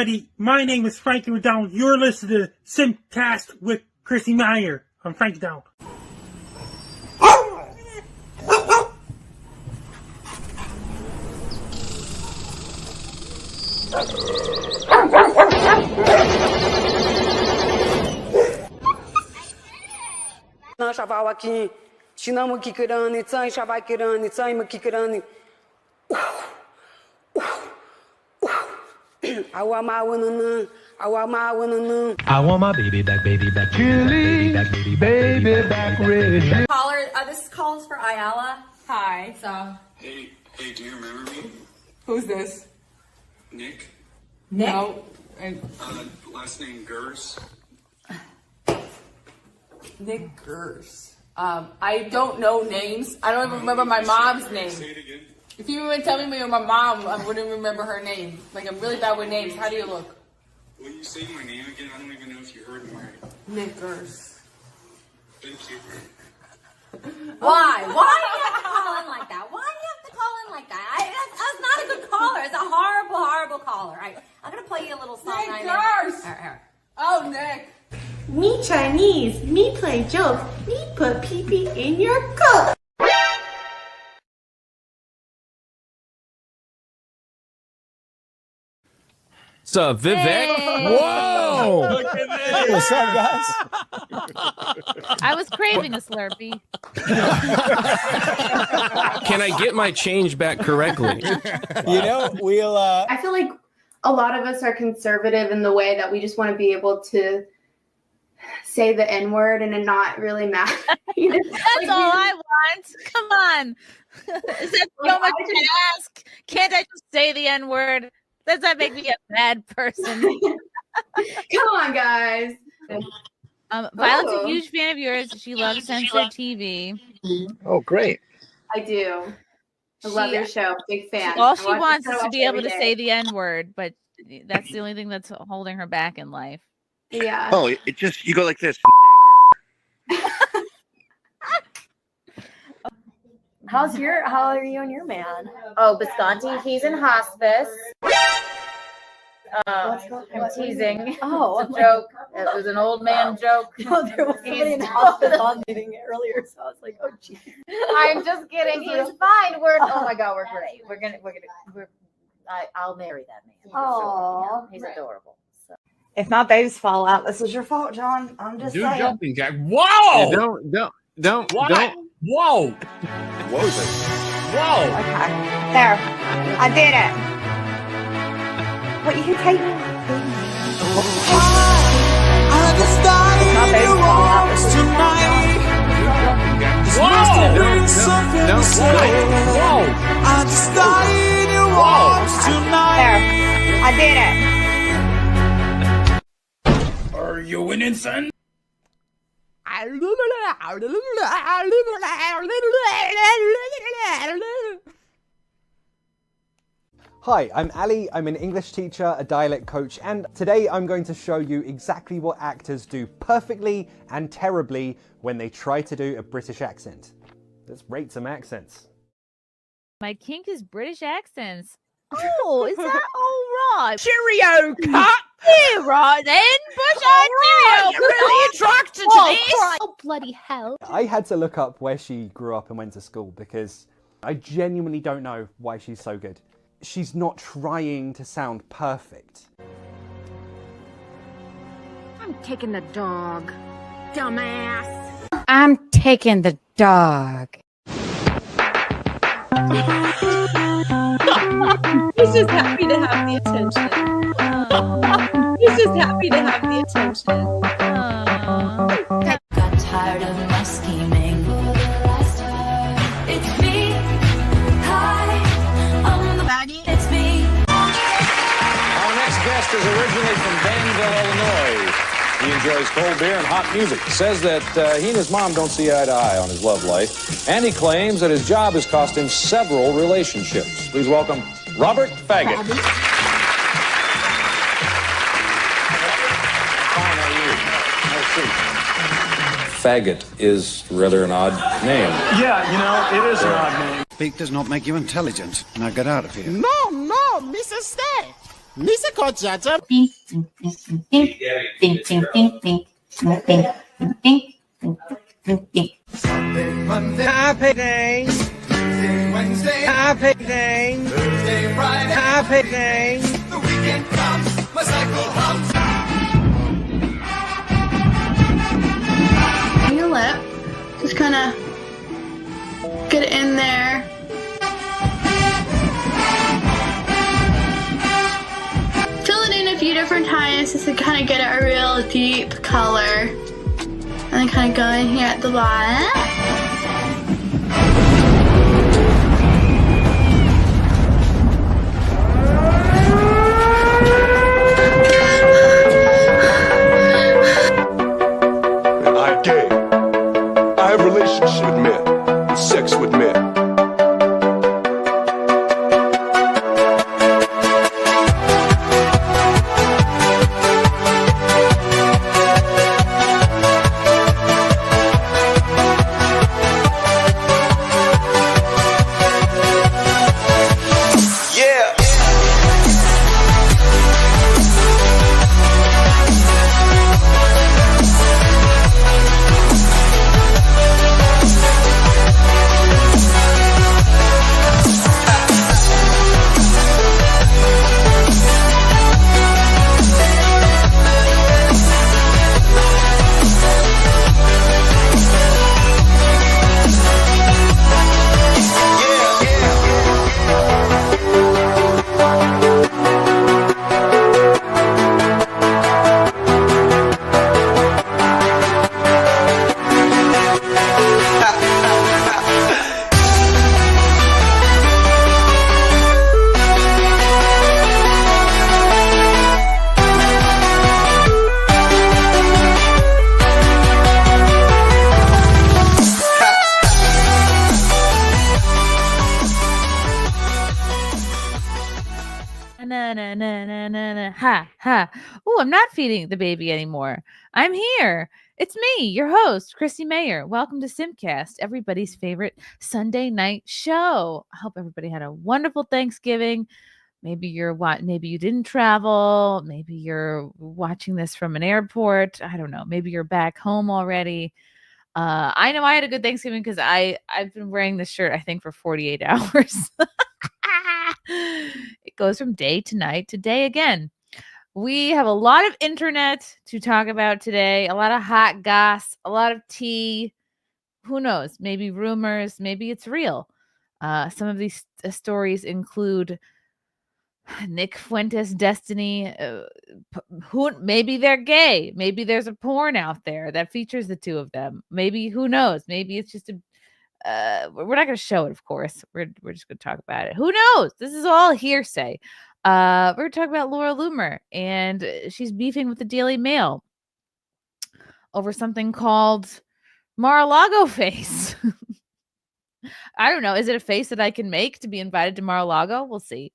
everybody. My name is Frankie McDonald. You're listening to SimpCast with Chrissie Mayr. I'm Frankie McDonald. I want my baby back, Chili, baby back, red. Caller, this call is for Ayala. Hi. So. Hey, do you remember me? Who's this? Nick. No. Last name Gers. Nick Gers. I don't know names. I don't even remember my mom's name. Say it again. If you were telling me my mom, I wouldn't remember her name. Like, I'm really bad with names. How do you look? Will you say my name again? I don't even know if you heard me right. Nick Gers. Thank you. Why? Why do you have to call in like that? Why do you have to call in like that? That's not a good caller. It's a horrible, horrible caller. All right, I'm going to play you a little song. Nick Gers! Oh, Nick. Me Chinese, me play jokes, me put pee-pee in your coat. What's up, Vivek? Hey. Whoa! Look at this. Hey, what's up, guys? I was craving a Slurpee. Can I get my change back correctly? You know, we'll... I feel like a lot of us are conservative in the way that we just want to be able to say the N-word and it not really matter. That's all I want. Come on. Is that so much to ask? Can't I just say the N-word? Does that make me a bad person? Come on, guys. Violet's a huge fan of yours. She loves censored TV. Oh, great. I do. I love your show. Big fan. All she wants is to be able to say the N-word, but that's the only thing that's holding her back in life. Yeah. Oh, it just, you go like this. How are you and your man? Oh, Bisconti, he's in hospice. I'm teasing. Oh, it's a joke. It was an old man joke. No, there was somebody in the hospice on meeting earlier, so I was like, oh, geez. I'm just kidding. He's fine. Oh my God, we're great. I'll marry that man. Oh, he's adorable. So. If my baby's fall out, this is your fault, John. I'm just saying. Jumping jack. Whoa! Yeah, don't. Whoa! What was it? Whoa! Okay. There. I did it. What, you can take me? I just died My in baby's your fall out. arms tonight. Whoa! I just died in your arms tonight. There. I did it. Are you winning, son? Hi, I'm Ali. I'm an English teacher, a dialect coach, and today I'm going to show you exactly what actors do perfectly and terribly when they try to do a British accent. Let's rate some accents. My kink is British accents. Oh, is that all right? Cheerio, cut! Yeah, right then. Bush cheerio. You're really attracted to this. Oh, bloody hell. I had to look up where she grew up and went to school because I genuinely don't know why she's so good. She's not trying to sound perfect. I'm taking the dog, dumbass. I'm taking the dog. He's just happy to have the attention. He's just happy to have the attention. Got tired of my scheming. It's me. Hi, I'm the baddie. It's me. Our next guest is originally from Danville, Illinois. He enjoys cold beer and hot music. Says that he and his mom don't see eye to eye on his love life. And he claims that his job has cost him several relationships. Please welcome Robert Faggot. Faggot is rather an odd name. Yeah, you know, it is an odd name. Speak does not make you intelligent. Now get out of here. No, Mrs. Stay. Musical Jaja. Sunday, Monday, happy day. Tuesday, Wednesday, happy day. Thursday, Friday, happy day. The weekend comes, my cycle hums. Your lip, just kind of get it in there. Fill it in a few different times just to kind of get a real deep color. And then kind of go in here at the bottom. I'm gay. I have relationships with men, and sex with men. Oh, I'm not feeding the baby anymore. I'm here. It's me, your host, Chrissie Mayr. Welcome to SimpCast, everybody's favorite Sunday night show. I hope everybody had a wonderful Thanksgiving. Maybe you didn't travel. Maybe you're watching this from an airport. I don't know. Maybe you're back home already. I know I had a good Thanksgiving because I've been wearing this shirt, I think, for 48 hours. It goes from day to night to day again. We have a lot of internet to talk about today, a lot of hot goss, a lot of tea. Who knows? Maybe rumors, maybe it's real. Some of these stories include Nick Fuentes' destiny. Maybe they're gay. Maybe there's a porn out there that features the two of them. Maybe, who knows? Maybe it's just we're not going to show it, of course. We're just going to talk about it. Who knows? This is all hearsay. We're going to talk about Laura Loomer, and she's beefing with the Daily Mail over something called Mar-a-Lago face. I don't know. Is it a face that I can make to be invited to Mar-a-Lago? We'll see.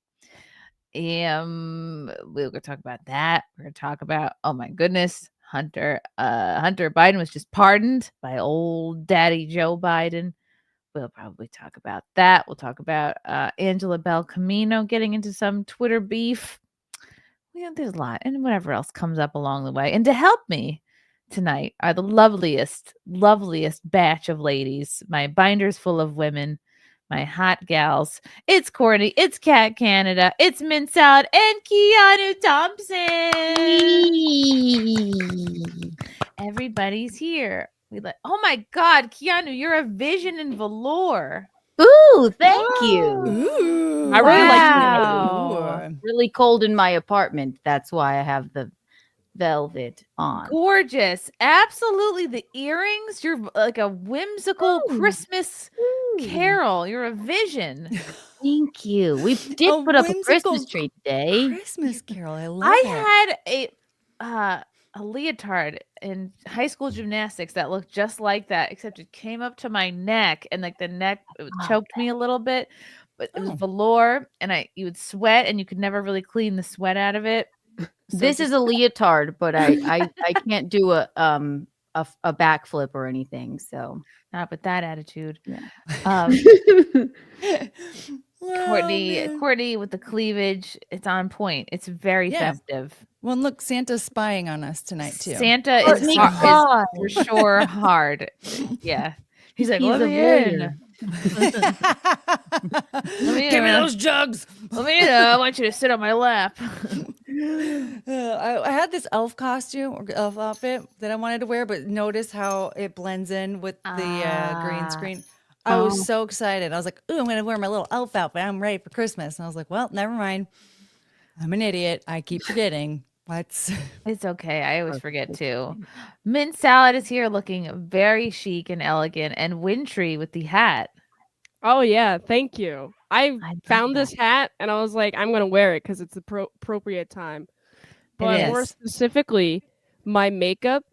We're going to talk about that. We're going to talk about, oh my goodness, Hunter Biden was just pardoned by old daddy Joe Biden. We'll probably talk about that. We'll talk about Angela Bel Camino getting into some Twitter beef. There's a lot, and whatever else comes up along the way. And to help me tonight are the loveliest batch of ladies. My binder's full of women, my hot gals. It's Courtney, it's Cat Canada, it's Mint Salad, and Keanu Thompson. Everybody's here. Oh my God, Keanu, you're a vision in velour. Ooh, thank you. Ooh, I really wow. like it. Really cold in my apartment. That's why I have the velvet on. Gorgeous. Absolutely. The earrings. You're like a whimsical Christmas carol. You're a vision. Thank you. We did put up a Christmas tree today. Christmas carol. I love I had a leotard in high school gymnastics that looked just like that, except it came up to my neck, and like the neck choked me a little bit, but it was velour, and you would sweat, and you could never really clean the sweat out of it. So this is a leotard, but I can't do a backflip or anything. So not with that attitude. Yeah. Courtney with the cleavage. It's on point. It's very festive. Well, look, Santa's spying on us tonight too. Santa is for sure hard. Yeah. He's like, let me in. Give me those jugs. Let me in. I want you to sit on my lap. I had this elf costume or elf outfit that I wanted to wear, but notice how it blends in with the green screen. I was so excited. I was like, ooh, I'm going to wear my little elf outfit. I'm ready for Christmas. And I was like, well, never mind. I'm an idiot. I keep forgetting. It's okay. I always forget too. Mint Salad is here looking very chic and elegant, and Wintry with the hat. Oh yeah, thank you. I found this hat and I was like, I'm gonna wear it because it's the appropriate time. But more specifically, my makeup.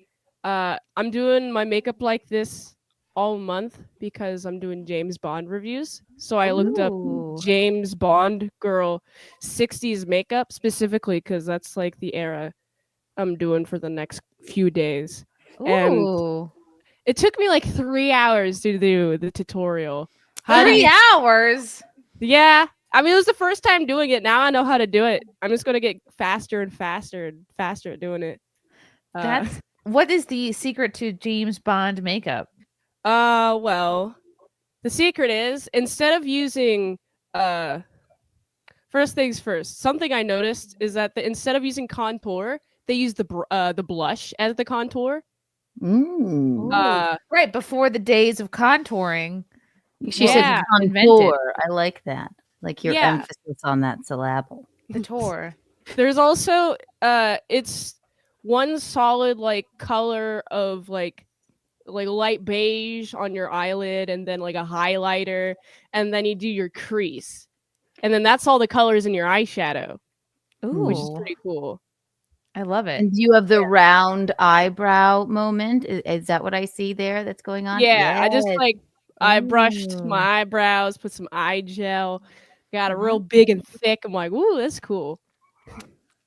I'm doing my makeup like this all month because I'm doing James Bond reviews. So I looked up James Bond girl 60s makeup specifically because that's like the era I'm doing for the next few days. And it took me like 3 hours to do the tutorial. 3 hours? Yeah. I mean, it was the first time doing it. Now I know how to do it. I'm just going to get faster and faster and faster at doing it. What is the secret to James Bond makeup? Well, the secret is instead of using first things first, something I noticed is that instead of using contour, they use the blush as the contour. Right before the days of contouring. She said contour. I like that. Like your emphasis on that syllable. The tour. There's also it's one solid like color of like light beige on your eyelid, and then like a highlighter, and then you do your crease, and then that's all the colors in your eyeshadow, which is pretty cool. I love it. And you have the round eyebrow moment. Is that what I see there that's going on? Yeah, I just I brushed my eyebrows, put some eye gel, got a real big and thick. I'm like, ooh, that's cool.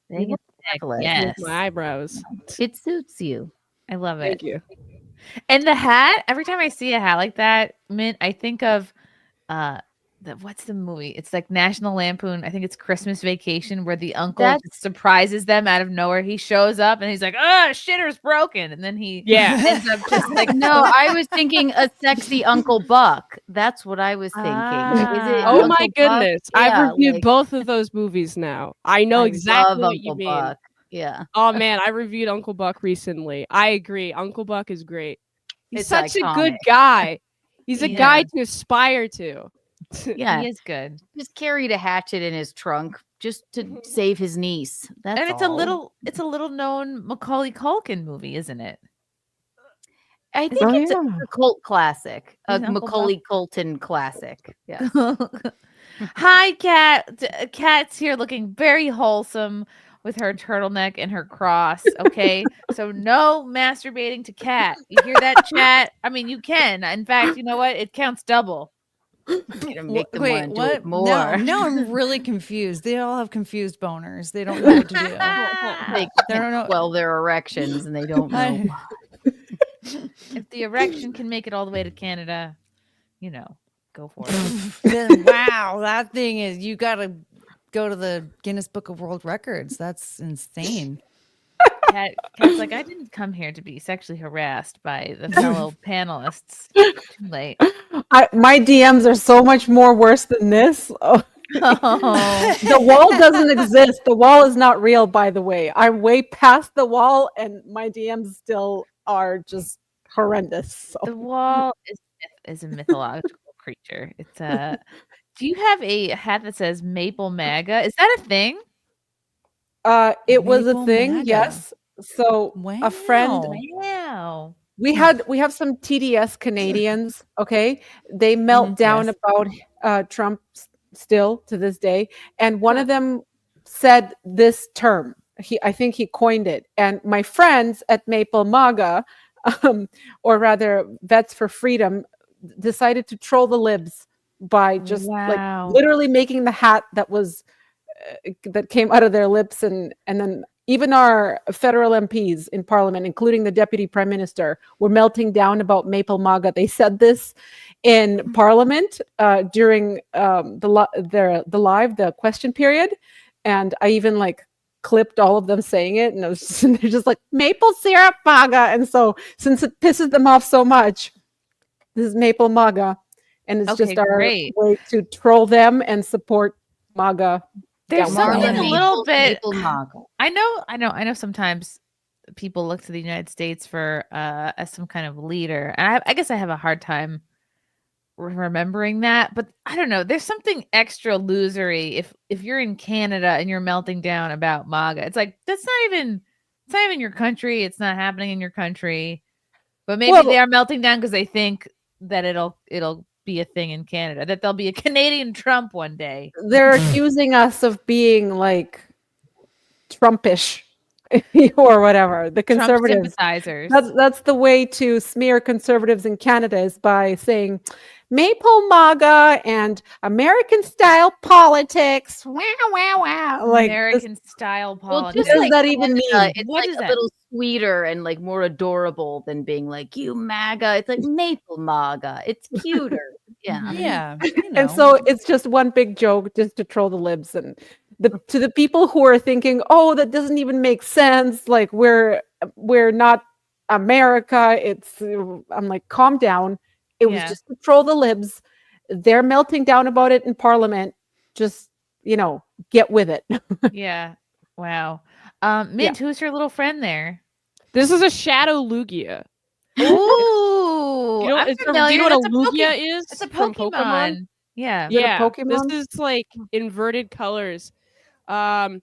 Yes. My eyebrows. It suits you. I love it. Thank you. And the hat, every time I see a hat like that, Mint, I think of what's the movie? It's like National Lampoon. I think it's Christmas Vacation, where the uncle just surprises them out of nowhere. He shows up and he's like, "Oh, shitter's broken," and then he ends up just like, no, I was thinking a sexy Uncle Buck. That's what I was thinking. Is it oh Uncle my goodness! Buck? Yeah, I've reviewed both of those movies now. I know exactly what you Uncle mean. Buck. Yeah. Oh man, I reviewed Uncle Buck recently. I agree. Uncle Buck is great. He's It's such iconic. a good guy. He's a guy to aspire to. Yeah, he is good. Just carried a hatchet in his trunk just to save his niece. That's and it's all. a little known Macaulay Culkin movie, isn't it? I think it's a cult classic, a Is Uncle Macaulay Culkin classic. Yeah. Hi, Kat. Kat's here looking very wholesome with her turtleneck and her cross. Okay, so no masturbating to Kat. You hear that, chat? I mean, you can. In fact, you know what? It counts double. Make them Wait, want to do what? it more. Now I'm really confused. They all have confused boners. They don't know what to do. They don't know. Well, their erections, and they don't know. If the erection can make it all the way to Canada, you know, go for it. Then, wow, that thing is, you got to go to the Guinness Book of World Records. That's insane. Kat's like, I didn't come here to be sexually harassed by the fellow panelists. Too late. My DMs are so much more worse than this. Oh. The wall doesn't exist. The wall is not real, by the way. I'm way past the wall, and my DMs still are just horrendous. So. The wall is a mythological creature. It's a. Do you have a hat that says Maple MAGA? Is that a thing? It was a Maple thing, MAGA. yes. So a friend. Wow. We have some TDS Canadians. Okay, they melt down about Trump still to this day, and one of them said this term. I think he coined it, and my friends at Maple MAGA, or rather Vets for Freedom, decided to troll the libs by just like literally making the hat that was that came out of their lips, and then even our federal MPs in Parliament, including the Deputy Prime Minister, were melting down about Maple MAGA. They said this in Parliament during the question period, and I even like clipped all of them saying it, and they're just like maple syrup MAGA. And so, since it pisses them off so much, this is Maple MAGA, and it's just our way to troll them and support MAGA. There's something a little bit. Maple MAGA. I know. Sometimes people look to the United States for as some kind of leader, and I guess I have a hard time remembering that. But I don't know. There's something extra losery if you're in Canada and you're melting down about MAGA. It's like it's not even your country. It's not happening in your country. But maybe they are melting down because they think that it'll be a thing in Canada, that there'll be a Canadian Trump one day. They're accusing us of being like Trumpish or whatever. The conservatives. Trump sympathizers. That's the way to smear conservatives in Canada, is by saying Maple MAGA and American style politics. Wow, wow, wow. Like American style politics. Well, what does that even mean? It's What like is a that? little sweeter and like more adorable than being like you MAGA. It's like Maple MAGA. It's cuter. Yeah. Yeah. And so it's just one big joke just to troll the libs. And to the people who are thinking, oh, that doesn't even make sense. Like we're not America. I'm like, calm down. It was just to troll the libs. They're melting down about it in Parliament. Just, get with it. Yeah. Wow. Mint, who's your little friend there? This is a shadow Lugia. Ooh, Do you know what a Lugia is? It's a from Pokemon. Yeah. Yeah. Pokemon? This is like inverted colors. I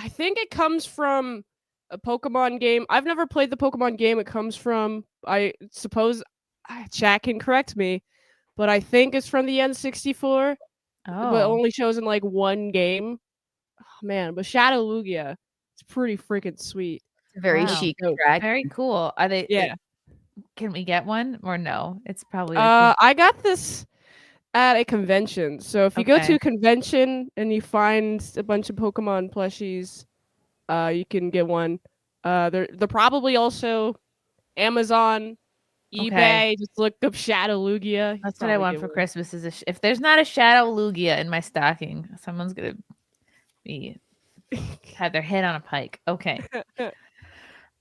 think it comes from a Pokemon game. I've never played the Pokemon game. It comes from, I suppose, Chat can correct me, but I think it's from the N64. But only shows in like one game. Oh, man, but Shadow Lugia, it's pretty freaking sweet. Very chic track. Very cool. Are they? Yeah. Can we get one or no? It's probably. I got this at a convention. So if you go to a convention and you find a bunch of Pokemon plushies, you can get one. They're probably also Amazon, eBay. Just look up Shadow Lugia. That's what I want for Christmas. If there's not a Shadow Lugia in my stocking, someone's gonna have their head on a pike. Okay.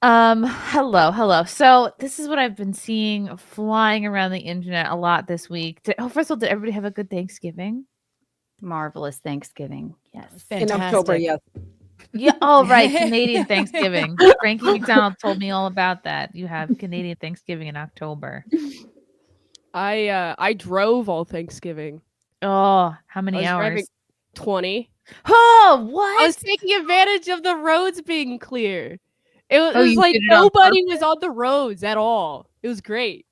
Hello. So this is what I've been seeing flying around the internet a lot this week. First of all, did everybody have a good Thanksgiving? Marvelous Thanksgiving. Yes. In October, yes. Yeah. Oh, right. Canadian Thanksgiving. Frankie McDonald told me all about that. You have Canadian Thanksgiving in October. I drove all Thanksgiving. Oh, how many hours? 20. Oh, what? I was taking advantage of the roads being clear. It was you like did it on nobody purpose? was on the roads at all. It was great.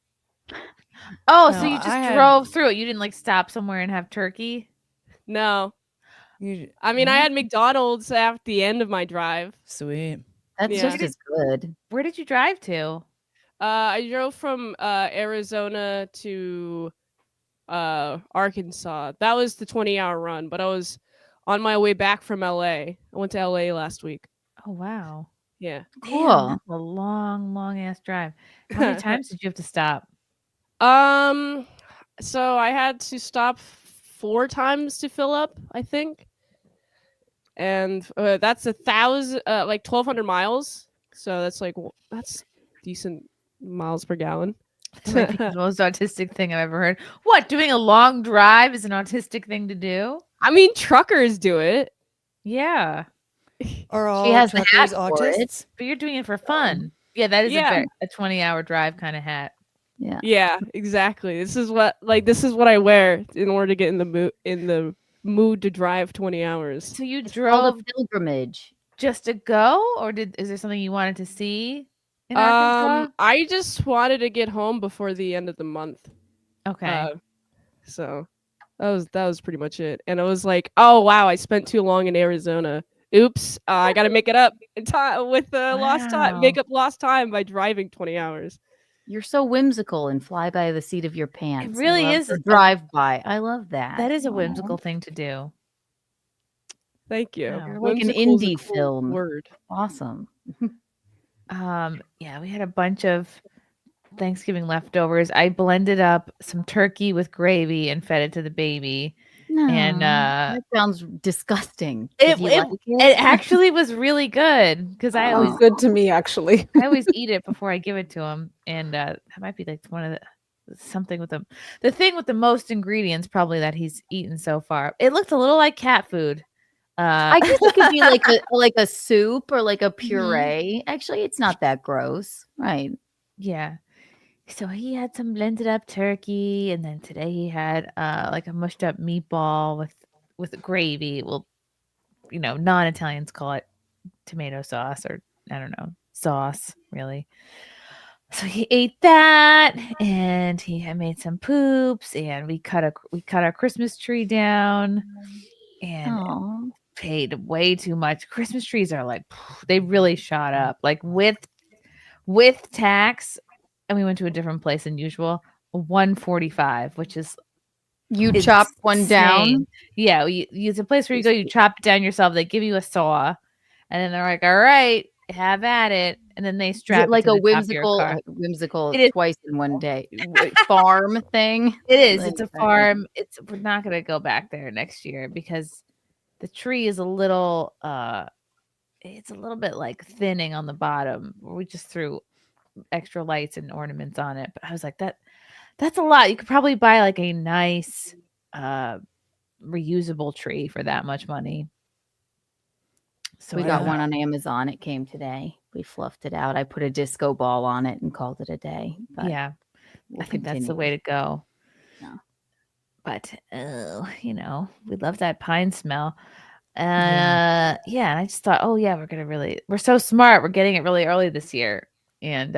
Oh, No, so you just I had- drove through it. You didn't like stop somewhere and have turkey? No. I mean, I had McDonald's at the end of my drive. Sweet. That's just as good. Where did you drive to? I drove from Arizona to Arkansas. That was the 20-hour run, but I was on my way back from LA. I went to LA last week. Oh, wow. Yeah. Cool. Damn, that's a long ass drive. How many times did you have to stop? So I had to stop 4 times to fill up, I think. And that's 1,200 miles. So that's decent miles per gallon. That might be the most autistic thing I've ever heard. What, doing a long drive is an autistic thing to do? I mean, truckers do it. Yeah. Are all She has the truckers hat for it, autists? but you're doing it for fun. Yeah, that is a 20-hour drive kind of hat. Yeah. Yeah, exactly. This is what I wear in order to get in the mood to drive 20 hours. So you Called drove a pilgrimage. just to go, or is there something you wanted to see in Arkansas? I just wanted to get home before the end of the month. Okay. So that was pretty much it. And I was like, oh wow, I spent too long in Arizona. Oops, I got to make it up in time with lost time. Make up lost time by driving 20 hours. You're so whimsical and fly by the seat of your pants. It really I love is the drive by. I love that. That is a whimsical thing to do. Thank you. Oh. You're like an Whimsical is a indie cool film. word. Awesome. Yeah, we had a bunch of Thanksgiving leftovers. I blended up some turkey with gravy and fed it to the baby. No, And that sounds disgusting. Did he like it actually was really good because I always Sounds good to me, actually. I always eat it before I give it to him, and that might be like one of something with the thing with the most ingredients probably that he's eaten so far. It looked a little like cat food. I guess it could be like a soup or like a puree. Actually, it's not that gross, right? Yeah. So he had some blended up turkey, and then today he had like a mushed up meatball with gravy. Well, non-Italians call it tomato sauce, or I don't know, sauce really. So he ate that, and he had made some poops, and we cut our Christmas tree down, and paid way too much. Christmas trees are like they really shot up, like with tax, and we went to a different place than usual. $145, which is you chopped one down. Yeah, it's a place where you go, you chop it down yourself. They give you a saw, and then they're like, "All right, have at it," and then they strap Is it like to a the top of your car. whimsical It is. twice in one day farm thing. It is. It's a farm. We're not gonna go back there next year because the tree is a little it's a little bit like thinning on the bottom. We just threw extra lights and ornaments on it, but I was like, that's a lot. You could probably buy like a nice reusable tree for that much money. So we got one on Amazon. It came today. We fluffed it out. I put a disco ball on it and called it a day. But yeah, I think that's the way to go. Yeah. But we love that pine smell. And I just thought, oh yeah, we're so smart. We're getting it really early this year. And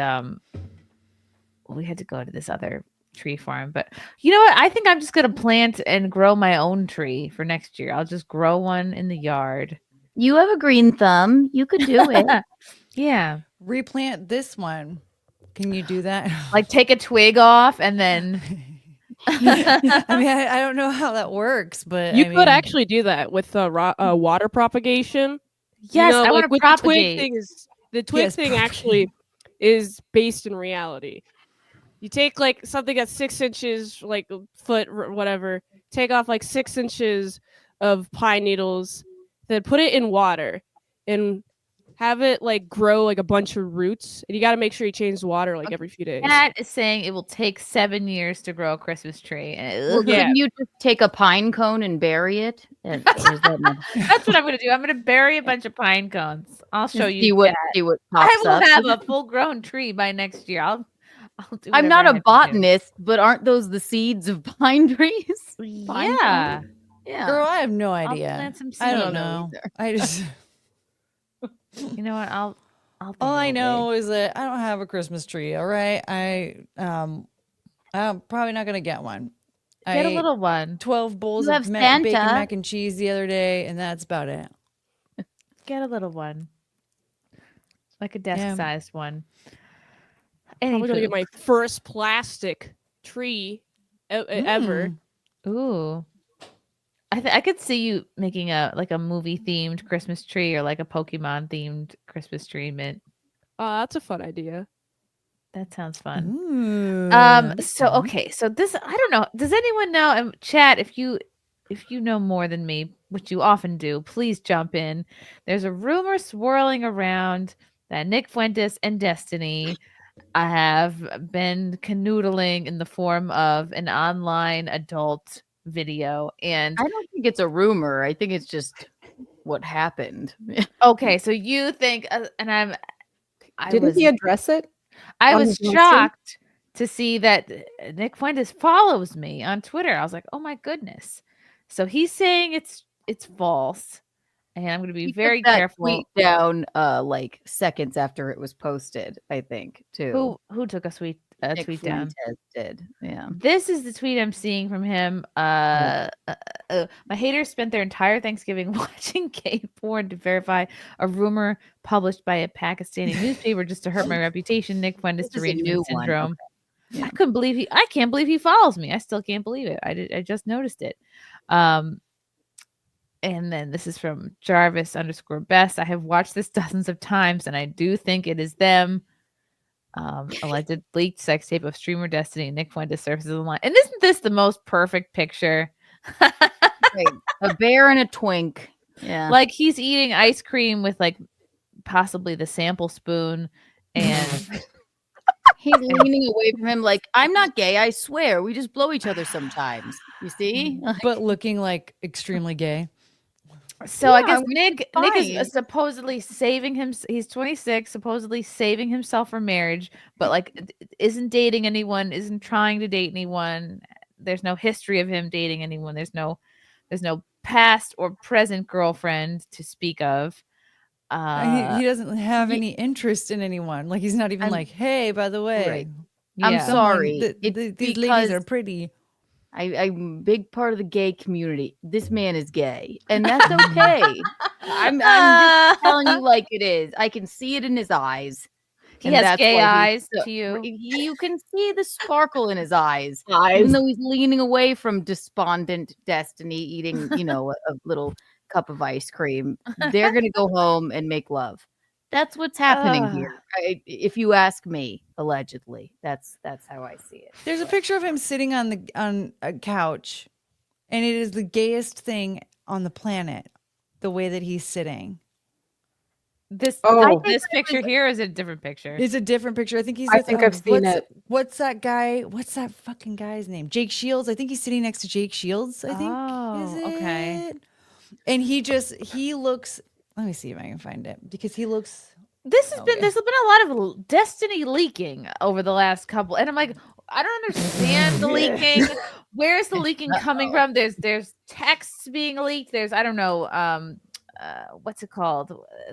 we had to go to this other tree farm. But you know what? I think I'm just gonna plant and grow my own tree for next year. I'll just grow one in the yard. You have a green thumb. You could do it. Yeah. Replant this one. Can you do that? Like take a twig off and then I mean, I don't know how that works, but you could actually do that with water propagation. Yes, I want to propagate. The twig thing actually is based in reality. You take like something that's 6 inches, like a foot, whatever. Take off like 6 inches of pine needles, then put it in water and have it like grow like a bunch of roots. And you got to make sure you change the water like every few days. That is saying it will take 7 years to grow a Christmas tree. Well, couldn't you just take a pine cone and bury it? That's what I'm going to do. I'm going to bury a bunch of pine cones. I'll show you. See what pops I will up. have a full-grown tree by next year. I'll do. I'm not a botanist, but aren't those the seeds of pine trees? Yeah. Yeah. Girl, I have no idea. Plant some I don't seeds. know. I just You know what? I'll all I know is that I don't have a Christmas tree. All right. I'm probably not gonna get one. Get a little one. 12 bowls You of have Santa. bacon mac and cheese the other day, and that's about it. Get a little one. Like a desk-sized one. I'm gonna get my first plastic tree ever. Ooh. I could see you making a movie themed Christmas tree or like a Pokemon themed Christmas tree mint. That's a fun idea. That sounds fun. Ooh. So this, I don't know. Does anyone know? Chat, if you know more than me, which you often do, please jump in. There's a rumor swirling around that Nick Fuentes and Destiny have been canoodling in the form of an online adult video, and I don't think it's a rumor. I think it's just what happened. Okay, so you think, and Didn't he address it? I was shocked to see that Nick Fuentes follows me on Twitter. I was like, oh my goodness. So he's saying it's false, and I'm going to be very careful. Tweet down like seconds after it was posted, I think, too. Who took a tweet down? Did. Yeah. This is the tweet I'm seeing from him. My haters spent their entire Thanksgiving watching gay porn to verify a rumor published by a Pakistani newspaper just to hurt my reputation. Nick Fuentes derangement syndrome. Okay. Yeah. I can't believe he follows me. I still can't believe it. I just noticed it. And then this is from Jarvis_Best. I have watched this dozens of times, and I do think it is them. Alleged leaked sex tape of streamer Destiny. Nick Fuentes surfaces online. And isn't this the most perfect picture? Right. A bear and a twink. Yeah. Like he's eating ice cream with like possibly the sample spoon, and he's leaning away from him like, I'm not gay, I swear. We just blow each other sometimes. You see? But looking like extremely gay. So I guess Nick is supposedly saving him. He's 26, supposedly saving himself for marriage, but like isn't dating anyone, isn't trying to date anyone. There's no history of him dating anyone. There's no past or present girlfriend to speak of. He doesn't have any interest in anyone. Like he's not even like, hey, by the way, right. I'm sorry. These ladies are pretty. I'm a big part of the gay community. This man is gay, and that's okay. I'm just telling you like it is. I can see it in his eyes. He has gay eyes to you. You can see the sparkle in his eyes, even though he's leaning away from despondent Destiny, eating, a little cup of ice cream. They're gonna go home and make love. That's what's happening here. If you ask me, allegedly, that's how I see it. There's a picture of him sitting on a couch, and it is the gayest thing on the planet. The way that he's sitting. This picture here is a different picture. It's a different picture. I think he's. I think I've seen it. What's that guy? What's that fucking guy's name? Jake Shields. I think he's sitting next to Jake Shields. I think. Oh, okay. And he looks. Let me see if I can find it because he looks. There's been a lot of Destiny leaking over the last couple, and I'm like, I don't understand the leaking. Where's the leaking coming from? There's texts being leaked. There's I don't know. What's it called?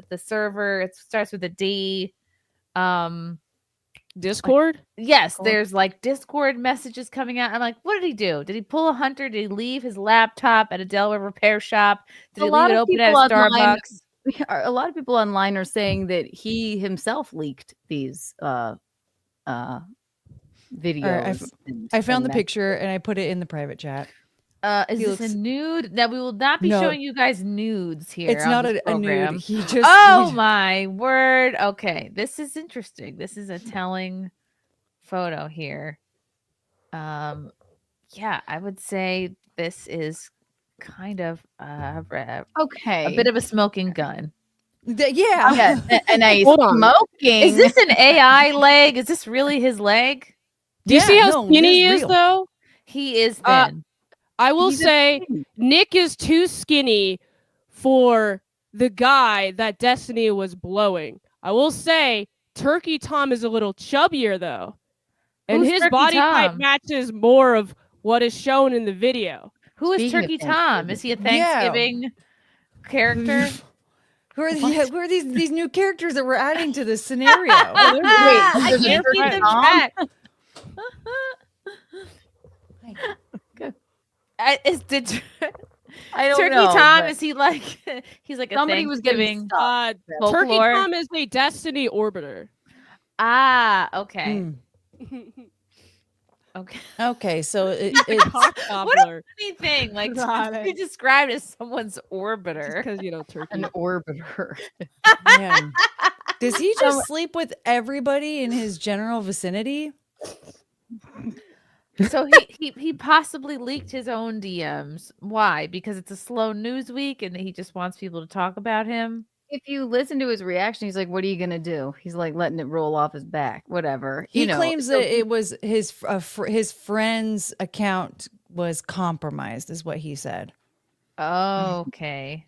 The server. It starts with a D. Discord? Yes, there's like Discord messages coming out. I'm like, what did he do? Did he pull a Hunter? Did he leave his laptop at a Delaware repair shop? Did he leave it open at a Starbucks? A lot of people online are saying that he himself leaked these videos. I found the picture and I put it in the private chat. Is this a nude? Now we will not be showing you guys nudes here. It's not a nude. He just. Oh my word! Okay, this is interesting. This is a telling photo here. Yeah, I would say this is kind of okay, a bit of a smoking gun. Yeah. And a smoking. Is this an AI leg? Is this really his leg? Do you see how skinny he is, though? He is thin. I will say Nick is too skinny for the guy that Destiny was blowing. I will say Turkey Tom is a little chubbier, though. And Who's his Turkey body type Tom? matches more of what is shown in the video. Who is Turkey Tom? Is he a Thanksgiving character? Who are these new characters that we're adding to this scenario? I can't keep them track. I don't Turkey know. Tom, is he like he's like a somebody was Thanksgiving getting Turkey Tom is a Destiny orbiter. Ah, okay. Okay, so it's what a funny thing. Like to be described as someone's orbiter. Because Turkey. An orbiter. Man. Does he just sleep with everybody in his general vicinity? So he possibly leaked his own DMs. Why? Because it's a slow news week and he just wants people to talk about him. If you listen to his reaction, he's like, "What are you gonna do?" He's like letting it roll off his back. Whatever. He claims that it was his friend's account was compromised, is what he said. Oh, okay.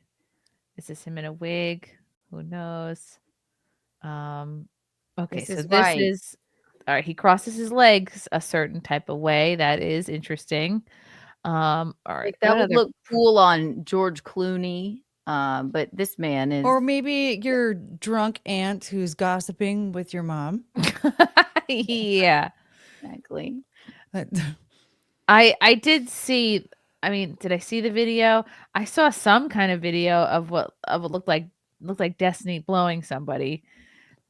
Is this him in a wig? Who knows? Okay, This so is this right. is all right. He crosses his legs a certain type of way. That is interesting. All right, Like, that would look cool on George Clooney. But this man is, Or maybe your drunk aunt who's gossiping with your mom. Yeah, exactly. I did see. I mean, did I see the video? I saw some kind of video of what looked like Destiny blowing somebody.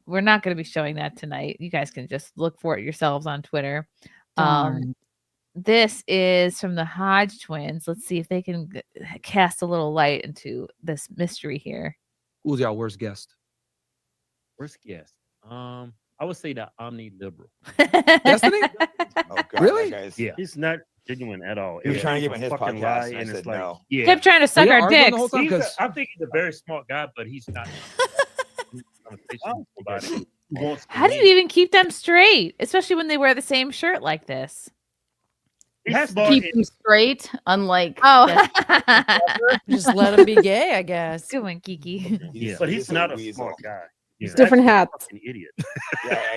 We're not going to be showing that tonight. You guys can just look for it yourselves on Twitter. This is from the Hodge twins. Let's see if they can cast a little light into this mystery here. Who's y'all worst guest? Worst guest. I would say the omni liberal. Destiny? Oh, God, Really? that guy's- Yeah. He's not genuine at all. He was It's trying to a get him in his fucking podcast, lie, and I and said it's like, no. yeah. Kept trying to suck our dicks. I think he's a very smart guy, but he's not. How do you even keep them straight, especially when they wear the same shirt like this? Keep them straight, unlike Just let him be gay, I guess. Good one, Kiki. Yeah, but he's not a smart guy. It's different hats. An idiot.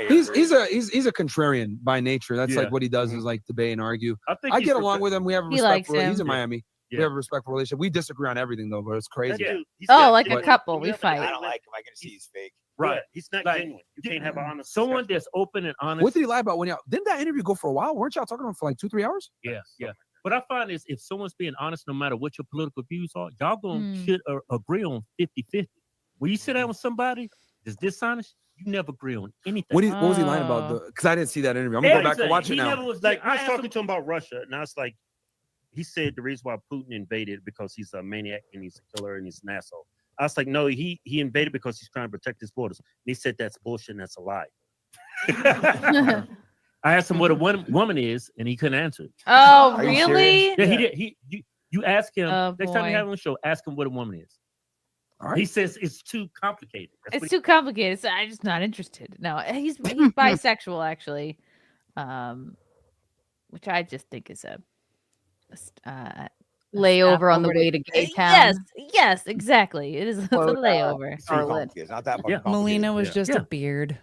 He's a contrarian by nature. That's Yeah. like what he does is like debate and argue. I I get along with him. We have a He likes respectful. He's him. in Miami. We Yeah. have a respectful relationship. We disagree on everything though, but it's crazy. Like a But- couple, we fight. I don't like him. I can see he's fake. Right. He's not Like, genuine. You can't have an honest. Someone that's open and honest. What did he lie about when y'all? Didn't that interview go for a while? Weren't y'all talking to him for like 2-3 hours? Yeah, yeah. What I find is if someone's being honest, no matter what your political views are, y'all gonna should agree on 50-50. When you sit down with somebody that's dishonest, you never agree on anything. What was he lying about? Because I didn't see that interview. I'm gonna go back and watch it He now. never was like I was talking to him about Russia, and I was like, he said the reason why Putin invaded because he's a maniac and he's a killer and he's an asshole. I was like, no, he invaded because he's trying to protect his borders. And he said that's bullshit and that's a lie. I asked him what a woman is, and he couldn't answer it. Oh, really? Yeah, he did. You ask him next time boy. you have him on the show. Ask him what a woman is. All He says it's too complicated. That's It's too complicated. So I'm just not interested. No, he's bisexual actually, which I just think is a layover on the word. way to gay town. Yes, exactly. It is a layover. Charlotte. It's not that Yeah. Melina was Yeah. just a beard.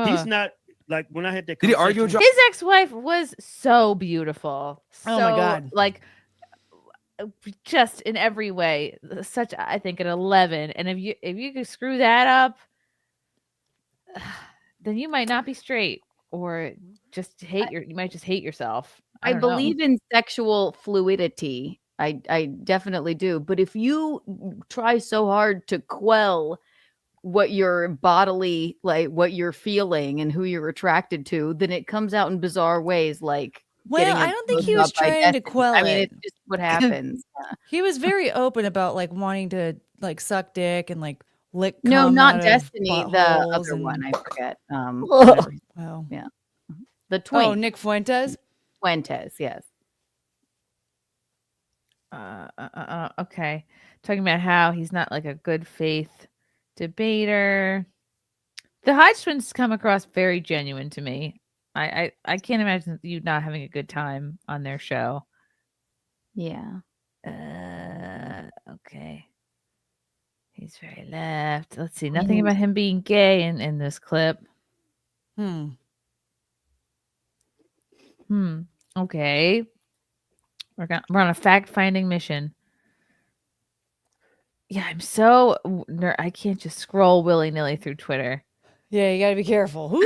He's not like when I had that. Did he argue with His ex-wife was so beautiful. Oh my So, God. Like just in every way, such I think an 11. And if you could screw that up, then you might not be straight, or just you might just hate yourself. I don't know. believe in sexual fluidity. I definitely do. But if you try so hard to quell what you're bodily, like what you're feeling and who you're attracted to, then it comes out in bizarre ways. Like, Well, I don't think he was trying to quell I mean, it. it's just what happens. He was very open about like wanting to like suck dick and like lick. No, cum not out of Destiny. The buttholes other and- one, I forget. Wow. Yeah. The twin. Oh, Nick Fuentes. Fuentes, yes. Okay. Talking about how he's not like a good faith debater. The Hodge twins come across very genuine to me. I can't imagine you not having a good time on their show. Yeah. Okay. He's very left. Let's see. Nothing about him being gay in this clip. Okay. We're on a fact-finding mission. Yeah, I'm so I can't just scroll willy-nilly through Twitter. Yeah, you got to be careful.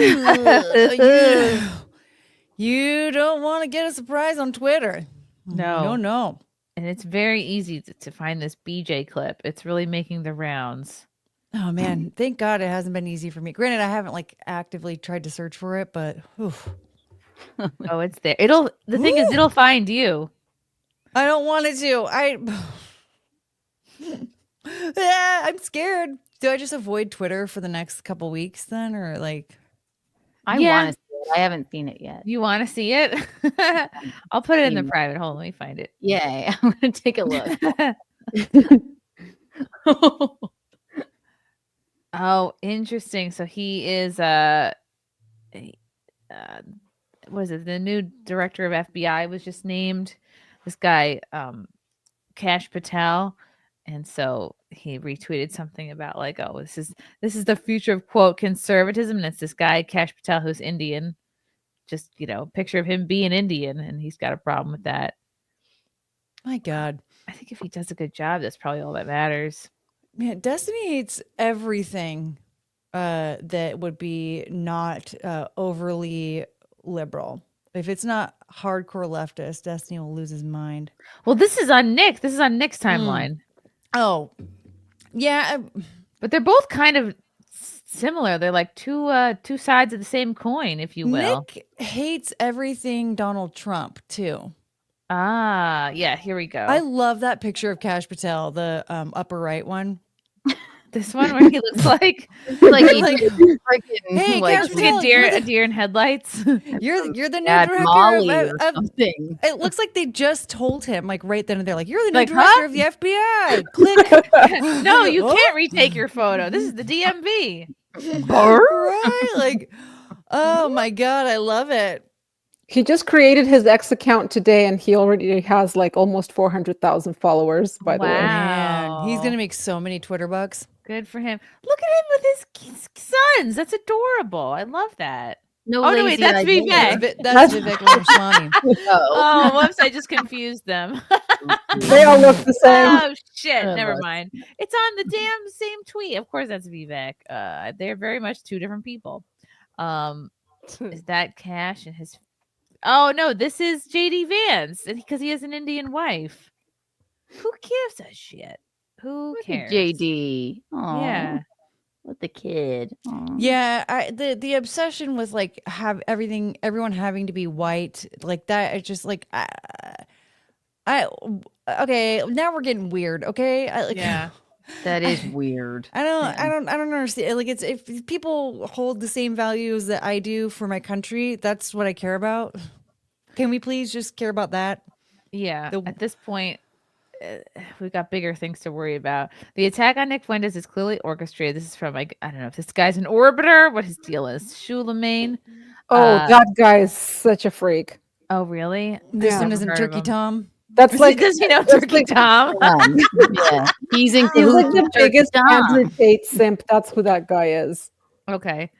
You don't want to get a surprise on Twitter. No. And it's very easy to find this BJ clip. It's really making the rounds. Oh man, thank God it hasn't been easy for me. Granted, I haven't like actively tried to search for it, but Oh, it's there. The thing is, it'll find you. I don't want it to. I'm scared. Do I just avoid Twitter for the next couple weeks then, or like? I want to see it. I haven't seen it yet. You want to see it? I'll put it in the private. Hold on, let me find it. Yeah, I'm gonna take a look. Oh, interesting. So he is what is it? The new director of FBI was just named. This guy, Kash Patel, and so he retweeted something about like, oh, this is the future of quote conservatism, and it's this guy Kash Patel who's Indian. Just picture of him being Indian, and he's got a problem with that. My God, I think if he does a good job, that's probably all that matters. Man, Destiny hates everything that would be not overly liberal. If it's not hardcore leftist, Destiny will lose his mind. Well, this is on Nick. This is on Nick's timeline. Oh, yeah. But they're both kind of similar. They're like two sides of the same coin, if you will. Nick hates everything Donald Trump too. Ah, yeah. Here we go. I love that picture of Kash Patel, the upper right one. This one where he looks like hey, like Kash Patel, a deer in headlights. You're the new Bad director Molly of, or of something. It looks like they just told him, like right then and there, like you're the new Like, director huh? of the FBI. Click. No, you Oh. can't retake your photo. This is the DMV. Right? Like, oh my god, I love it. He just created his X account today, and he already has like almost 400,000 followers. By the way, Man, he's gonna make so many Twitter bucks. Good for him. Look at him with his sons. That's adorable. I love that. No oh no, wait, lazy that's ideas. Vivek. That's Vivek Ramaswamy. Oh, whoops! I just confused them. they all look the same. Oh shit! Oh, Never look. mind. It's on the damn same tweet. Of course, that's Vivek. They're very much two different people. Is that Cash and his? Oh no, this is JD Vance, because he has an Indian wife. Who gives a shit? Who cares? JD. Aw, Yeah. with the kid. Aw. Yeah, the obsession with like everyone having to be white, like that. It's just like I okay. Now we're getting weird. Okay, Yeah. That is weird. I don't understand. Like, it's if people hold the same values that I do for my country, that's what I care about. Can we please just care about that? Yeah. At this point, we've got bigger things to worry about. The attack on Nick Fuentes is clearly orchestrated. This is from, like, I don't know if this guy's an orbiter, what his deal is. Shulamain. Oh, that guy is such a freak. Oh, really? This Yeah. one isn't Turkey Tom. That's like does he know that's Turkey like- Tom? Yeah, he's in He's like cahoots the with Turkey biggest Tom. Andrew Tate simp. That's who that guy is. Okay.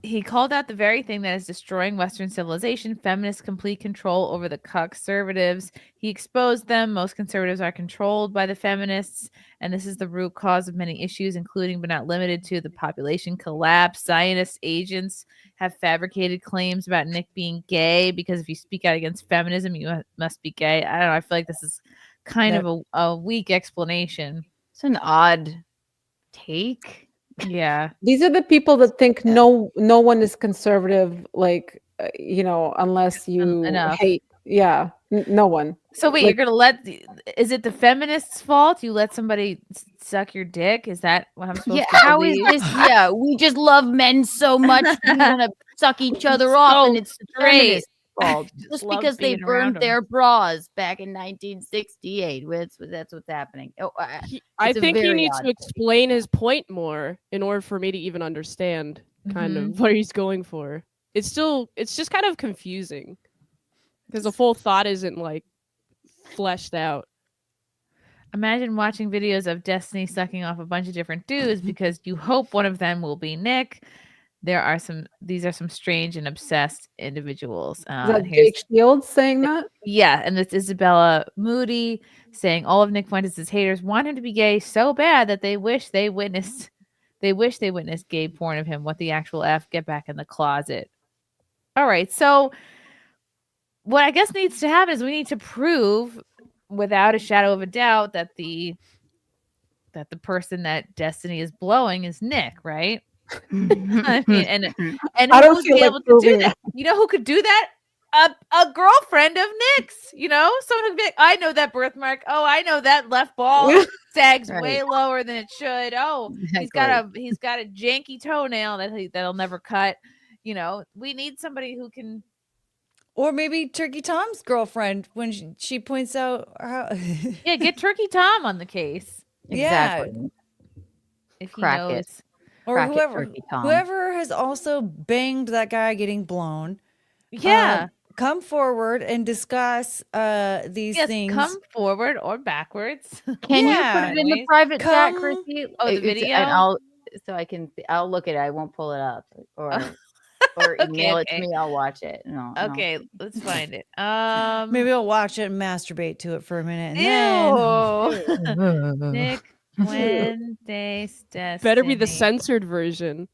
He called out the very thing that is destroying Western civilization, feminist complete control over the conservatives. He exposed them. Most conservatives are controlled by the feminists, and this is the root cause of many issues, including but not limited to the population collapse. Zionist agents have fabricated claims about Nick being gay because if you speak out against feminism, you must be gay. I don't know. I feel like this is kind of a weak explanation. It's an odd take. Yeah. These are the people that think no one is conservative, like unless you Enough. hate. Yeah, no one. So wait, Like- you're gonna is it the feminists' fault? You let somebody suck your dick? Is that what I'm supposed Yeah, to how is believe? this? Yeah, we just love men so much we want to suck each other off, and it's the great. feminists' fault just love because they being around burned their bras back in 1968. That's what's happening. Oh, I it's a think he very needs odd to explain his point more in order for me to even understand kind of what he's going for. It's just kind of confusing because the full thought isn't like fleshed out. Imagine watching videos of Destiny sucking off a bunch of different dudes because you hope one of them will be Nick. These are some strange and obsessed individuals. Is that Jake Shields saying that? Yeah, and it's Isabella Moody saying all of Nick Fuentes' haters want him to be gay so bad that they wish they witnessed gay porn of him. What the actual F? Get back in the closet. All right, so what I guess needs to happen is we need to prove without a shadow of a doubt that the person that Destiny is blowing is Nick, right? I mean, and I don't who's feel be like able to do proving that? You know who could do that? A girlfriend of Nick's. Someone who could be like, I know that birthmark. Oh, I know that left ball sags way lower than it should. Oh, he's got a janky toenail that'll never cut. We need somebody who can. Or maybe Turkey Tom's girlfriend when she points out how. Yeah, get Turkey Tom on the case. Exactly. Yeah. If he Crack knows. it. Or Crack it, whoever Turkey Tom. whoever has also banged that guy getting blown. Yeah. Come forward and discuss these things. Come forward or backwards. Can you put it in the private chat, Come- Chrissy? Oh, the It's- video? and I'll look at it. I won't pull it up or email it to me. I'll watch it. No. Okay, let's find it. Maybe I'll watch it and masturbate to it for a minute. And Ew. Nick Fuentes Destiny. Better be the censored version.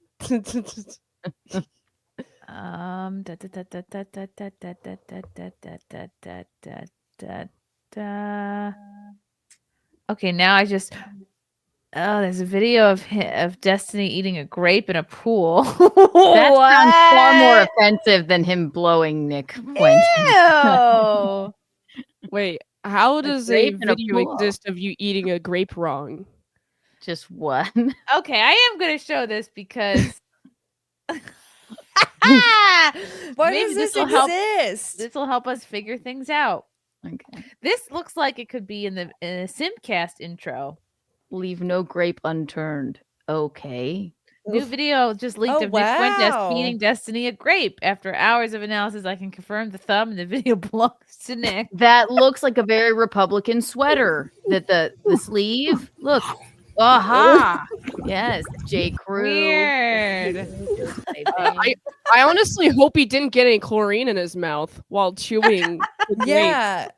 Okay, now I just Oh, there's a video of Destiny eating a grape in a pool. That sounds far more offensive than him blowing Nick Fuentes. Ew. Wait, how does a grape in a video pool. exist of you eating a grape wrong? Just one. Okay, I am going to show this because Why maybe does this will help. exist? This will help us figure things out. Okay. This looks like it could be in the SimpCast intro. Leave no grape unturned. Okay. New video just leaked Oh, of Nick Fuentes wow. feeding Destiny a grape. After hours of analysis, I can confirm the thumb in the video belongs to Nick. That looks like a very Republican sweater. That the sleeve. Look. Aha. Yes. J. Crew. Weird. I honestly hope he didn't get any chlorine in his mouth while chewing. the grape. Yeah.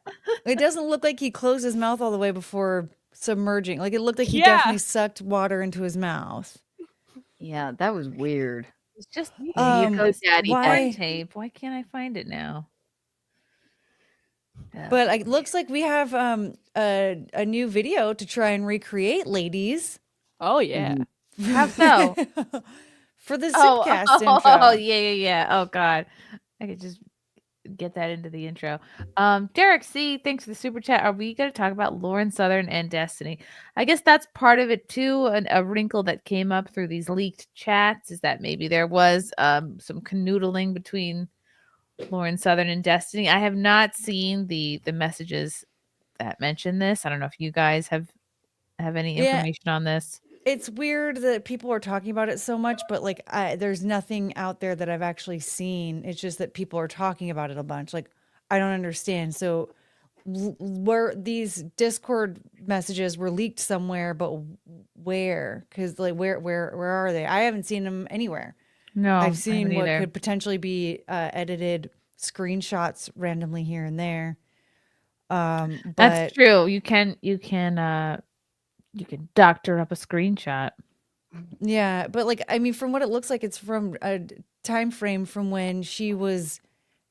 It doesn't look like he closed his mouth all the way before submerging. Like it looked like he Yeah. definitely sucked water into his mouth. Yeah, that was weird. It's just Daddy why- tape. Why can't I find it now? But it looks like we have a new video to try and recreate, ladies. Oh yeah. How so? For the Oh, SimpCast intro. oh, yeah. Oh God, I could just get that into the intro. Derek C, thanks for the super chat. Are we going to talk about Lauren Southern and Destiny? I guess that's part of it too. A wrinkle that came up through these leaked chats is that maybe there was some canoodling between Lauren Southern and Destiny. I have not seen the messages that mention this. I don't know if you guys have any Yeah. information on this. It's weird that people are talking about it so much, but like there's nothing out there that I've actually seen. It's just that people are talking about it a bunch. Like I don't understand. So where these Discord messages were leaked somewhere, but where? Because like where are they? I haven't seen them anywhere. No, I've seen haven't what either. could potentially be edited screenshots randomly here and there. But That's true. You can doctor up a screenshot. yeah, but like I mean, from what it looks like, it's from a time frame from when she was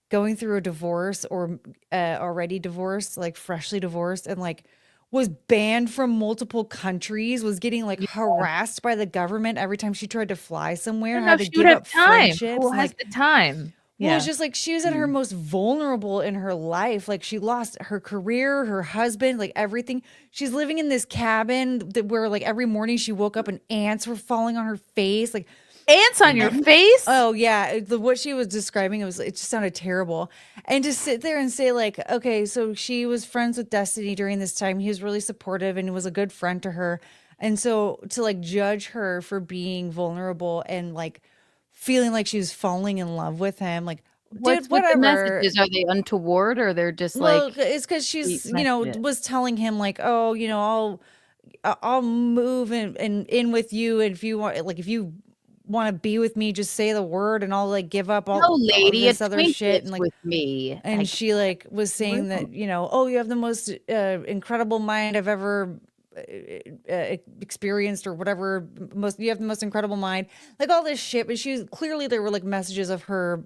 going through a divorce or already divorced, like freshly divorced, and like was banned from multiple countries, was getting like harassed by the government every time she tried to fly somewhere, No, had to she give would have up time. friendships. Who and, has like, the time? well, it's just like she was at her most vulnerable in her life. Like she lost her career, her husband, like everything. She's living in this cabin where like every morning she woke up and ants were falling on her face. Like ants on your face? Oh yeah. What she was describing, it just sounded terrible. And to sit there and say like, okay, so she was friends with Destiny during this time. He was really supportive and was a good friend to her. And so to like judge her for being vulnerable and like feeling like she was falling in love with him, like What's dude, with the whatever. messages? Are they untoward or they're just Well, like it's because she's, sweet messages? was telling him like, oh, I'll move in with you if you want, like if you want to be with me, just say the word and I'll like give up all, No, all lady, this other shit acquaintance and like with me. And Like, she like was saying that oh, you have the most incredible mind I've ever experienced or whatever. You have the most incredible mind, like all this shit. But clearly there were like messages of her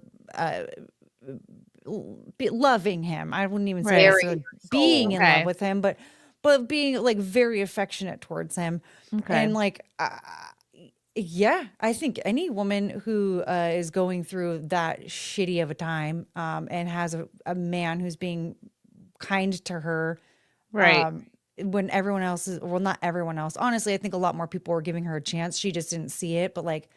loving him. I wouldn't even say necessarily being in love with him, but being like very affectionate towards him. Okay. And like yeah, I think any woman who is going through that shitty of a time and has a man who's being kind to her, right? When everyone else is, well, not everyone else. Honestly, I think a lot more people were giving her a chance. She just didn't see it, but like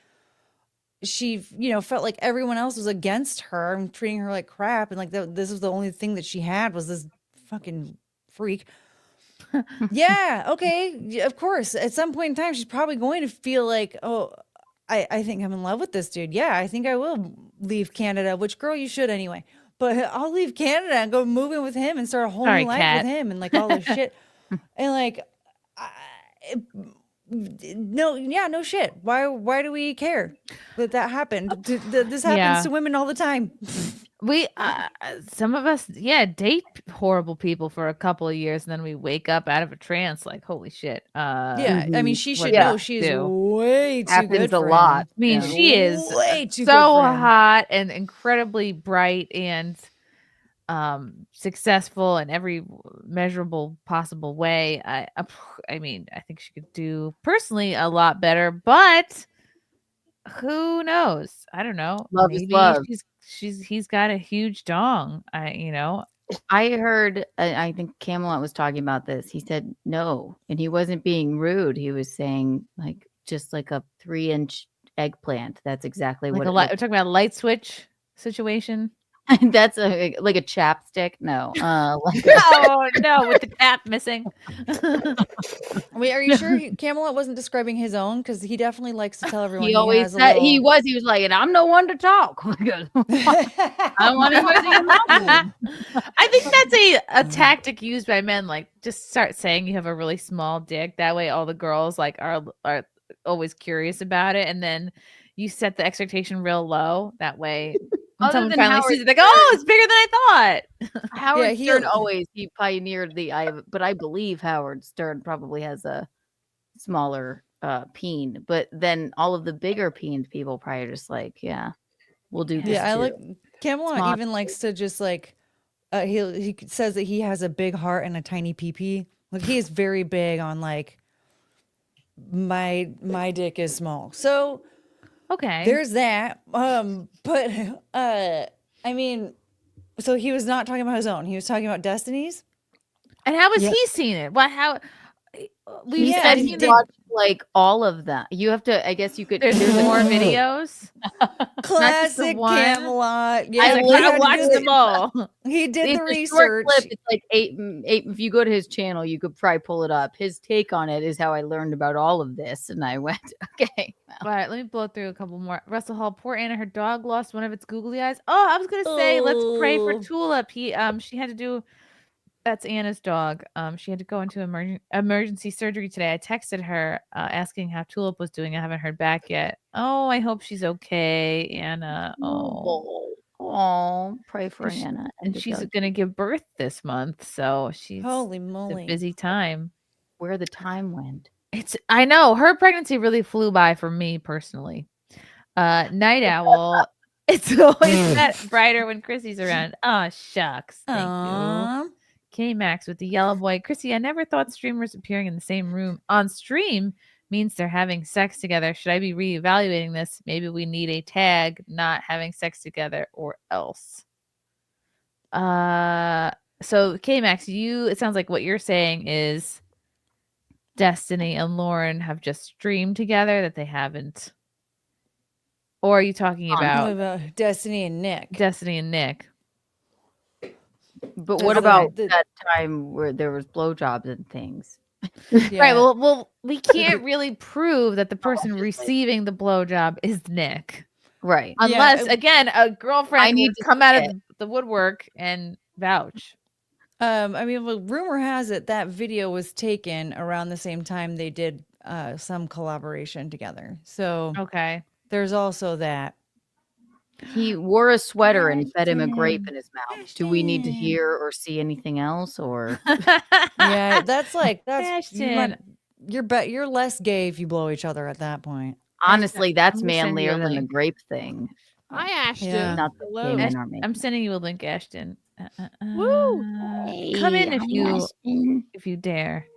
she, felt like everyone else was against her and treating her like crap, and like this was the only thing that she had was this fucking freak. Yeah, okay, of course. At some point in time, she's probably going to feel like, oh, I think I'm in love with this dude. Yeah, I think I will leave Canada, which, girl, you should anyway. But I'll leave Canada and go move in with him and start a whole new life with him and like all this shit. And like, no shit. Why do we care that happened? This happens to women all the time. We some of us date horrible people for a couple of years and then we wake up out of a trance like holy shit. I mean she should know she's way too Happens good for a lot. him. I mean she is way too so good for him. hot and incredibly bright and successful in every measurable possible way. I mean, I think she could do personally a lot better, but who knows? I don't know. Love is Maybe love. he's got a huge dong. I heard, I think Camelot was talking about this. He said no, and he wasn't being rude. He was saying like just like a 3-inch eggplant. That's exactly Like what we're talking about a light switch situation. That's like a chapstick. No, like no, with the cap missing. Wait, are you sure Camelot wasn't describing his own? Because he definitely likes to tell everyone he always has a said little... he was like, and I'm no one to talk. I want to. I think that's a tactic used by men. Like, just start saying you have a really small dick. That way, all the girls like are always curious about it, and then you set the expectation real low. That way, when Other someone than finally Howard sees it, they go, "Oh, it's bigger than I thought." Howard Stern he pioneered but I believe Howard Stern probably has a smaller peen. But then all of the bigger peened people probably are just like, yeah, we'll do this. Yeah, I too. like Camelot. Smart. Even likes to just like he says that he has a big heart and a tiny pee. Like he is very big on like my dick is small. So okay, there's that. But I mean, so he was not talking about his own. He was talking about Destiny's. And how has he seen it? How He said he watched like all of them. You have to. I guess you could. There's more videos. Classic Camelot. Yeah, I watched them all. He did It's the a research. short clip. It's like eight. If you go to his channel, you could probably pull it up. His take on it is how I learned about all of this, and I went, okay. All right, let me blow through a couple more. Russell Hall, poor Anna, her dog lost one of its googly eyes. Oh, I was gonna say, let's pray for Tulip. She had to do. That's Anna's dog. She had to go into emergency surgery today. I texted her asking how Tulip was doing. I haven't heard back yet. Oh, I hope she's okay, Anna. Oh, pray for Anna. And she's going to give birth this month, so she's holy it's moly, a busy time. Where the time went. I know her pregnancy really flew by for me personally. Night Owl. It's always that brighter when Chrissy's around. Oh, shucks. Thank you. K-Max with the yellow boy. Chrissy, I never thought streamers appearing in the same room on stream means they're having sex together. Should I be reevaluating this? Maybe we need a tag, not having sex together or else. So K-Max, it sounds like what you're saying is Destiny and Lauren have just streamed together, that they haven't. Or are you talking about Destiny and Nick? Destiny and Nick. But what about that time where there was blowjobs and things? Right. Well, we can't really prove that the person receiving the blowjob is Nick. Right. Unless, again, a girlfriend need would to come see out it. of the woodwork and vouch. I mean, well, rumor has it that video was taken around the same time they did some collaboration together. So okay, there's also that. He wore a sweater and fed him a grape in his mouth. Do we need to hear or see anything else? Or Yeah, you're less gay if you blow each other at that point. honestly, that's I'm gonna send you a manlier than the link. grape thing. Hi, Ashton. Yeah. Not that Hello. gay men are made. I'm sending you a link, Ashton. Woo! Come in Hey, if you dare.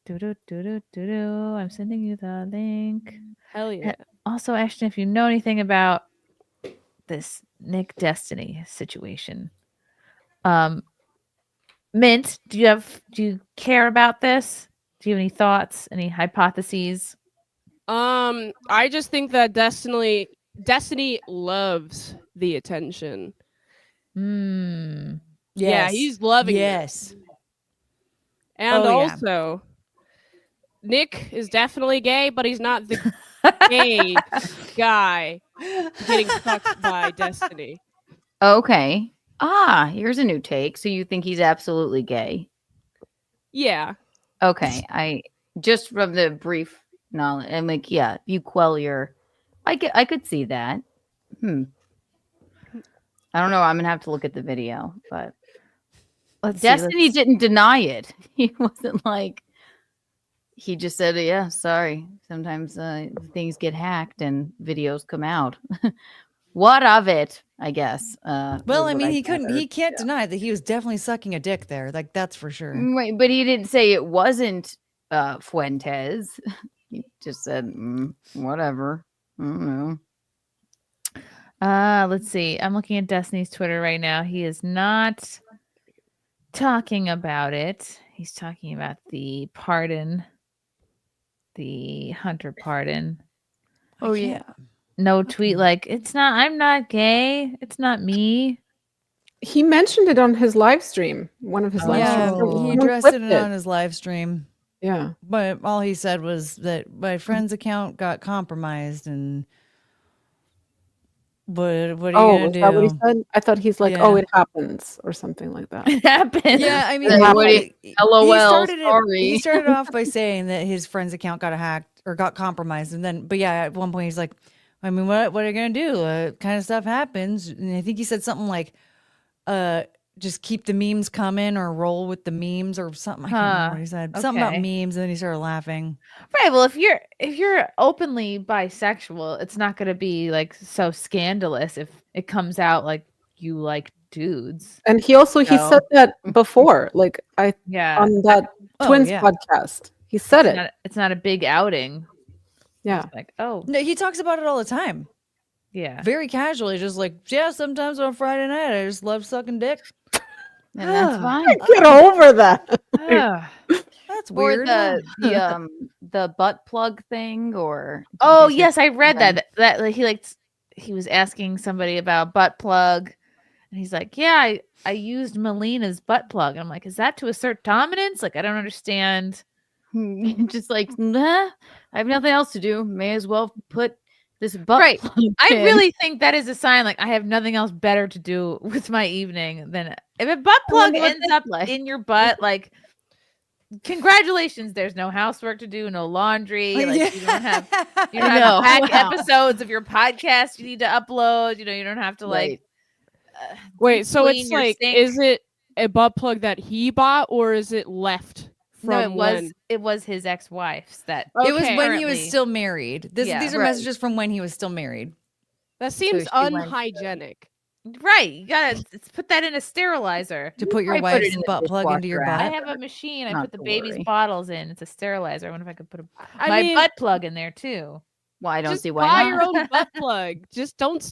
I'm sending you the link. Hell yeah. Also, Ashton, if you know anything about this Nick Destiny situation, Mint, do you care about this? Do you have any thoughts, any hypotheses? I just think that Destiny loves the attention. Hmm. Yeah, he's loving it. Yes. And Oh, yeah. also, Nick is definitely gay, but he's not the gay guy getting fucked by Destiny. Okay. Here's a new take. So you think he's absolutely gay? Yeah. Okay. I just from the brief knowledge, I'm like, yeah, you quell your. I could see that. I don't know. I'm gonna have to look at the video, but Destiny didn't deny it. He wasn't like. He just said, "Yeah, sorry. Sometimes things get hacked and videos come out." What of it? I guess. Well, was I what mean, he gathered. can't deny that he was definitely sucking a dick there. Like, that's for sure. Right, but he didn't say it wasn't Fuentes. He just said, whatever. I don't know. Let's see. I'm looking at Destiny's Twitter right now. He is not talking about it. He's talking about the pardon, the Hunter pardon. Oh, yeah. No tweet like, I'm not gay. It's not me. He mentioned it on his live stream. One of his live streams. He addressed it on his live stream. Yeah. But all he said was that my friend's account got compromised and what are you gonna is do? that what he said? I thought he's like, Yeah. oh, it happens or something like that. It happens. Yeah, I mean, LOL, he started off by saying that his friend's account got hacked or got compromised, and then, but yeah, at one point he's like, I mean, what are you gonna do? Kind of stuff happens, and I think he said something like, just keep the memes coming or roll with the memes or something. I can't remember what he said. Something about Okay. memes, and then he started laughing. Right. Well, if you're openly bisexual, it's not going to be like so scandalous if it comes out like you like dudes. And he said that before, like on that Twins yeah. podcast. He said it. It's not a big outing. Yeah. It's like, oh, No, he talks about it all the time. yeah. Very casually, just like, yeah, sometimes on Friday night, I just love sucking dick. And that's fine. Get over that. That's Or weird. the butt plug thing, or Oh yes, I read that. That he was asking somebody about butt plug, and he's like, "Yeah, I used Melina's butt plug." And I'm like, "Is that to assert dominance?" Like, I don't understand. just like, nah, I have nothing else to do. May as well put this butt Right. plug I in. really think that is a sign. Like, I have nothing else better to do with my evening than if a butt plug wonder what ends that's up like. in your butt. Like, congratulations. There's no housework to do, no laundry. Like, you don't have back episodes of your podcast you need to upload. You don't have to like. Wait, so clean it's your like, sink. is it a butt plug that he bought, or is it left from No, it was his ex-wife's that. It was when he was currently- still married. These are right. messages from when he was still married. That seems she went- unhygienic. Right, you gotta put that in a sterilizer. To put your I put it wife's in the butt plug into your dishwasher, butt. I have a machine. I Not put the to baby's worry. bottles in. It's a sterilizer. I wonder if I could put I my mean- butt plug in there too. Well, I don't Just see buy why your not. own butt plug. Just don't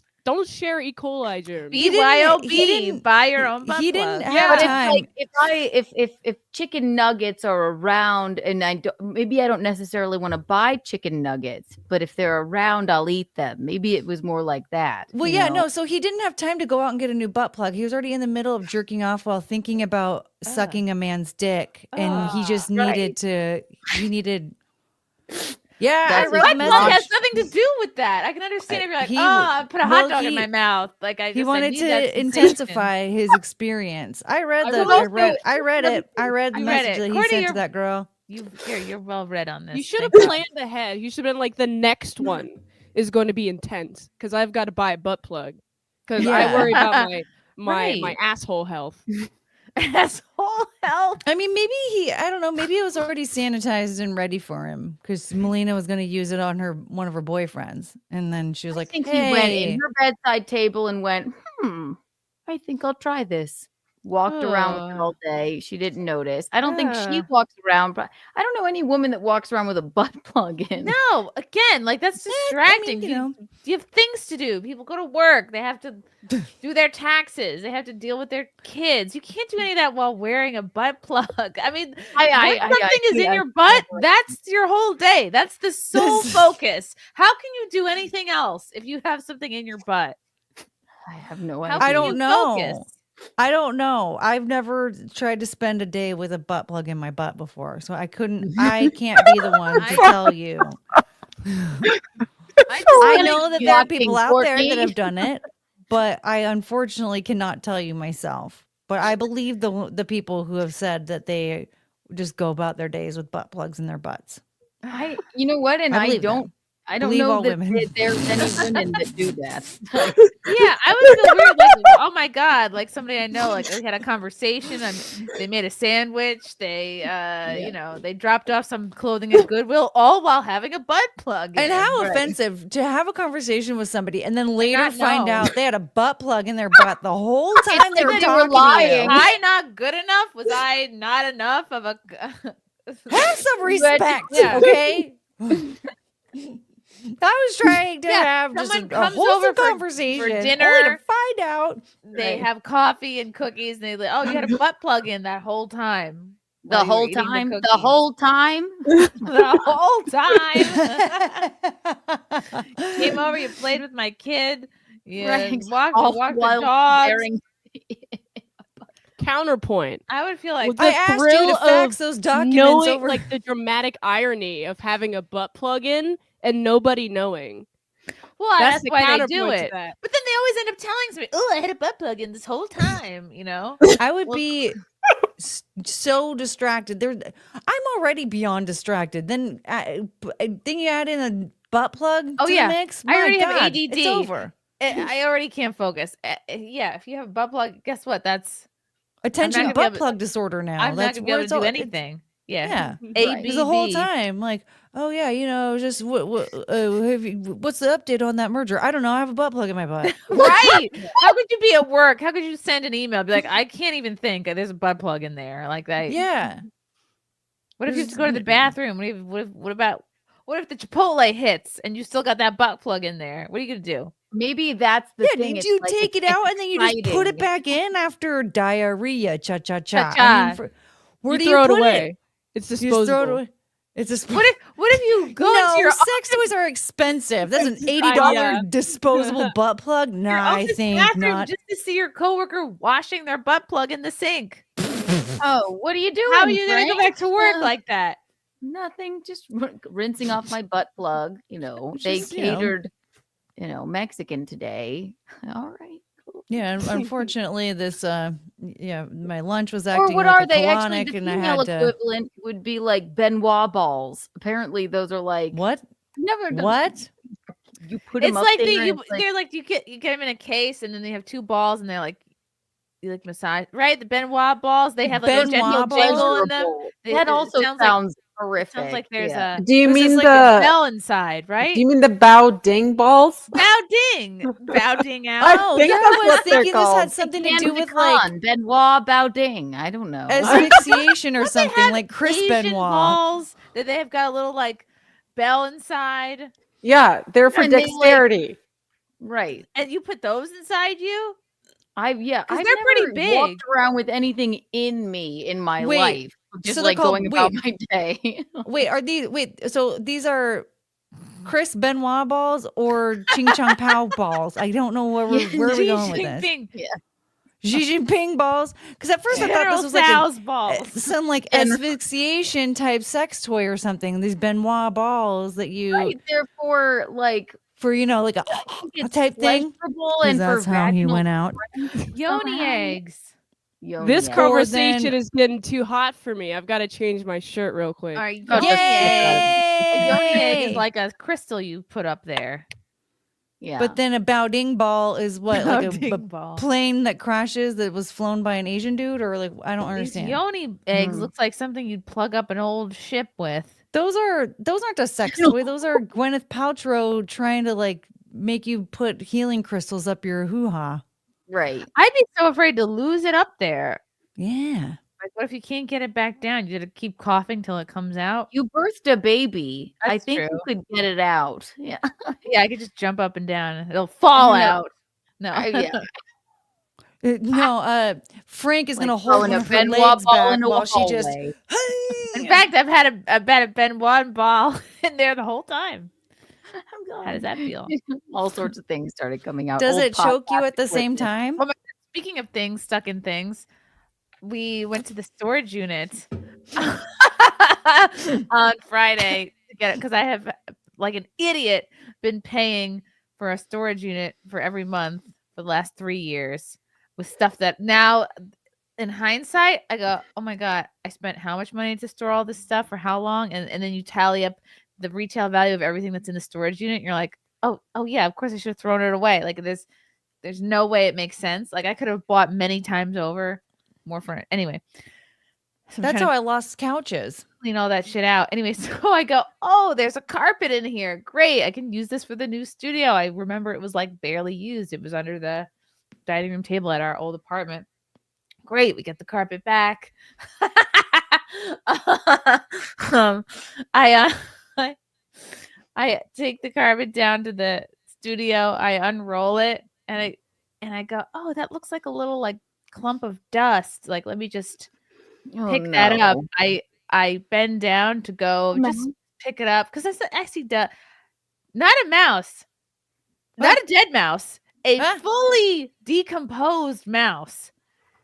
share E. coli germs. He BYOB. Buy your own butt He plug. didn't Yeah, have but it's time. like if chicken nuggets are around, and maybe I don't necessarily want to buy chicken nuggets, but if they're around, I'll eat them. Maybe it was more like that. Well, you yeah, know? no. So he didn't have time to go out and get a new butt plug. He was already in the middle of jerking off while thinking about sucking a man's dick, and he just needed to. He needed. Yeah, That's I read Butt the plug message. has nothing to do with that. I can understand if you're like, He- I put a hot well, dog in he- my mouth. Like I He just wanted need that to sensation. intensify his experience. I read I the. will I also- read the You read message it. that he Courtney, sent you're- to that girl. You're well read on this. You should have Thank you. planned ahead. You should have been like, the next one is going to be intense because I've got to buy a butt plug because I Yeah. worry about my Right. asshole health. Asshole health. I mean, maybe I don't know, maybe it was already sanitized and ready for him because Melina was going to use it on one of her boyfriends. And then she was like, I think hey. he went in her bedside table and went, I think I'll try this. Walked around with it all day. She didn't notice. I don't think she walks around, but I don't know any woman that walks around with a butt plug in. No, again, like that's distracting. You have things to do. People go to work. They have to do their taxes. They have to deal with their kids. You can't do any of that while wearing a butt plug. I mean, when something is in your butt, that's your whole day. That's the sole focus. How can you do anything else if you have something in your butt? I have no How idea. I can don't you know. focus? I don't know. I've never tried to spend a day with a butt plug in my butt before, so I can't be the one to tell you. I know that there are people out there that have done it, but I unfortunately cannot tell you myself. But I believe the people who have said that they just go about their days with butt plugs in their butts. You know what? And I I believe don't I don't Believe know all that women. there's any women that do that. Yeah, I was so weird. Like, oh my god, like somebody I know, like we had a conversation. They made a sandwich. They, they dropped off some clothing at Goodwill, all while having a butt plug. And how in. offensive to have a conversation with somebody and then later not find know. out they had a butt plug in their butt the whole time they were like they were talking to lying. you. Was I not good enough? Was I not enough of a? Have some respect, Yeah. okay? I was trying to have just someone a comes wholesome over conversation for only dinner. to find out They have coffee and cookies, and they like, oh, you had a butt plug in that whole time. The while you were whole eating time. The cookies. whole time. The whole time. Came over, you played with my kid. You walked All the while dogs. wearing- Counterpoint. I would feel like The I asked you thrill to fax of those documents knowing, over. like the dramatic irony of having a butt plug in and nobody knowing. well, that's the why they do counterpoint to it. that. But then they always end up telling me, "Oh, I had a butt plug in this whole time." You know, I would be so distracted. I'm already beyond distracted. Then you add in a butt plug Oh, to yeah. the mix. I already My have God, ADD. It's over. I already can't focus. Yeah, if you have a butt plug, guess what? That's Attention gonna be butt able- plug disorder now. I'm That's not gonna be able where to it's do all- anything. Yeah, Yeah, ABB. because the whole time, like, oh yeah, just what's the update on that merger? I don't know. I have a butt plug in my butt. Right? How could you be at work? How could you send an email? Be like, I can't even think. There's a butt plug in there. Like that. Yeah. What if you have to go to the bathroom? What if the Chipotle hits and you still got that butt plug in there? What are you gonna do? Maybe that's the thing. Did it's you like take it it's out and then you just put exciting. it back in after diarrhea? Cha cha cha. Cha-cha. Where do throw you it put away. It's You just throw it disposable. away. It's What if you go no, into your sex toys are expensive. That's an $80 yeah. disposable butt plug. Nah, I office think bathroom not. just to see your coworker washing their butt plug in the sink? Oh, what are you doing? How are you gonna go Frank? back to work like that? Nothing. Just rinsing off my butt plug. They Just, you know. catered, Mexican today. All right. Cool. Yeah, unfortunately, this my lunch was Or acting what like are a they? Actually, colonic, the and I female had to. equivalent would be like Benoit balls. Apparently, those are like What? never done. What? You put them It's up like there. and it's they're like you get them in a case and then they have two balls and they're like you like massage, right? The Benoit balls, they have like a Benoit gentle balls? jiggle in them. pleasurable. It That also sounds sounds like, horrific. sounds like there's yeah. a Do you what's this, mean like a the? bell inside, right? Do you mean the bow ding balls? Bow ding, bow ding out. Oh, think yeah, that's I was what they're thinking this called. had something to Cannes do de with like Cannes, Benoit Bauding. I don't know. asphyxiation or Don't they something, have like Chris Asian Benoit. balls that they have got a little like bell inside, Yeah, they're for And they, like- dexterity. right. and you put those inside you. I've they're never pretty big. walked around with anything in me in my Wait, life. Just so they're like called- going about wait. my day. So these are Chris Benoit balls or Ching Chong Pao balls? I don't know where we're going with this. Jinping. Yeah. Xi Jinping balls? Because at first I thought General this was like Tso's balls. some like And- asphyxiation type sex toy or something. These Benoit balls that you Right. Therefore, like for like a it's type thing. pleasurable 'Cause and for that's how he vaginal went out. Yoni somehow. eggs. Yoni This eggs. conversation then- is getting too hot for me. I've got to change my shirt real quick. All right, Oh, yoni egg. A yoni egg Yay! is like a crystal you put up there. Yeah. But then a Baoding ball is what, like a Baoding ball. plane that crashes that was flown by an Asian dude, or like I don't These understand. yoni eggs Mhm. looks like something you'd plug up an old ship with. Those aren't a sex toy. Those are Gwyneth Paltrow trying to like make you put healing crystals up your hoo ha. right. I'd be so afraid to lose it up there. Yeah. Like, what if you can't get it back down? You got to keep coughing till it comes out. You birthed a baby. I That's think true. you could get it out. Yeah. Yeah, I could just jump up and down. It'll fall No. out. No. Yeah. No, Frank is Like gonna hold throwing one a of her Benoit legs ball back into a while she just. hallway. In fact, I've had a Benoit ball in there the whole time. How does that feel? All sorts of things started coming out. Does Old it choke you podcast at the same equipment. time? Well, speaking of things stuck in things, we went to the storage unit on Friday to get it because I have, like an idiot, been paying for a storage unit for every month for the last 3 years with stuff that now, in hindsight, I go, oh my God, I spent how much money to store all this stuff for how long? And then you tally up the retail value of everything that's in the storage unit, you're like, oh yeah, of course I should have thrown it away. Like there's no way it makes sense. Like I could have bought many times over more for it. Anyway. So That's how I lost couches. Clean all that shit out. Anyway, so I go, oh, there's a carpet in here. Great. I can use this for the new studio. I remember it was like barely used. It was under the dining room table at our old apartment. Great. We get the carpet back. I take the carpet down to the studio. I unroll it and I go, oh, that looks like a little like clump of dust. Like, let me just pick that up. I bend down to go just pick it up because I see not a mouse, not a dead mouse, a fully decomposed mouse,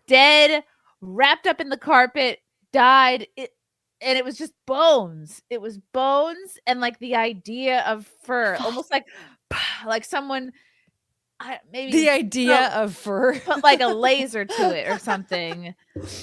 dead, wrapped up in the carpet, died. And it was just bones. It was bones and like the idea of fur, almost like someone. Maybe the idea of fur, put like a laser to it or something,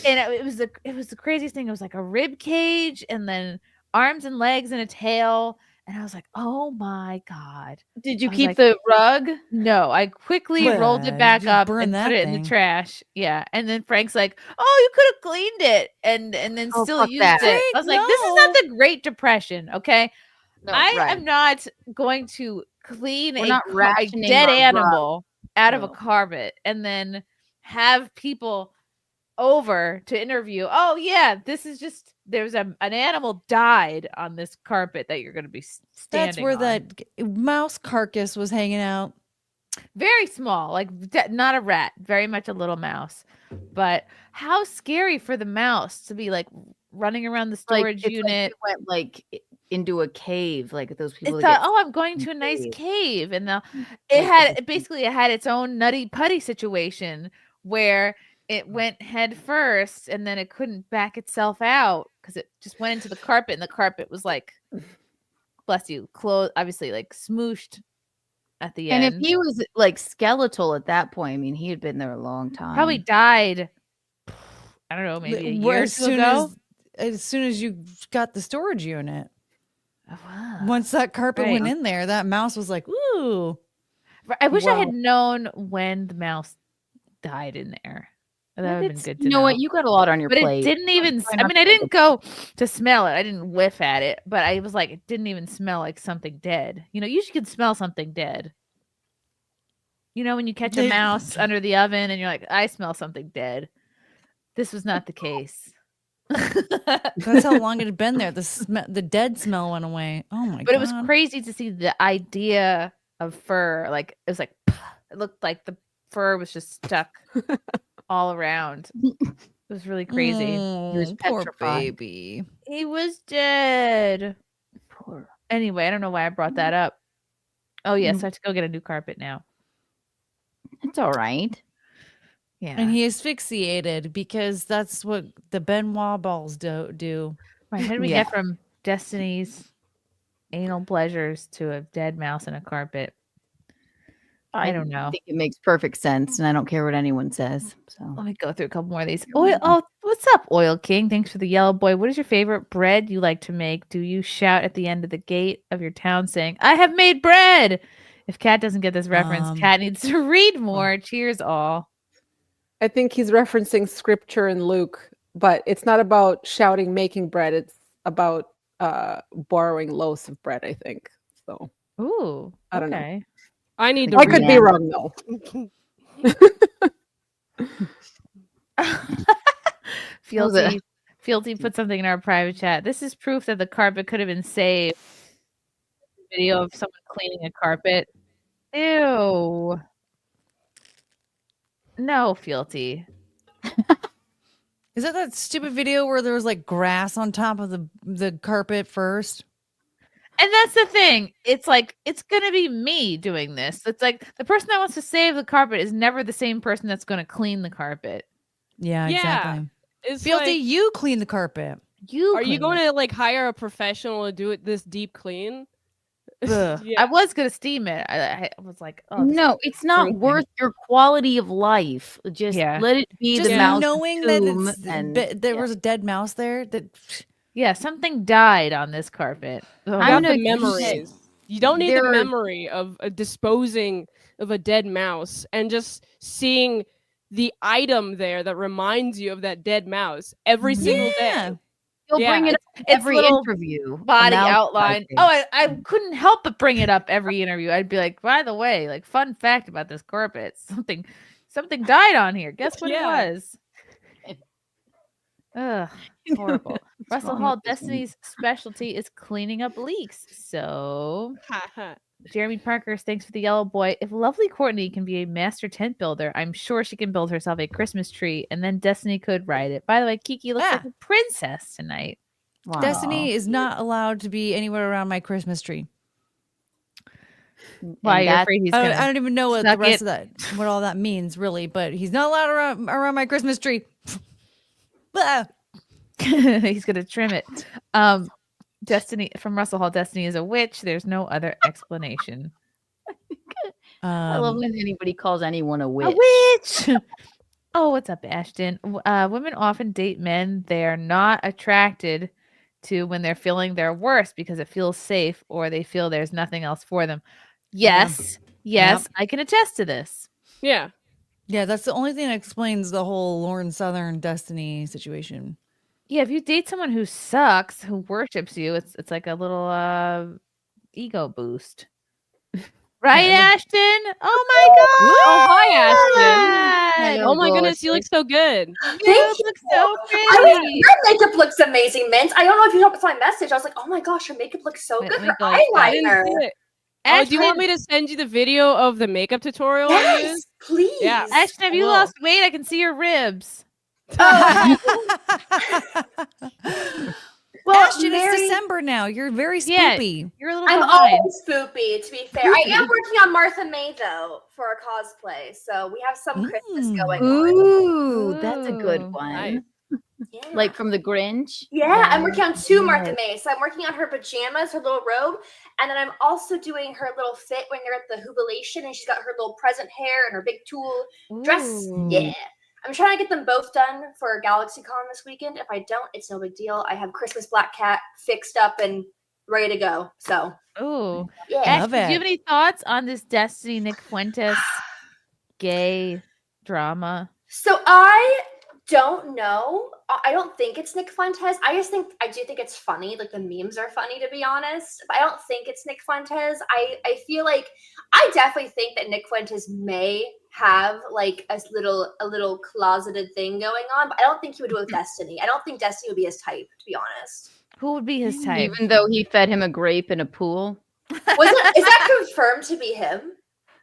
and it was the craziest thing. It was like a rib cage, and then arms and legs and a tail, and I was like, "Oh my god!" Did you keep the rug? No, I quickly rolled it back up and put it in the trash. Yeah, and then Frank's like, "Oh, you could have cleaned it and then still used it." I was like, "This is not the Great Depression, okay? I'm not going to clean a dead animal out of a carpet and then have people over to interview. Oh yeah, this is just there's an animal died on this carpet that you're going to be standing. That's where on. that mouse carcass was hanging out. Very small, like not a rat, very much a little mouse. But how scary for the mouse to be like running around the storage unit. Like it went into a cave, like those people. It thought, oh, I'm going to a nice cave, and it had its own nutty putty situation where it went head first, and then it couldn't back itself out because it just went into the carpet, and the carpet was like, bless you, obviously like smooshed at the end. And if he was like skeletal at that point, I mean, he had been there a long time. Probably died. I don't know, maybe a year or two ago. As soon as you got the storage unit. Once that carpet went in there, that mouse was like, ooh. I wish I had known when the mouse died in there. That would have been good to know. You know what? You got a lot on your plate. But it didn't even, I mean, I didn't go to smell it. I didn't whiff at it, but I was like, it didn't even smell like something dead. You know, you can smell something dead. You know, when you catch a mouse under the oven and you're like, I smell something dead. This was not the case. That's how long it had been there. The dead smell went away. Oh my god! But it was crazy to see the idea of fur. Like it was like it looked like the fur was just stuck all around. It was really crazy. He was poor baby. He was dead. Poor. Anyway, I don't know why I brought that up. Oh yes, I have to go get a new carpet now. It's all right. Yeah. And he asphyxiated because that's what the Benoit balls do. Right. How did we get from Destiny's anal pleasures to a dead mouse in a carpet? I don't know. I think it makes perfect sense, and I don't care what anyone says. So let me go through a couple more of these. Oh, what's up, Oil King? Thanks for the yellow boy. What is your favorite bread you like to make? Do you shout at the end of the gate of your town saying, I have made bread? If Kat doesn't get this reference, Kat needs to read more. Cheers, all. I think he's referencing scripture in Luke, but it's not about shouting making bread. It's about borrowing loaves of bread, I think. So, ooh, I don't know. I need to I could be wrong though. Fealty put something in our private chat. This is proof that the carpet could have been saved. Video of someone cleaning a carpet. Ew. No, Fealty. Is that stupid video where there was like grass on top of the carpet first? And that's the thing. It's like, it's going to be me doing this. It's like the person that wants to save the carpet is never the same person that's going to clean the carpet. Yeah, exactly. It's Fealty, like, you clean the carpet. Are you going to like hire a professional to do it this deep clean? Yeah. I was going to steam it. I was like, oh. No, it's not worth your quality of life. Just let it be Just the mouse knowing tomb that there was a dead mouse there. That Yeah, something died on this carpet. You Oh, got the memories. You don't need the There are- memory of disposing of a dead mouse and just seeing the item there that reminds you of that dead mouse every single day. You'll bring it up it's every little interview. body Mouse outline. biting. Oh, I couldn't help but bring it up every interview. I'd be like, by the way, like fun fact about this carpet, something died on here. Guess what it was? Ugh, horrible. Russell wrong Hall with this one? Destiny's specialty is cleaning up leaks. So Jeremy Parker, thanks for the yellow boy. If lovely Courtney can be a master tent builder, I'm sure she can build herself a Christmas tree, and then Destiny could ride it. By the way, Kiki looks like a princess tonight. Wow. Destiny is not allowed to be anywhere around my Christmas tree. Why you're afraid he's gonna I don't even know what the suck rest it? of that, what all that means, really. But he's not allowed around my Christmas tree. Ah. He's gonna trim it. Destiny from Russell Hall. Destiny is a witch. There's no other explanation. I love when anybody calls anyone a witch. A witch. Oh, what's up, Ashton? Women often date men they're not attracted to when they're feeling their worst because it feels safe or they feel there's nothing else for them. Yes, yes, I can attest to this. Yeah. Yeah, that's the only thing that explains the whole Lauren Southern Destiny situation. Yeah, if you date someone who sucks, who worships you, it's like a little ego boost. Right, Ashton? Oh my god! Oh, hi, Ashton. Oh my goodness, you look so good. You look so pretty. Your makeup looks amazing, Mint. I don't know if you saw my message. I was like, oh my gosh, your makeup looks so good. let me Her go. I didn't eyeliner. see it. Oh, do you want me to send you the video of the makeup tutorial? I Yes, used? please. Yeah. Ashton, have you Whoa. lost weight? I can see your ribs. Well, Ashton, Mary- it's December now. You're very Yeah, spoopy. you're a little I'm behind. always spoopy, to be fair. I am working on Martha May, though, for a cosplay. So we have some Christmas going on. Ooh, that's a good Ooh, one. nice. Yeah. Like from the Grinch. Yeah, I'm working on two Martha Yes. May. So I'm working on her pajamas, her little robe, and then I'm also doing her little fit when they're at the jubilation, and she's got her little present hair and her big tulle dress. Ooh. Yeah. I'm trying to get them both done for GalaxyCon this weekend. If I don't, it's no big deal. I have Christmas Black Cat fixed up and ready to go. So, Ooh. yeah. Ashton, do you have any thoughts on this Destiny Nick Fuentes gay drama? So I don't know. I don't think it's Nick Fuentes. I do think it's funny. Like the memes are funny, to be honest. But I don't think it's Nick Fuentes. I feel like I definitely think that Nick Fuentes may have like a little closeted thing going on, but I don't think he would do it with Destiny. I don't think Destiny would be his type, to be honest. Who would be his type? Even though he fed him a grape in a pool. Is that confirmed to be him?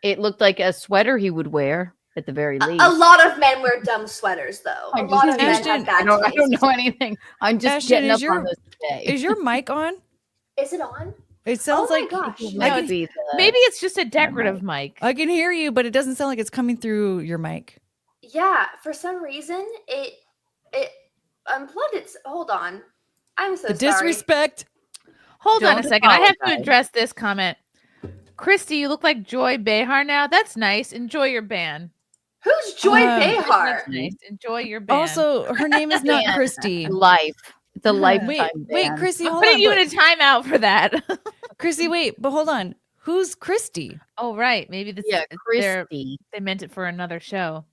It looked like a sweater he would wear at the very least. A lot of men wear dumb sweaters, though. A lot of men have bad I don't taste. know anything. I'm just Ashton, getting is up on this today. Is your mic on? Is it on? It sounds Oh my like gosh. No, maybe it's just a decorative mic. I can hear you, but it doesn't sound like it's coming through your mic. Yeah, for some reason it unplugged its. Hold on, I'm so The sorry. disrespect. Hold on a Don't second. I have to apologize. address this comment. Christy, you look like Joy Behar now. That's nice. Enjoy your ban. Who's Joy Behar? That's nice. Enjoy your ban. Also, her name is not Ban. Christy. Life. It's a lifetime Wait, ban. Chrissy, I'm hold putting on. you in a timeout for that. Chrissy, wait, but hold on. Who's Christy? Oh, right. Maybe this. Yeah, they're- Christy. They meant it for another show.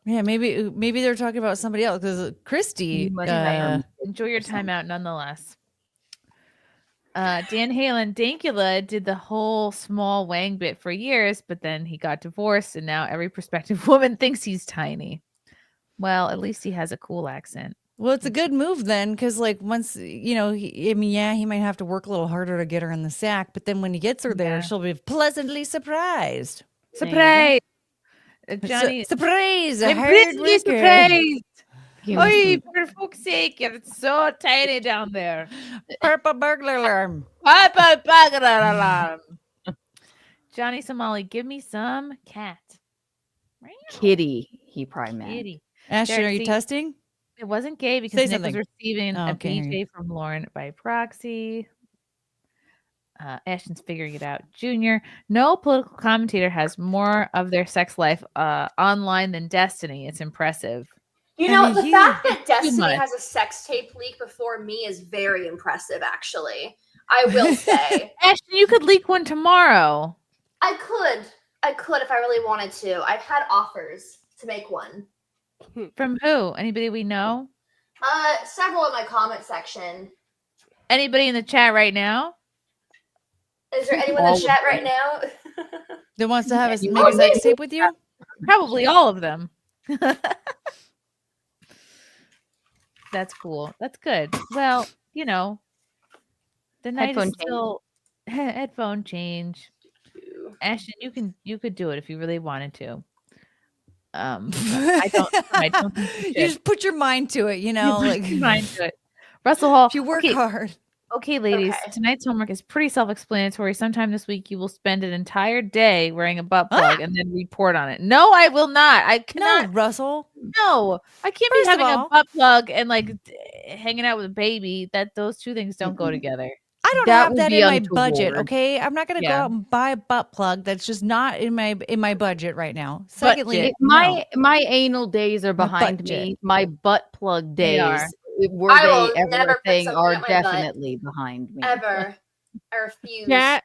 Yeah, maybe they're talking about somebody else because Christy. You must have- Enjoy your timeout nonetheless. Dan Halen, Dankula did the whole small Wang bit for years, but then he got divorced, and now every prospective woman thinks he's tiny. Well, at least he has a cool accent. Well, it's a good move then, because like once he might have to work a little harder to get her in the sack, but then when he gets her there, she'll be pleasantly surprised. Surprise! Johnny, surprise! A I'm hard pretty worker. surprised. Oi, for fuck's sake, you're so tiny down there. Purple burglar alarm. Papa burglar alarm. Johnny Somali, give me some cat. Kitty, he probably meant. Kitty. Ashton, are you See, testing? It wasn't gay because Say Nick was something. receiving Oh, a okay, here BJ from Lauren by proxy. Ashton's figuring it out. Junior, no political commentator has more of their sex life online than Destiny. It's impressive. You know, the fact that Too Destiny much. has a sex tape leak before me is very impressive, actually. I will say. Ashton, you could leak one tomorrow. I could if I really wanted to. I've had offers to make one. From who? Anybody we know? Several in my comment section. Anybody in the chat right now? Is there anyone in the chat right now? That wants to have a make a sex tape with you? Probably all of them. That's cool. That's good. Well, you know, the night Headphone is still headphone change. Ashton, you could do it if you really wanted to. I don't think you You should. just put your mind to it, you know, Put like your mind to it. Russell Hall. if you work okay, hard. Okay, ladies, tonight's homework is pretty self-explanatory. Sometime this week, you will spend an entire day wearing a butt plug and then report on it. No, I will not. I cannot. No, Russell. No, I can't First be of having all- a butt plug and like hanging out with a baby. Those two things don't go together. I don't That have would that be in my untoward. budget, okay? I'm not gonna go Yeah. out and buy a butt plug that's just not in my budget right now. Secondly, Budget. My anal days are My behind budget. me. My butt plug They days, are. were I they will ever never a put thing, something are up my butt. definitely behind me. Ever. I refuse. Chat,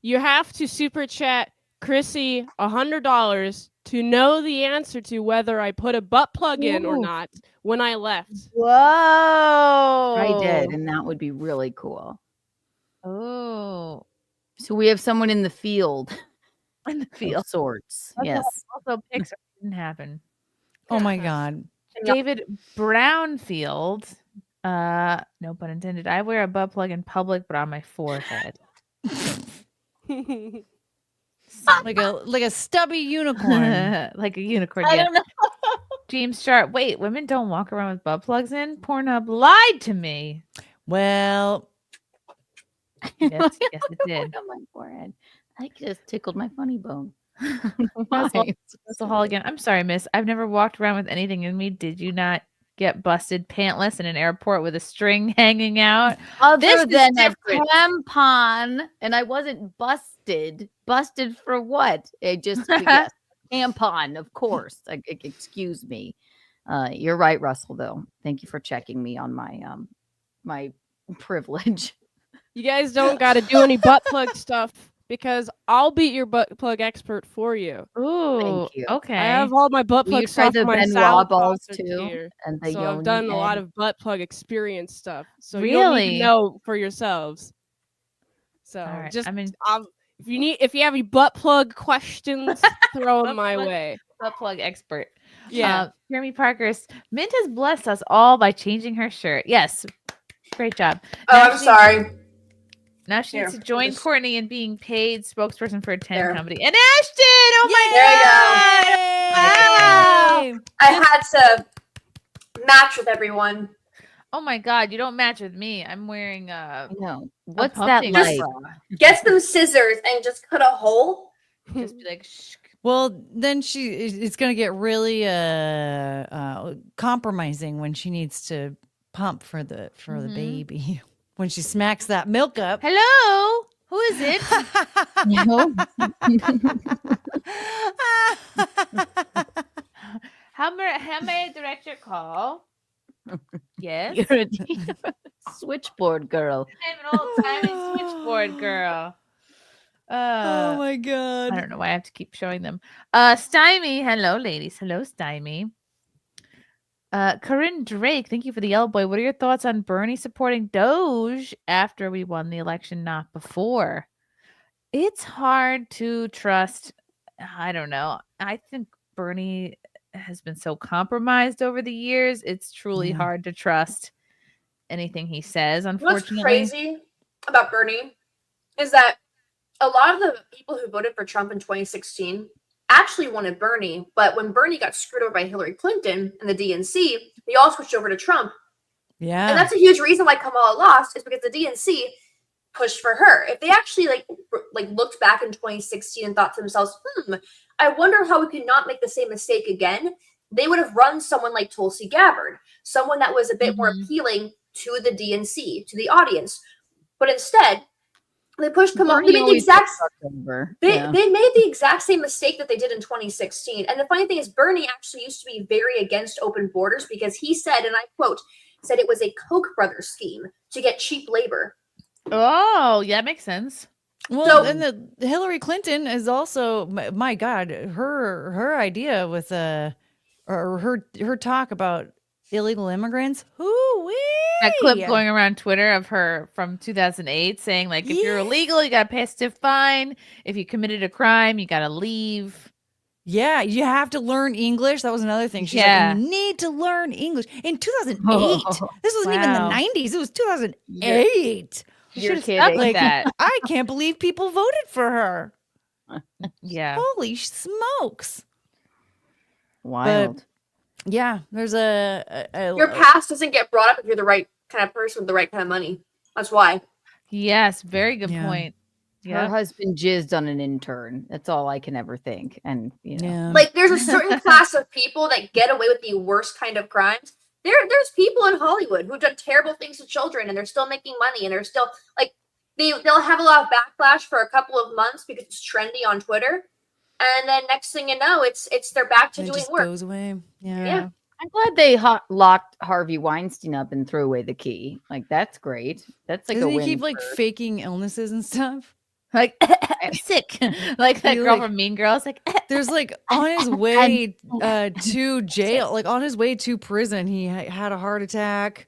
you have to super chat Chrissy $100 to know the answer to whether I put a butt plug in or Ooh. not when I left. Whoa! I did, and that would be really cool. Oh, So we have someone in the field in the of field. sorts. Also- Yes. Also, Pixar didn't happen. oh my god. David Brownfield. No pun intended. I wear a butt plug in public, but on my forehead. Like a stubby unicorn. Like a unicorn. I Yeah. don't know. James Sharp. Wait, women don't walk around with butt plugs in? Pornhub lied to me. Well, Yes, yes, it did. On my forehead. I just tickled my funny bone. Russell, Why? Russell Hall again. I'm sorry, miss. I've never walked around with anything in me. Did you not get busted pantless in an airport with a string hanging out? Other This is than a different. tampon, and I wasn't busted. Busted for what? It just yes, tampon, of course. Excuse me. You're right, Russell. Though, thank you for checking me on my my privilege. You guys don't got to do any butt plug stuff because I'll beat your butt plug expert for you. Ooh, Thank you. okay. I have all my butt Will plug you try stuff. the My Benoit salad balls box are too? here. And the So I've yoni done a lot egg? of butt plug experience stuff. So you don't need Really? to know for yourselves. So All right, just I mean, if you have any butt plug questions, throw them Butt my plug- way. butt plug expert. Yeah. Jeremy Parker's Mint has blessed us all by changing her shirt. Yes. Great job. Oh, Now I'm she- sorry. Now she needs Here, to join just- Courtney in being paid spokesperson for a 10 There. company. And Ashton! Oh my There you God! go. I had to match with everyone. Oh my God, you don't match with me. I'm wearing No. What's pump that thing like? bra. Get some scissors and just cut a hole. Just be like, shh. well, then it's gonna get really compromising when she needs to pump for the Mhm. baby. When she smacks that milk up. Hello? Who is it? No. How may I direct your call? Yes. You're a switchboard girl. I'm an old-timey switchboard girl. Oh my god. I don't know why I have to keep showing them. Stymie. Hello, ladies. Hello, Stymie. Corinne Drake, thank you for the yellow boy. What are your thoughts on Bernie supporting Doge after we won the election, not before? It's hard to trust. I don't know. I think Bernie has been so compromised over the years. It's truly Yeah. hard to trust anything he says, What's unfortunately. crazy about Bernie is that a lot of the people who voted for Trump in 2016 actually wanted Bernie, but when Bernie got screwed over by Hillary Clinton and the DNC, they all switched over to Trump. Yeah. And that's a huge reason why Kamala lost, is because the DNC pushed for her. If they actually like looked back in 2016 and thought to themselves, I wonder how we could not make the same mistake again, they would have run someone like Tulsi Gabbard, someone that was a bit more appealing to the DNC, to the audience. But instead, They pushed come on. Bernie They made the always exact. gets fucked over. They Yeah. they made the exact same mistake that they did in 2016. And the funny thing is, Bernie actually used to be very against open borders because he said, and I quote, said it was a Koch brothers scheme to get cheap labor. Oh, yeah, makes sense. Well, and the Hillary Clinton is also, my God, her idea with or her talk about illegal immigrants. That clip going around Twitter of her from 2008 saying, like, if you're illegal, you got to pay a stiff fine. If you committed a crime, you got to leave. Yeah, you have to learn English. That was another thing. She's like, you need to learn English. In 2008, this wasn't even the 90s. It was 2008. You're kidding. Like that. I can't believe people voted for her. Yeah. Holy smokes. Wild. But, yeah, there's Your past doesn't get brought up if you're the right kind of person with the right kind of money. That's why. Yes, very good point. Her husband jizzed on an intern. That's all I can ever think. And you know, Like there's a certain class of people that get away with the worst kind of crimes. There's people in Hollywood who've done terrible things to children and they're still making money and they're still like they'll have a lot of backlash for a couple of months because it's trendy on Twitter. And then next thing you know, it's they're back to it doing just work. goes away. Yeah. I'm glad they locked Harvey Weinstein up and threw away the key. Like that's great. That's like Doesn't a he win. keep like faking illnesses and stuff? Like I'm sick. Like that He, girl like- from Mean Girls. Like There's like on his way to jail, like on his way to prison, he had a heart attack.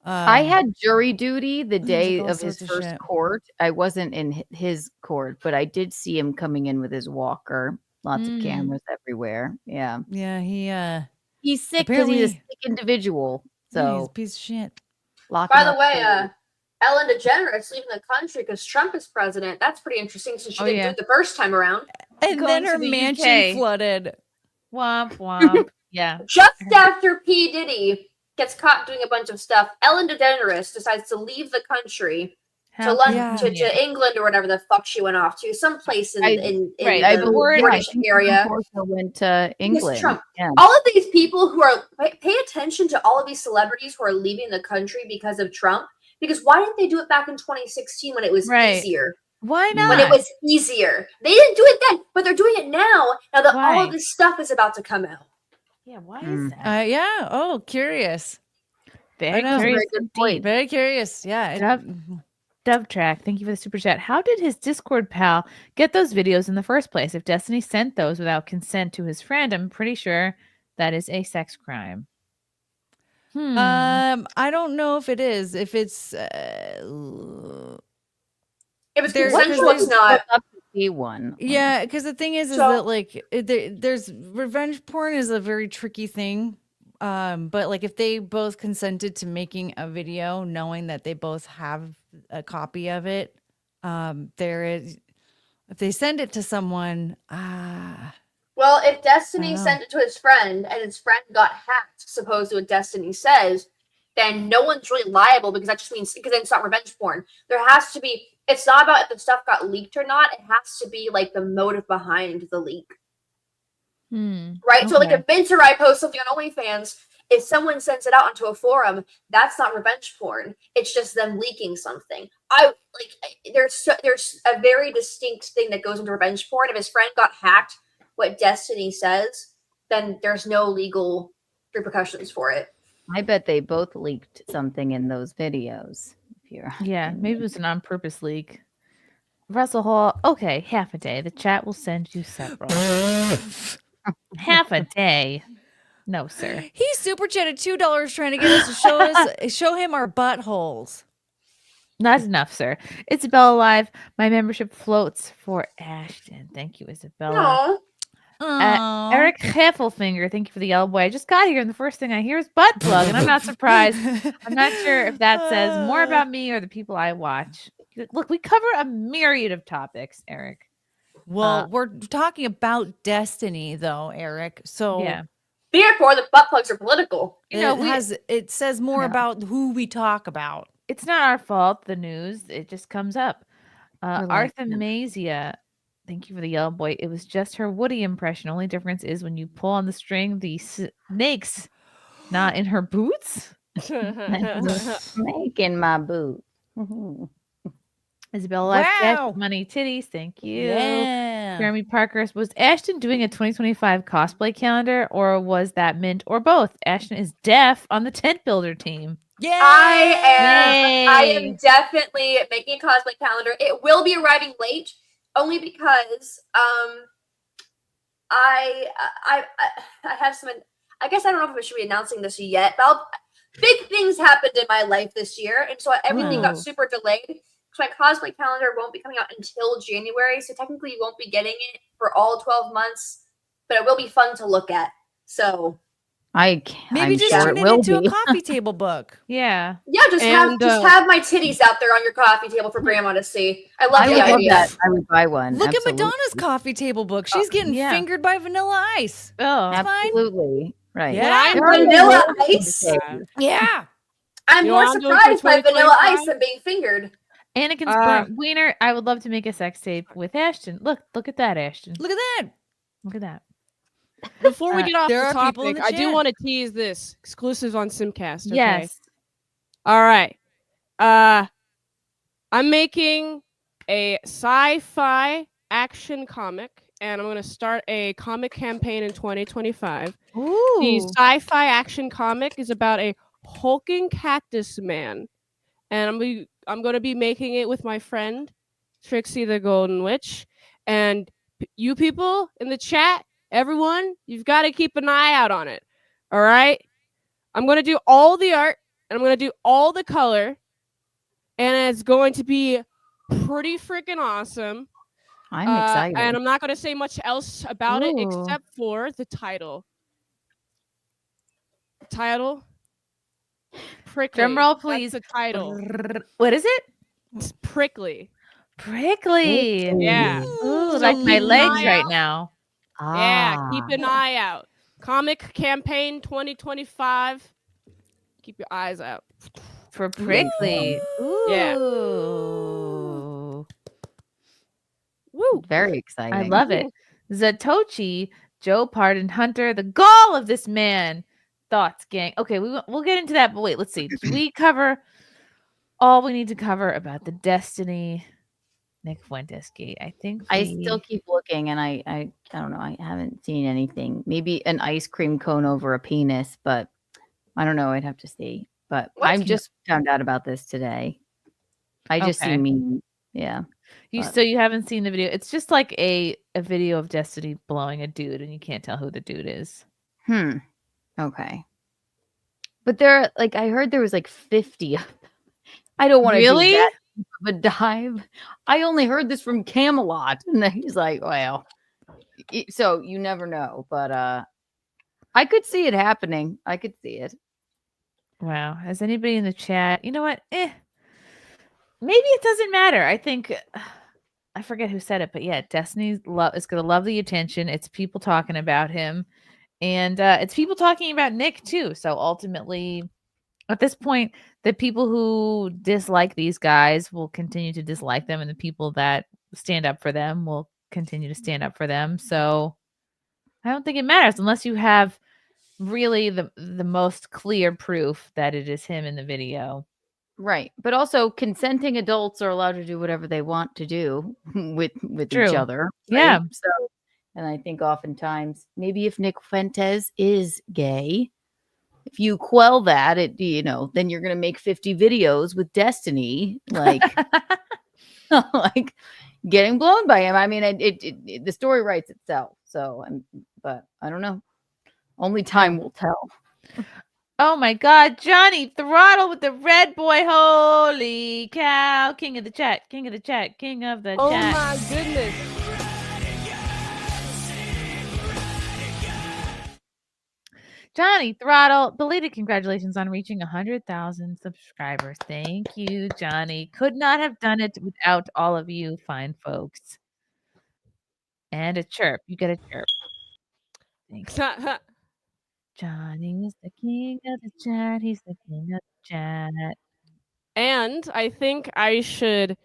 I had jury duty the there's, day like, all of his sorts of first shit. court. I wasn't in his court, but I did see him coming in with his walker. Lots of cameras everywhere. Yeah. Yeah, He's sick because he's a apparently- sick individual. yeah, he's So a piece of shit. lock By him the up way, for- Ellen DeGeneres leaving the country because Trump is president. That's pretty interesting since she Oh, didn't yeah. do it the first time around. And Going then to her the mansion UK. flooded. womp womp. Yeah. Just after P. Diddy gets caught doing a bunch of stuff, Ellen DeGeneres decides to leave the country to How London, convenient. to England or whatever the fuck she went off to, someplace in right, the before- British area. went to England. Trump. Yeah. All of these people who are pay attention to all of these celebrities who are leaving the country because of Trump. Because why didn't they do it back in 2016 when it was easier? Why not? When it was easier, they didn't do it then, but they're doing it now. Now that all Why? of this stuff is about to come out. Yeah, why is that? Yeah. Oh, curious. Very I know. curious good indeed. Very curious. Yeah. Dove Track, thank you for the super chat. How did his Discord pal get those videos in the first place? If Destiny sent those without consent to his friend, I'm pretty sure that is a sex crime. I don't know if it is. If it's If it's There's- consensual, it's not. Up to see one. yeah, because the thing is So- that like there's revenge porn is a very tricky thing. But like if they both consented to making a video, knowing that they both have a copy of it, there is. If they send it to someone, Well, if Destiny I know. sent it to his friend and his friend got hacked, supposed to what Destiny says, then no one's really liable because that just means because then it's not revenge porn. There has to be. It's not about if the stuff got leaked or not. It has to be like the motive behind the leak, right? So, like if Vince or I post something on OnlyFans, if someone sends it out onto a forum, that's not revenge porn. It's just them leaking something. There's a very distinct thing that goes into revenge porn. If his friend got hacked, what Destiny says, then there's no legal repercussions for it. I bet they both leaked something in those videos. If you're Yeah, maybe it was an on-purpose leak. Russell Hall, okay, half a day. The chat will send you several. Half a day. No, sir. he super chatted $2 trying to get us to show him our buttholes. Not enough, sir. Isabella Live, my membership floats for Ashton. Thank you, Isabella. Eric Heffelfinger, thank you for the yellow boy. I just got here, and the first thing I hear is butt plug, and I'm not surprised. I'm not sure if that says more about me or the people I watch. Look, we cover a myriad of topics, Eric. Well, we're talking about Destiny, though, Eric. So Yeah. Therefore, the butt plugs are political. it says more about who we talk about. It's not our fault, the news. It just comes up. like Arthemazia, thank you for the yellow boy. It was just her Woody impression. Only difference is when you pull on the string, the snake's not in her boots. snake in my boot. Isabella Last Wow. Money Titties, thank you. Yeah. Jeremy Parker, was Ashton doing a 2025 cosplay calendar, or was that Mint, or both? Ashton is deaf on the tent builder team. Yeah. I am definitely making a cosplay calendar. It will be arriving late, only because I have some. I guess I don't know if I should be announcing this yet, but big things happened in my life this year, and so everything got super delayed. So my cosplay calendar won't be coming out until January, so technically you won't be getting it for all 12 months, but it will be fun to look at. So Maybe I'm just sure turn it it will into be. a coffee table book. Yeah. Yeah, just have my titties out there on your coffee table for grandma to see. I love the idea. I would buy one. Look absolutely. at Madonna's coffee table book. She's getting yeah. fingered by Vanilla Ice. Oh, it's fine. Absolutely. Right. Yeah. Vanilla Ice. Yeah. I'm You more wanna do it for surprised by Vanilla 2025? Ice than being fingered. Anakin's burnt wiener. I would love to make a sex tape with Ashton. Look at that, Ashton. Look at that. Look at that. Before we get off there the are people in topic, the I do chat. want to tease this exclusive on SimpCast. Okay? Yes. All right. I'm making a sci-fi action comic, and I'm going to start a comic campaign in 2025. Ooh. The sci-fi action comic is about a hulking cactus man, and I'm going to be making it with my friend Trixie the Golden Witch. And you people in the chat, everyone, you've got to keep an eye out on it. All right? I'm going to do all the art, and I'm going to do all the color, and it's going to be pretty freaking awesome. I'm excited. And I'm not going to say much else about it Ooh. except for the title. Title? Prickly. Drum roll, That's please. the title. What is it? It's Prickly. Prickly. Yeah. Ooh, So like my keep an legs eye right out. now. Yeah, keep an eye out. Comic campaign 2025. Keep your eyes out. For Prickly. Ooh. Yeah. Woo. Very exciting. I love it. Zatochi, Joe Pardon Hunter, the gall of this man. Thoughts, gang. Okay, we'll get into that, but wait, let's see. Did we cover all we need to cover about the Destiny Nick Fuentes gate? I think I still keep looking, and I don't know. I haven't seen anything. Maybe an ice cream cone over a penis, but I don't know. I'd have to see. But I just found out about this today. I just Okay. see me. Yeah. So you haven't seen the video. It's just like a video of Destiny blowing a dude, and you can't tell who the dude is. Okay. But there, like, I heard there was like 50. I don't want to Really? do that deep of a dive. I only heard this from Camelot, and then he's like, "Well," so you never know. But I could see it happening. I could see it. Wow. Has anybody in the chat? You know what? Maybe it doesn't matter. I think I forget who said it, but yeah, Destiny's is gonna love the attention. It's people talking about him, and it's people talking about Nick too. So ultimately, at this point, the people who dislike these guys will continue to dislike them, and the people that stand up for them will continue to stand up for them. So I don't think it matters unless you have really the most clear proof that it is him in the video. Right. But also consenting adults are allowed to do whatever they want to do with True. each other. Yeah. So, and I think oftentimes maybe if Nick Fuentes is gay, if you quell that, then you're going to make 50 videos with Destiny, like, like getting blown by him. I mean, it the story writes itself. So, but I don't know. Only time will tell. Oh my God, Johnny Throttle with the red boy. Holy cow. King of the chat. King of the chat. King of the Oh chat. my goodness. Johnny Throttle, belated congratulations on reaching 100,000 subscribers. Thank you, Johnny. Could not have done it without all of you fine folks. And a chirp. You get a chirp. Thank you. Johnny is the king of the chat. He's the king of the chat. And I think I should,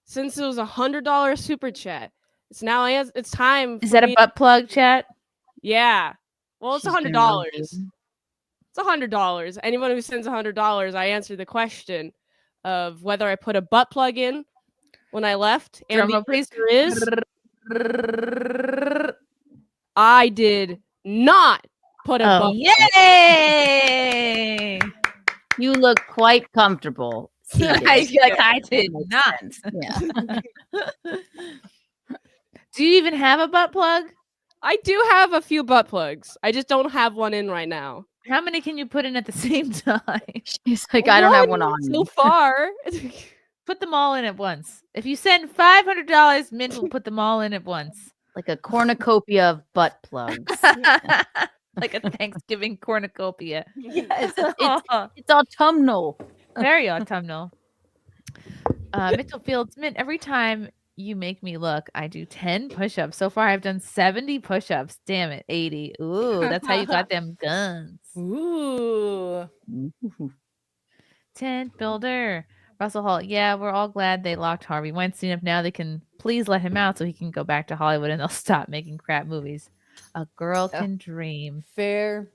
since it was $100 super chat, it's time. Is that a butt plug, chat? Yeah. Well, it's She's gonna $100. love you. It's $100. Anyone who sends $100, I answer the question. of whether I put a butt plug in when I left. And Drum the roll, please. answer is I did not put a butt plug. Yay! You look quite comfortable. seated. I feel like I did Makes not. sense. Yeah. Do you even have a butt plug? I do have a few butt plugs. I just don't have one in right now. How many can you put in at the same time? She's like, I don't have one on so me. far. Put them all in at once. If you send $500, Mint will put them all in at once. Like a cornucopia of butt plugs. Like a Thanksgiving cornucopia. Yes, it's autumnal. Very autumnal. Mitchell Fields, Mint, every time you make me look, I do 10 push-ups. So far, I've done 70 push-ups. Damn it, 80. Ooh, that's how you got them guns. Ooh. Tent builder. Russell Hall, yeah, we're all glad they locked Harvey Weinstein up. Now they can please let him out so he can go back to Hollywood and they'll stop making crap movies. A girl can dream. Fair.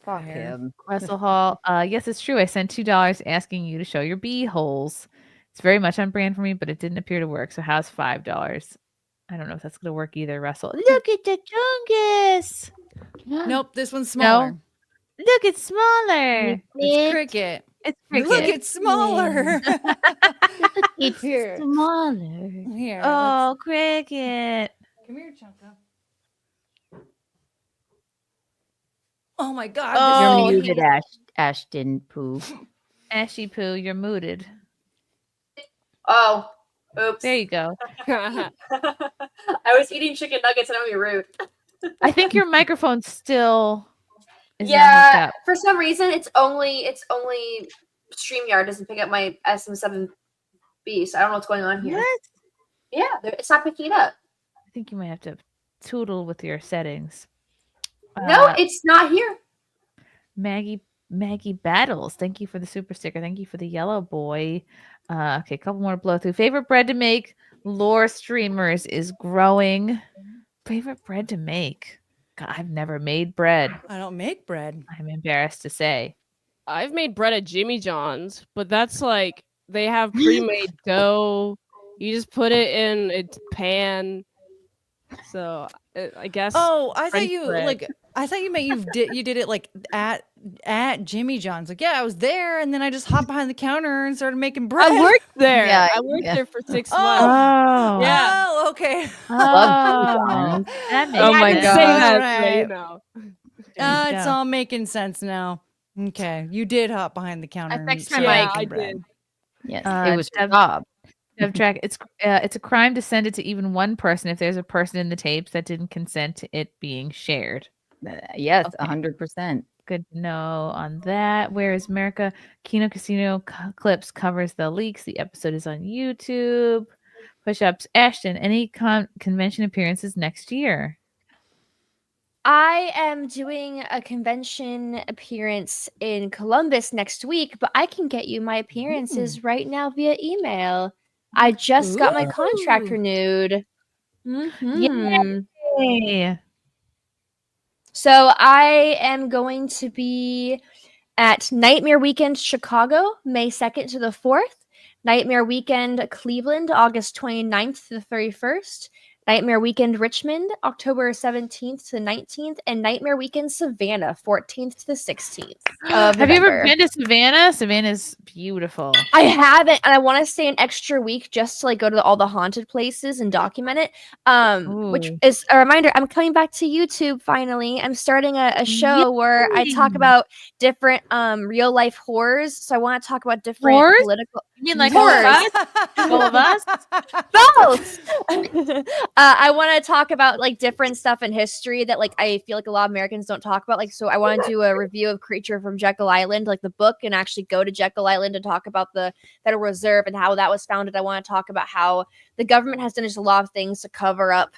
Fuck him. Russell Hall, yes, it's true. I sent $2 asking you to show your bee holes. It's very much on brand for me, but it didn't appear to work. So how's $5? I don't know if that's going to work either, Russell. Look at the chungus. Nope, this one's smaller. No? Look, it's smaller. It's cricket. It's cricket. Look, it's smaller. It's Here. smaller. Here. Oh, cricket. Come here, Chunka. Oh my God. Oh, You're muted, Ashton Poo. Ashy Poo, you're muted. Oh, oops. There you go. I was eating chicken nuggets and I'm being rude. I think your microphone still is not hooked Yeah, up. for some reason it's only StreamYard doesn't pick up my SM7B, so I don't know what's going on here. What? Yeah, it's not picking it up. I think you might have to toodle with your settings. No, it's not here. Maggie Battles, thank you for the super sticker. Thank you for the yellow boy. Okay, a couple more to blow through. Favorite bread to make? Lore streamers is growing. Favorite bread to make? God, I've never made bread. I don't make bread. I'm embarrassed to say. I've made bread at Jimmy John's, but that's like they have pre-made dough. You just put it in a pan. So I guess. Oh, I thought French you bread. I thought you meant you did it like at Jimmy John's. Like, yeah, I was there, and then I just hopped behind the counter and started making bread. I worked there. Yeah, I worked yeah. there for 6 Oh. months. Oh. Yeah. Oh, okay. Oh, that makes Oh my sense. god! Say That, that. you know. It's all making sense now. Okay, you did hop behind the counter. and fixed my started mic. making I bread. did. Yes, Uh, it was her job. Track. It's a crime to send it to even one person if there's a person in the tapes that didn't consent to it being shared. Yes, Okay. 100%. Good to know on that. Where is America? Kino Casino Clips covers the leaks. The episode is on YouTube. Push-ups. Ashton, any convention appearances next year? I am doing a convention appearance in Columbus next week, but I can get you my appearances right now via email. I just got my contract Ooh. renewed. Mhm. Yay. So I am going to be at Nightmare Weekend Chicago, May 2nd to the 4th. Nightmare Weekend Cleveland, August 29th to the 31st. Nightmare Weekend Richmond, October 17th to the 19th. And Nightmare Weekend Savannah, 14th to the 16th. Of Have you ever November. been to Savannah? Savannah's beautiful. I haven't, and I want to stay an extra week just to like go to all the haunted places and document it. Which Ooh. is a reminder, I'm coming back to YouTube finally. I'm starting a show where I talk Yay. about different real life horrors. So I want to talk about different Horrors? political. You mean like all of Horrors. us? All of us? Both. I want to talk about like different stuff in history that like I feel like a lot of Americans don't talk about. Like, so I want to do a review of Creature from Jekyll Island, like the book, and actually go to Jekyll Island and talk about the Federal Reserve and how that was founded. I want to talk about how the government has done just a lot of things to cover up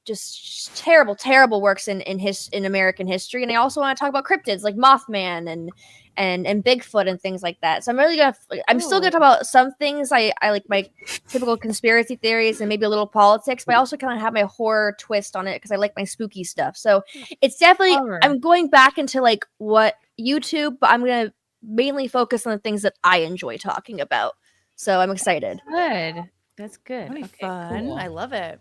just terrible, terrible works in American history. And I also want to talk about cryptids like Mothman and Bigfoot and things like that. So I'm still gonna talk about some things. I like my typical conspiracy theories and maybe a little politics, but I also kind of have my horror twist on it because I like my spooky stuff. So it's definitely Horror. I'm going back into like what YouTube, but I'm gonna mainly focus on the things that I enjoy talking about. So I'm excited. Good. That's good. That'll be Okay, fun. cool. I love it.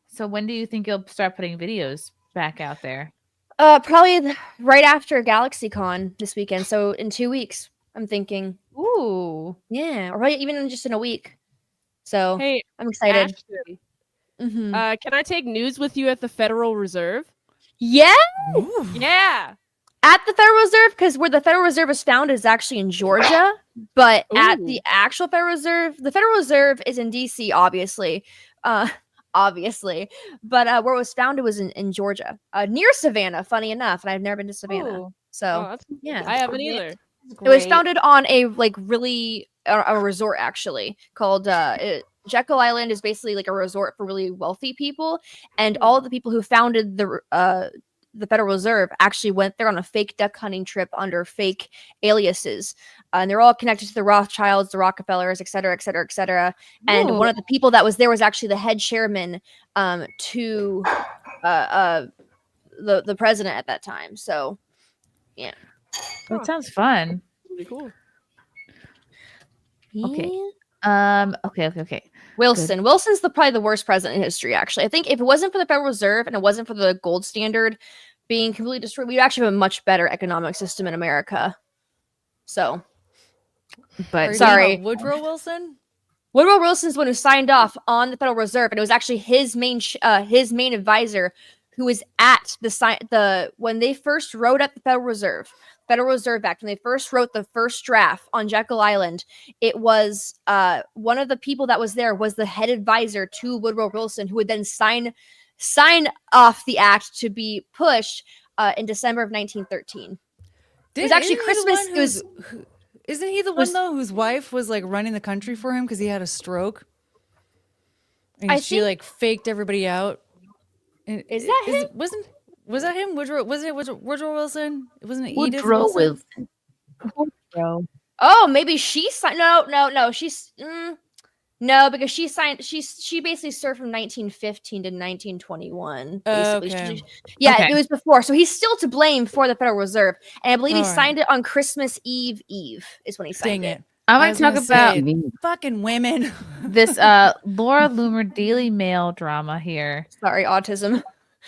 So when do you think you'll start putting videos back out there? Probably right after GalaxyCon this weekend. So in 2 weeks, I'm thinking. Ooh. Yeah, or probably even just in a week. So Hey, I'm excited. Ashton, Mhm. can I take news with you at the Federal Reserve? Yeah. Yeah. At the Federal Reserve, because where the Federal Reserve is founded is actually in Georgia, but at the actual Federal Reserve, the Federal Reserve is in DC, obviously. Obviously. But where it was founded was in Georgia. Near Savannah, funny enough. And I've never been to Savannah. Ooh. So that's yeah. I haven't either. It was founded on a like really a resort actually called Jekyll Island is basically like a resort for really wealthy people, and all of the people who founded the Federal Reserve actually went there on a fake duck hunting trip under fake aliases, and they're all connected to the Rothschilds, the Rockefellers, et cetera, et cetera, et cetera. And one of the people that was there was actually the head chairman to the president at that time. So yeah. That sounds fun. Pretty cool. Okay. Okay. Wilson. Good. Wilson's probably the worst president in history, actually. I think if it wasn't for the Federal Reserve and it wasn't for the gold standard being completely destroyed, we'd actually have a much better economic system in America. So, But sorry. Woodrow Wilson? Woodrow Wilson's the one who signed off on the Federal Reserve, and it was actually his main advisor who was at when they first wrote up the Federal Reserve Act, when they first wrote the first draft on Jekyll Island. It was one of the people that was there was the head advisor to Woodrow Wilson, who would then sign off the act to be pushed in December of 1913. It was actually Christmas. Isn't he the one though whose wife was like running the country for him because he had a stroke? And she like faked everybody out. And is that him? Was that him? Woodrow Wilson? It wasn't Edith Woodrow Wilson. Woodrow. Oh, maybe she signed. No. She's no, because she signed. She basically served from 1915 to 1921. Basically, Okay. It was before. So he's still to blame for the Federal Reserve, and I believe he signed it on Christmas Eve. Is when he signed it. I want to talk about fucking women. This Laura Loomer Daily Mail drama here. Sorry, autism.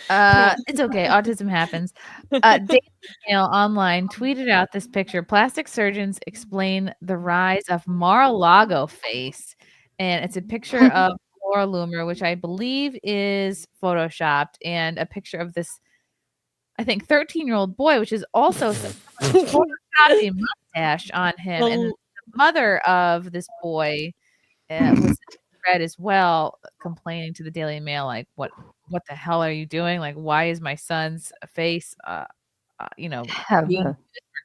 It's okay. Autism happens. Daily Mail Online tweeted out this picture. Plastic surgeons explain the rise of Mar-a-Lago face. And it's a picture of Laura Loomer, which I believe is photoshopped, and a picture of this, I think, 13-year-old boy, which is also photoshopped a mustache on him. And the mother of this boy was read as well, complaining to the Daily Mail, like, what the hell are you doing? Like, why is my son's face, being used for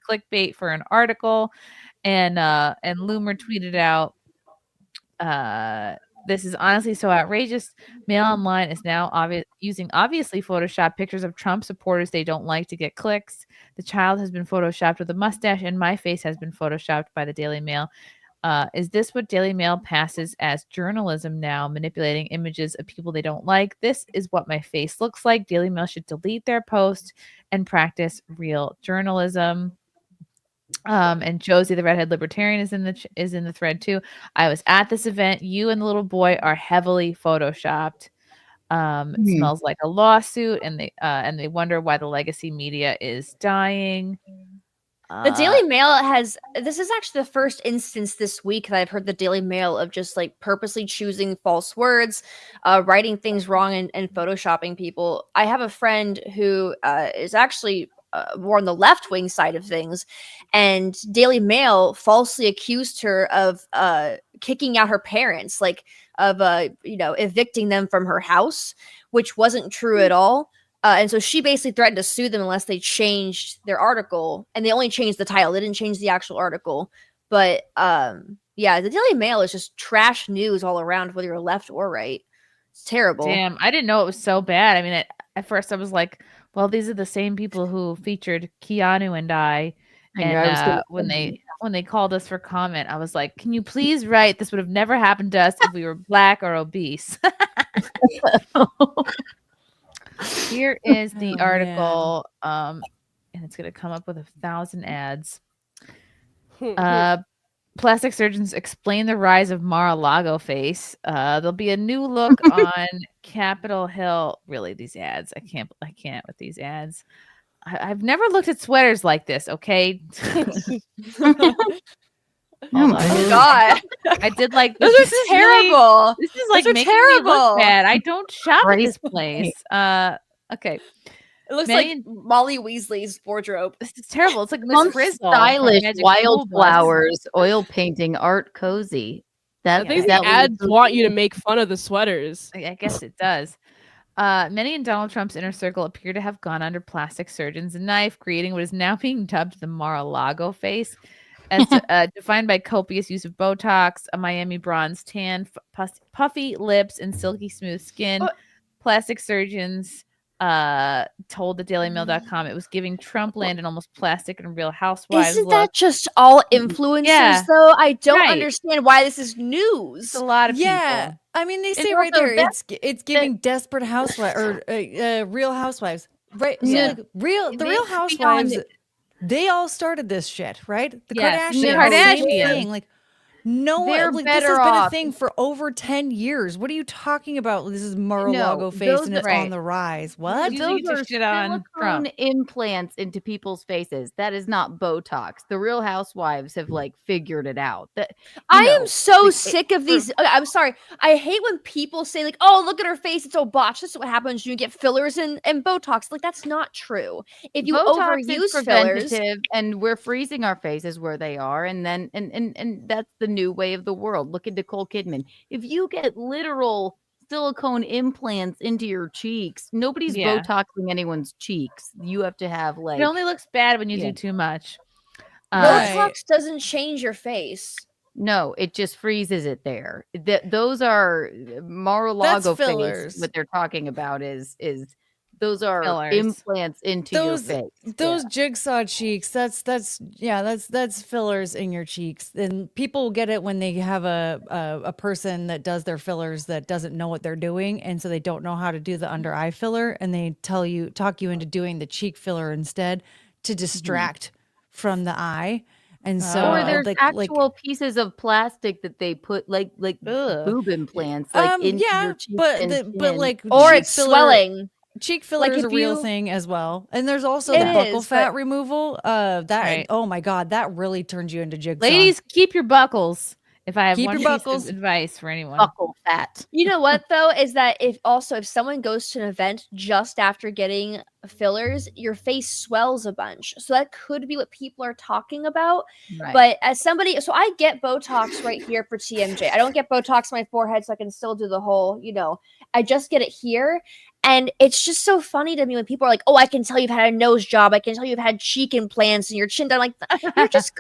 clickbait for an article? And Loomer tweeted out, this is honestly so outrageous. Mail Online is now using obviously photoshopped pictures of Trump supporters they don't like to get clicks. The child has been photoshopped with a mustache, and my face has been photoshopped by the Daily Mail. Is this what Daily Mail passes as journalism now, manipulating images of people they don't like? This is what my face looks like. Daily Mail should delete their post and practice real journalism. And Josie, the redhead libertarian, is in the thread too. I was at this event. You and the little boy are heavily photoshopped. It smells like a lawsuit, and they wonder why the legacy media is dying. The Daily Mail this is actually the first instance this week that I've heard the Daily Mail of just like purposely choosing false words, writing things wrong, and photoshopping people. I have a friend who is actually more on the left-wing side of things, and Daily Mail falsely accused her of kicking out her parents, like of evicting them from her house, which wasn't true at all. And so she basically threatened to sue them unless they changed their article, and they only changed the title. They didn't change the actual article. But the Daily Mail is just trash news all around, whether you're left or right. It's terrible. Damn, I didn't know it was so bad. I mean, at first I was like, well, these are the same people who featured Keanu and I. And when they called us for comment, I was like, can you please write, this would have never happened to us if we were black or obese. Here is the article, and it's going to come up with 1,000 ads. Plastic surgeons explain the rise of Mar-a-Lago face. There'll be a new look on Capitol Hill. Really, these ads. I can't with these ads. I've never looked at sweaters like this. Okay. Oh God! I did like this is terrible. This is like Those are making me look terrible. bad. I don't shop at this Crazy. place. Okay. It looks Many- like Molly Weasley's wardrobe. This is terrible. It's like Miss Some Frizzle. from stylish Magic School Bus. wildflowers, oil painting, art cozy. I think the ads want you to make fun of the sweaters. I guess it does. Many in Donald Trump's inner circle appear to have gone under plastic surgeon's knife, creating what is now being dubbed the Mar-a-Lago face, as defined by copious use of Botox, a Miami bronze tan, puffy lips, and silky smooth skin. Plastic surgeons told the DailyMail.com it was giving Trump land an almost plastic and Real Housewives Isn't look. that just all influencers Yeah. though? I don't Right. understand why this is news. It's a lot of Yeah, people. I mean, they And say right also there, it's giving Desperate Housewives or Real Housewives, right? So Yeah. like the Real Beyond- Housewives, they all started this shit, right? The Yes, Kardashians, the same Kardashians. thing. Like, no They're one, like, this has better been a off. thing for over 10 years. What are you talking about? This is Mar-a-Lago face those and it's are- on the rise. What? You Those need to are shit on silicone Trump. implants into people's faces. That is not Botox. The Real Housewives have like figured it out. That I am so like, sick of these. I'm sorry. I hate when people say like, "Oh, look at her face; it's so botched." This is what happens when you get fillers and Botox. Like that's not true. If you Botox is overuse fillers, preventative, and we're freezing our faces where they are, and then and that's the new way of the world. Look at Nicole Kidman. If you get literal silicone implants into your cheeks, nobody's Yeah. Botoxing anyone's cheeks. You have to have like It only looks bad when you Yeah. do too much. Botox doesn't change your face. no, it just freezes it there. Those are Mar-a-Lago face. fillers. What they're talking about is those are Fillers. implants into your face. Those jigsaw cheeks, that's fillers in your cheeks. And people get it when they have a person that does their fillers that doesn't know what they're doing, and so they don't know how to do the under eye filler, and they talk you into doing the cheek filler instead to distract from the eye. And so or there's like actual pieces of plastic that they put like boob implants like into your cheeks but and but chin. like Or cheek it's filler- swelling. Cheek filler Like is a if real you- thing as well, and there's also It the buckle is, fat but- removal. That Right. oh my god, that really turns you into jigsaw. Ladies, keep your buckles. If I have Keep one your piece buckles. of advice for anyone. buckle fat. You know what though is that if someone goes to an event just after getting fillers, your face swells a bunch. So that could be what people are talking about. Right. But as somebody, so I get Botox right here for TMJ. I don't get Botox on my forehead, so I can still do the whole, I just get it here. And it's just so funny to me when people are like, "Oh, I can tell you've had a nose job. I can tell you've had cheek implants and your chin done." Like, you're just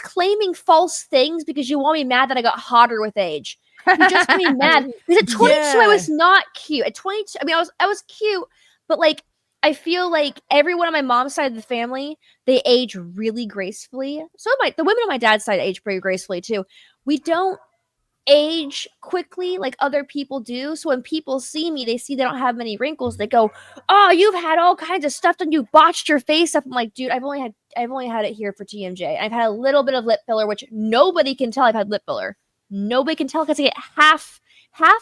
claiming false things because you want me mad that I got hotter with age. You just want me mad because at 22 I was not cute. At 22, I mean, I was cute, but like I feel like everyone on my mom's side of the family, they age really gracefully. So the women on my dad's side age pretty gracefully too. We don't age quickly like other people do. So when people see me, they see they don't have many wrinkles. They go, "Oh, you've had all kinds of stuff done. You botched your face up." I'm like, dude, I've only had it here for TMJ. I've had a little bit of lip filler, which nobody can tell I've had lip filler. Nobody can tell because I get half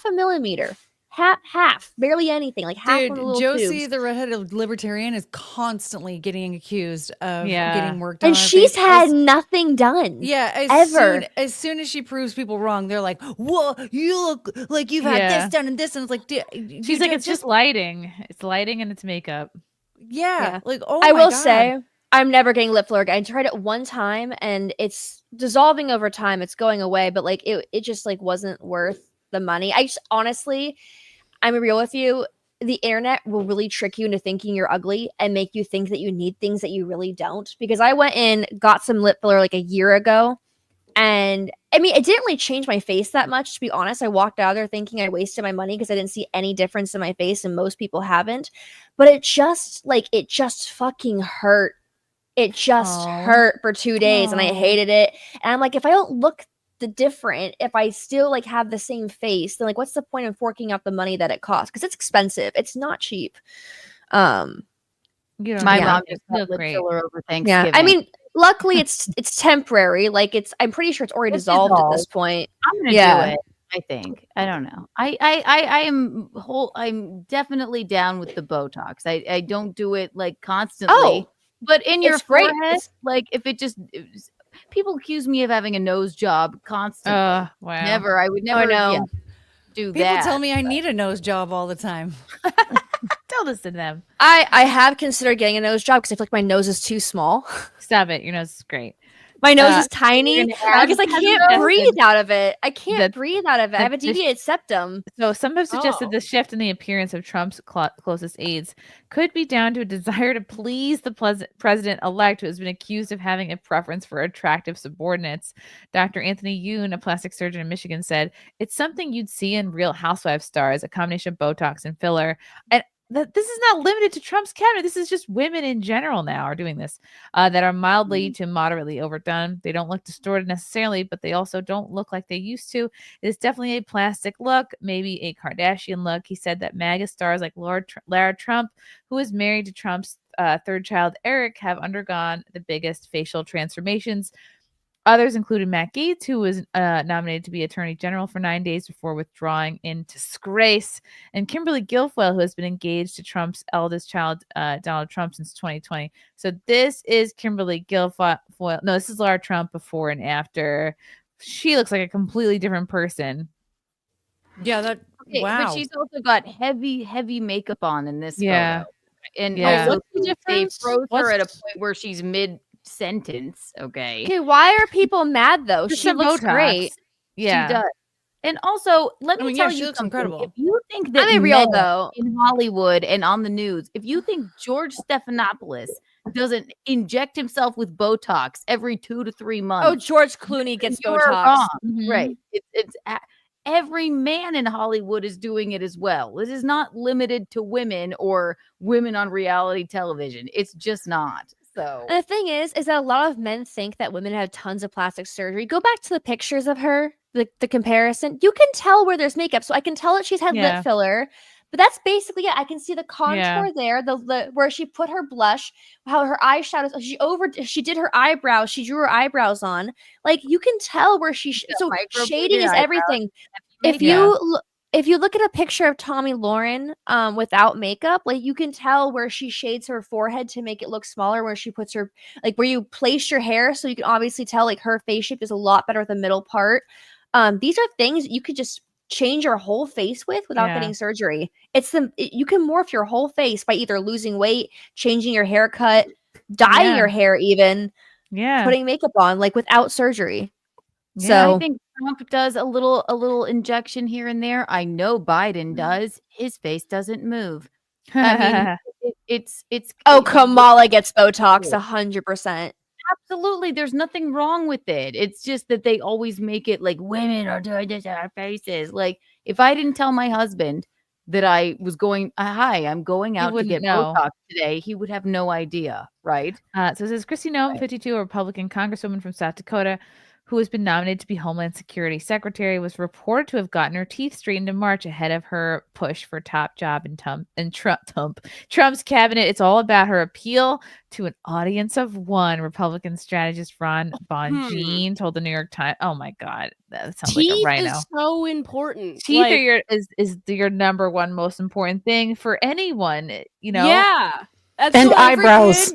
a millimeter. Half, barely anything, like half Dude, of the little Josie, tubes. the redheaded libertarian, is constantly getting accused of Yeah. getting work done. And on her she's face. had nothing done. Yeah, ever. as soon as she proves people wrong, they're like, "Whoa, you look like you've had Yeah. this done and this," and it's like, She's like, it's just lighting. It's lighting and it's makeup. yeah, like oh, I my will God. say, I'm never getting lip filler again. I tried it one time and it's dissolving over time. It's going away, but like it just like wasn't worth the money. I just honestly, I'm real with you. The internet will really trick you into thinking you're ugly and make you think that you need things that you really don't. Because I went in, got some lip filler like a year ago. And I mean, it didn't really change my face that much, to be honest. I walked out of there thinking I wasted my money because I didn't see any difference in my face, and most people haven't. But it just fucking hurt. It just hurt for 2 days, and I hated it. And I'm like, if I don't look different, if I still like have the same face, then like what's the point of forking out the money that it costs? Because it's expensive. It's not cheap. My mom just got lip filler over Thanksgiving. Yeah, I mean, luckily it's temporary. Like I'm pretty sure it's already It's dissolved at this dissolved. point. I'm gonna do it. I think. I don't know. I'm definitely down with the Botox. I don't do it like constantly. Oh, but in your it's great. forehead, like if it just people accuse me of having a nose job constantly. Wow. Never. I would never do People that. tell me I need a nose job all the time. Don't listen to them. I have considered getting a nose job because I feel like my nose is too small. Stop it. Your nose is great. My nose is tiny you're gonna add because I can't pesto? breathe out of it. I can't breathe out of it. I have a the- deviated septum. So some have suggested the shift in the appearance of Trump's closest aides could be down to a desire to please the president-elect, who has been accused of having a preference for attractive subordinates. Dr. Anthony Yoon, a plastic surgeon in Michigan, said, "It's something you'd see in Real Housewives stars, a combination of Botox and filler." And this is not limited to Trump's cabinet. This is just women in general now are doing this, that are mildly to moderately overdone. They don't look distorted necessarily, but they also don't look like they used to. It is definitely a plastic look, maybe a Kardashian look. He said that MAGA stars like Lara Trump, who is married to Trump's third child, Eric, have undergone the biggest facial transformations. Others included Matt Gaetz, who was nominated to be Attorney General for 9 days before withdrawing in disgrace, and Kimberly Guilfoyle, who has been engaged to Trump's eldest child, Donald Trump, since 2020. So this is Kimberly Guilfoyle. No, this is Lara Trump before and after. She looks like a completely different person. Yeah, that Okay, wow. But she's also got heavy makeup on in this Yeah. photo. And Yeah. also What's the they difference? froze her at a What's- point where she's mid-sentence, okay? Okay, why are people mad though? Just She some looks Botox. great. Yeah. She does. And also, let I me mean, yeah, tell she you looks something. incredible. If you think that I mean, real men though. in Hollywood and on the news, if you think George Stephanopoulos doesn't inject himself with Botox every 2 to 3 months, Oh, George Clooney gets you are Botox. wrong. Mhm. Right? Every man in Hollywood is doing it as well. This is not limited to women or women on reality television. It's just not. So And the thing is that a lot of men think that women have tons of plastic surgery. Go back to the pictures of her, the comparison. You can tell where there's makeup. So I can tell that she's had Yeah. lip filler, but that's basically it. I can see the contour Yeah. there, the where she put her blush, how her eyeshadow. She did her eyebrows. She drew her eyebrows on. Like you can tell where she. So microbladed shading is eyebrows. everything. If If you look at a picture of Tommy Lauren without makeup, like you can tell where she shades her forehead to make it look smaller, where she puts her like where you place your hair, so you can obviously tell like her face shape is a lot better with the middle part. These are things you could just change your whole face with without Yeah. getting surgery. You can morph your whole face by either losing weight, changing your haircut, dyeing Yeah. your hair, even Yeah. putting makeup on, like without surgery. Yeah, So I think Trump does a little injection here and there. I know Biden does. His face doesn't move. I mean, it's oh, Kamala gets Botox 100%. absolutely. There's nothing wrong with it. It's just that they always make it like women are doing this to our faces. Like if I didn't tell my husband that I was going, hi, I'm going out to wouldn't get know. Botox today, he would have no idea, right? So it says Chrissie Noem, 52, a Republican congresswoman from South Dakota, who has been nominated to be Homeland Security Secretary, was reported to have gotten her teeth straightened in March ahead of her push for top job in Trump's cabinet. It's all about her appeal to an audience of one. Republican strategist Ron Bonjean told the New York Times. Oh my God, that sounds like a Teeth rhino. is so important. Teeth Like, are your number one most important thing for anyone. You know. Yeah. And So eyebrows.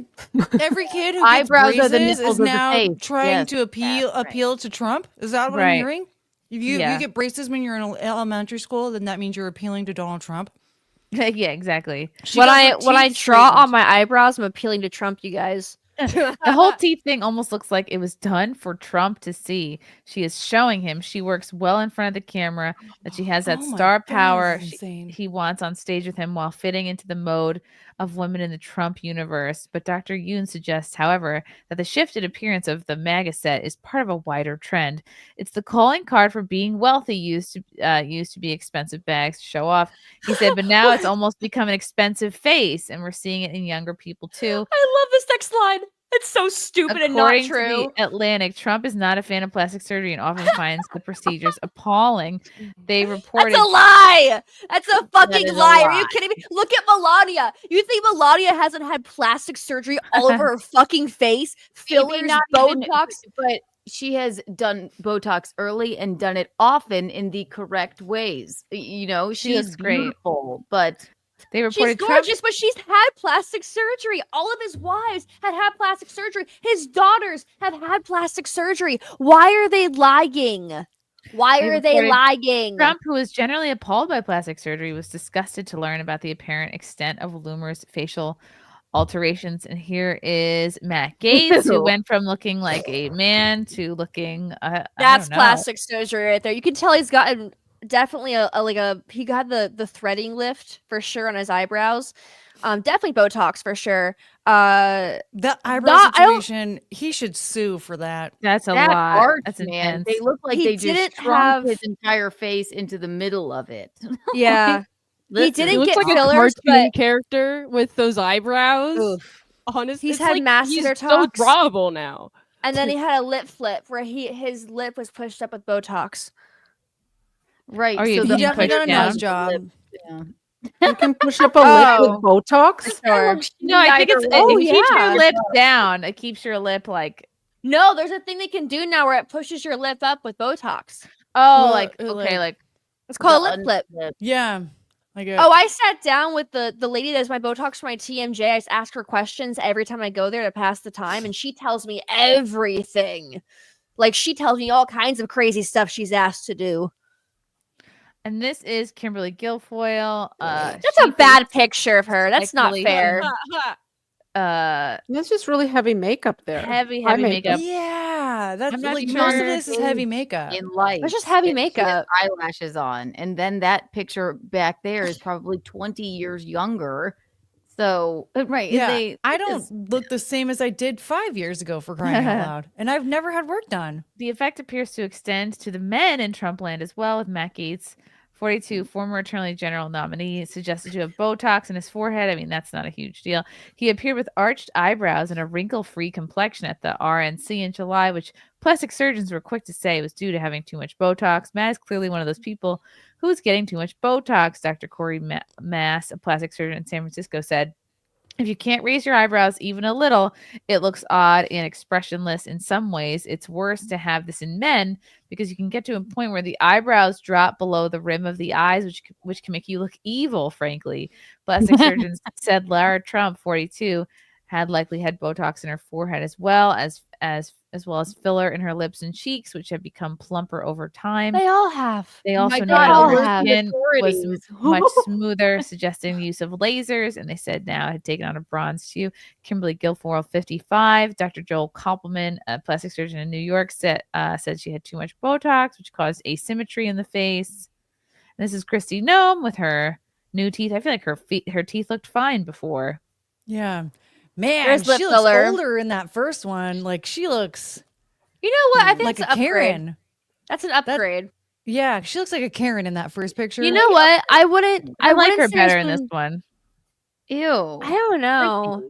Every kid who gets Eyebrows are the braces nipples is of the now face. trying Yes, to appeal to Trump. Is that what Right. I'm hearing? If you Yeah. get braces when you're in elementary school, then that means you're appealing to Donald Trump. Yeah, exactly. When got I her when I teeth draw straightened. on my eyebrows, I'm appealing to Trump, you guys. The whole teeth thing almost looks like it was done for Trump to see. She is showing him she works well in front of the camera, that she has that Oh my star God, power this is insane. he wants on stage with him while fitting into the mode of women in the Trump universe. But Dr. Yoon suggests, however, that the shifted appearance of the MAGA set is part of a wider trend. It's the calling card for being wealthy used to be expensive bags to show off. He said, but now it's almost become an expensive face, and we're seeing it in younger people too. I love this next line. It's so stupid and According not true. to the Atlantic, Trump is not a fan of plastic surgery and often finds the procedures appalling. They reported That's a lie. That's a fucking is a lie. Are you lie. kidding me? Look at Melania. You think Melania hasn't had plastic surgery all over her fucking face? Maybe Fillers, not even- Botox. but she has done Botox early and done it often in the correct ways. You know, She looks she's great. beautiful, but they She's reported gorgeous, but she's had plastic surgery. All of his wives had plastic surgery. His daughters have had plastic surgery. Why are they lying? Why are they reported lying? Trump, who is generally appalled by plastic surgery, was disgusted to learn about the apparent extent of Loomer's facial alterations. And here is Matt Gaetz, who went from looking like a man to looking. I That's don't know. plastic surgery right there. You can tell he's gotten definitely he got the threading lift for sure on his eyebrows. Definitely Botox for sure. The eyebrow situation, he should sue for that. That's a that lot. arch, That's man. intense. They look like He they just didn't shrunk have- his entire face into the middle of it. Yeah. He Listen, didn't He looks get like fillers, a cartoon but character with those eyebrows. Oof. Honestly, He's it's had like, master he's so talks. drawable now. and then he had a lip flip where his lip was pushed up with Botox. Right. Or you so can the push got a down. nose job. Yeah. You can push up a lip with Botox. Sure. No, I think it's Oh, it keeps yeah. your lip down. It keeps your lip like No, there's a thing they can do now where it pushes your lip up with Botox. oh, Well, like okay, like It's called a lip flip. Yeah. I get Oh, I sat down with the lady that does my Botox for my TMJ. I just ask her questions every time I go there to pass the time, and she tells me everything. Like she tells me all kinds of crazy stuff she's asked to do. and this is Kimberly Guilfoyle. That's a bad picture of her. That's not really fair. That's just really heavy makeup there. Heavy Eye makeup. Yeah, that's I'm not like sure most of this is heavy makeup. in life. It's just heavy She has makeup. eyelashes on, and then that picture back there is probably 20 years younger. So right, Yeah, they I don't look the same as I did 5 years ago, for crying out loud, and I've never had work done. The effect appears to extend to the men in Trump land as well, with Matt Gaetz, 42, former Attorney General nominee, suggested to have Botox in his forehead. I mean, that's not a huge deal. He appeared with arched eyebrows and a wrinkle-free complexion at the RNC in July, which plastic surgeons were quick to say was due to having too much Botox. Matt is clearly one of those people who's getting too much Botox, Dr. Corey Mass, a plastic surgeon in San Francisco, said. If you can't raise your eyebrows even a little, it looks odd and expressionless in some ways. It's worse to have this in men because you can get to a point where the eyebrows drop below the rim of the eyes, which can make you look evil, frankly. Plastic surgeons said Lara Trump, 42, had likely had Botox in her forehead as well as filler in her lips and cheeks, which have become plumper over time. They all have. They Oh also my noted God, her all have. skin was Authorities. much smoother, suggesting the use of lasers. And they said now it had taken on a bronze hue. Kimberly Guilfoyle, 55. Dr. Joel Koppelman, a plastic surgeon in New York, said she had too much Botox, which caused asymmetry in the face. And this is Chrissie Noem with her new teeth. I feel like her teeth looked fine before. Yeah, man, There's lip she looks filler. older in that first one. Like she looks You know what? I think like it's a an upgrade. Karen. That's an upgrade. Yeah, she looks like a Karen in that first picture. You know what? I wouldn't. I like wouldn't her say better in she's- this one. Ew. I don't know.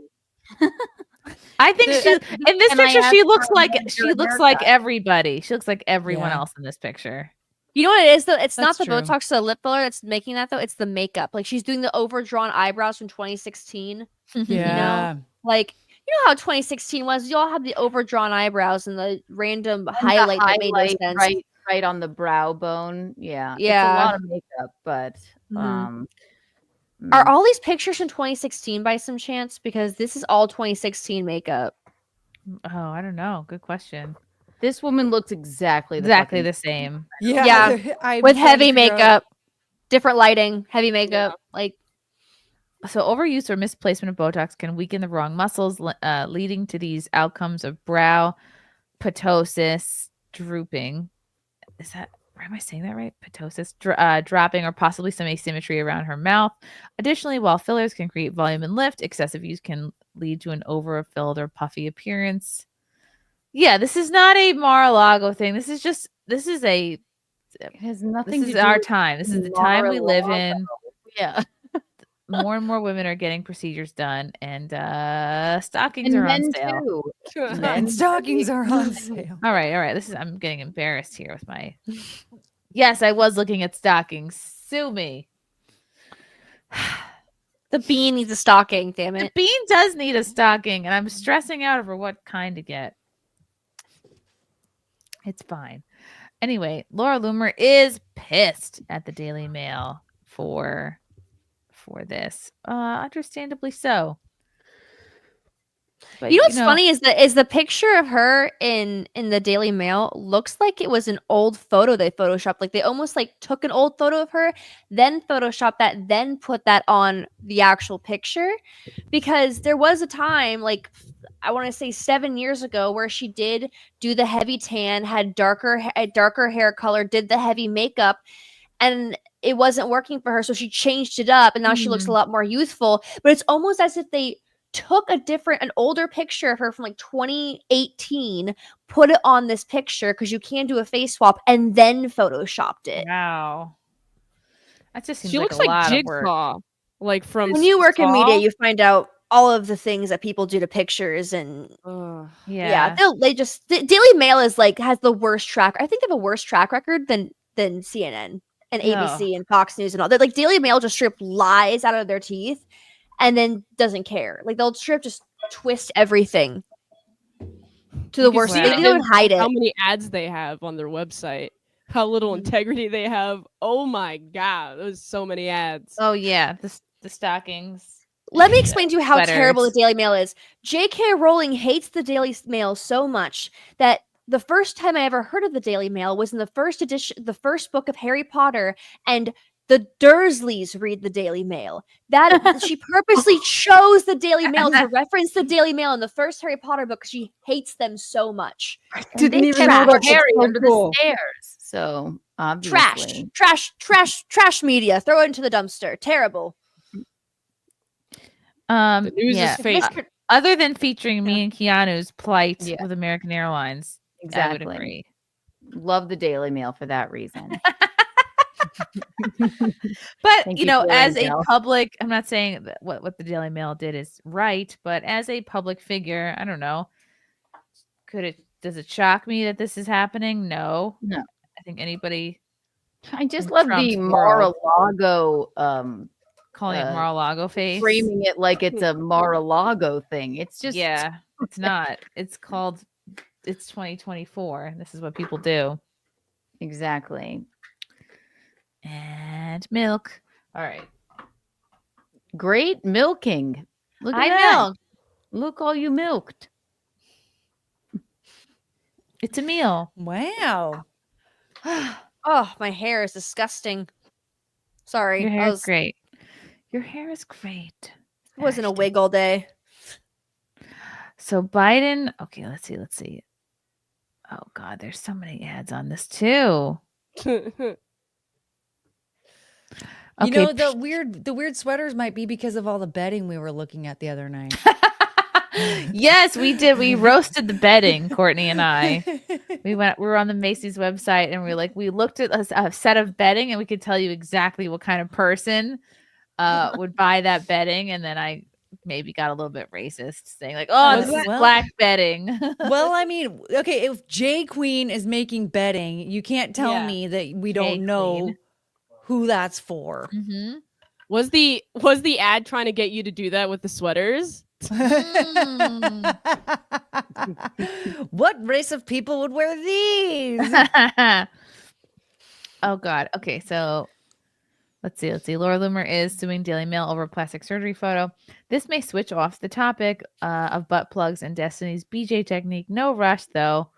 I think The- she in this Can I picture ask she her looks like about she your looks like haircut? everybody. She looks like everyone Yeah. else in this picture. You know what it is though? It's not That's the true. Botox or the lip filler that's making that though. It's the makeup. Like she's doing the overdrawn eyebrows from 2016. Yeah. Like you know how 2016 was? You all had the overdrawn eyebrows and the random And the highlight that made no highlight sense. right on the brow bone. Yeah. Yeah. It's a lot of makeup, but Mhm. Are all these pictures from 2016 by some chance? Because this is all 2016 makeup. Oh, I don't know. Good question. this woman looks exactly Exactly fucking the same. Yeah, I'm with trying to heavy figure out- makeup, different lighting, heavy makeup. Like So overuse or misplacement of Botox can weaken the wrong muscles, leading to these outcomes of brow ptosis, drooping. Am I saying that right? Ptosis, dropping, or possibly some asymmetry around her mouth. Additionally, while fillers can create volume and lift, excessive use can lead to an overfilled or puffy appearance. Yeah, this is not a Mar-a-Lago thing. This is a. It has nothing This to is do our with time. This is the time we live in. Yeah. more and more women are getting procedures done, and stockings And are on men sale. too. And stockings are on sale. All right. I'm getting embarrassed here with my. Yes, I was looking at stockings. Sue me. The bean needs a stocking, damn The it. bean does need a stocking, and I'm stressing out over what kind to get. It's fine. Anyway, Laura Loomer is pissed at the Daily Mail for this. Understandably so. But You know what's funny is the picture of her in the Daily Mail looks like it was an old photo they photoshopped. Like they almost like took an old photo of her, then photoshopped that, then put that on the actual picture. Because there was a time, like I want to say 7 years ago, where she did do the heavy tan, had darker hair color, did the heavy makeup, and it wasn't working for her, so she changed it up, and now she looks a lot more youthful. But it's almost as if they took an older picture of her from like 2018, put it on this picture because you can do a face swap, and then photoshopped it. Wow, that just seems She like looks a like lot Jigsaw, like from when you work in media, Saw. you find out all of the things that people do to pictures, and Yeah. Daily Mail is like has the worst track. I think they have a worse track record than CNN and ABC and Fox News and all. They're like Daily Mail just strip lies out of their teeth and then doesn't care. Like they'll just twist everything to the worst. They don't hide it. How many ads they have on their website? How little integrity they have? Oh my god, there's so many ads. Oh yeah, the stockings. Let me explain to you how Sweaters. terrible the Daily Mail is. J.K. Rowling hates the Daily Mail so much that the first time I ever heard of the Daily Mail was in the first book of Harry Potter, and the Dursleys read the Daily Mail. That she purposely chose the Daily Mail to reference the Daily Mail in the first Harry Potter book because she hates them so much. Didn't even know that. Harry So under cool. the stairs. So obviously, trash media. Throw it into the dumpster. Terrible. The news yeah. is fake. Other than featuring me and Keanu's plight with American Airlines, exactly. I would agree. Love the Daily Mail for that reason. But Thank you know, for as your a intel. public, I'm not saying that what the Daily Mail did is right, but as a public figure, I don't know. Does it shock me that this is happening? No. I think anybody. I just in love Trump's the world Mar-a-Lago calling it Mar-a-Lago face, framing it like it's a Mar-a-Lago thing. It's just it's not. It's 2024. This is what people do. Exactly. And milk. All right. Great milking. Look at I that. milked. Look all you milked. It's a meal. Wow. Oh, my hair is disgusting. Sorry. Your hair is great. Your hair is great. It wasn't a wig all day. So Biden, okay, let's see. Oh God, there's so many ads on this too. You know, the weird sweaters might be because of all the bedding we were looking at the other night. Yes, we did. We roasted the bedding, Courtney and I. We were on the Macy's website and we looked at a set of bedding and we could tell you exactly what kind of person would buy that bedding. And then I maybe got a little bit racist, saying like, "Oh, this is black bedding." Well, I mean, okay, if J Queen is making bedding, you can't tell me that we don't know who that's for. Mm-hmm. Was the ad trying to get you to do that with the sweaters? What race of people would wear these? Oh God. Okay, so let's see. Laura Loomer is suing Daily Mail over plastic surgery photo. This may switch off the topic of butt plugs and Destiny's BJ technique. No rush though.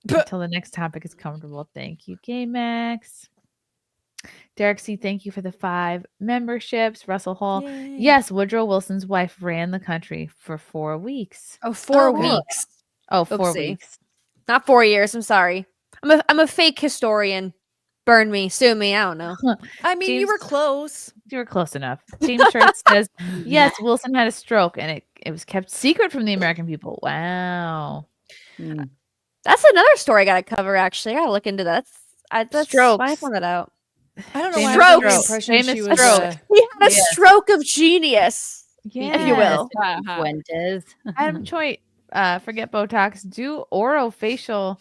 Until the next topic is comfortable. Thank you, K-Max. Derek C, thank you for the 5 memberships. Russell Hall. Yay. Yes, Woodrow Wilson's wife ran the country for 4 weeks. Oh, 4 weeks. Oh, 4 Oopsie. weeks. Not 4 years. I'm sorry. I'm a fake historian. Burn me, sue me. I don't know. I mean, you were close. You were close enough. James Church says, yes, Wilson had a stroke and it was kept secret from the American people. Wow. That's another story I got to cover, actually. I got to look into that. That's Strokes. why I found that out. I don't know why I Strokes. got the impression she was. He had a stroke of genius, if you Yes. will. Fuentes. Adam Choi, forget Botox. Do orofacial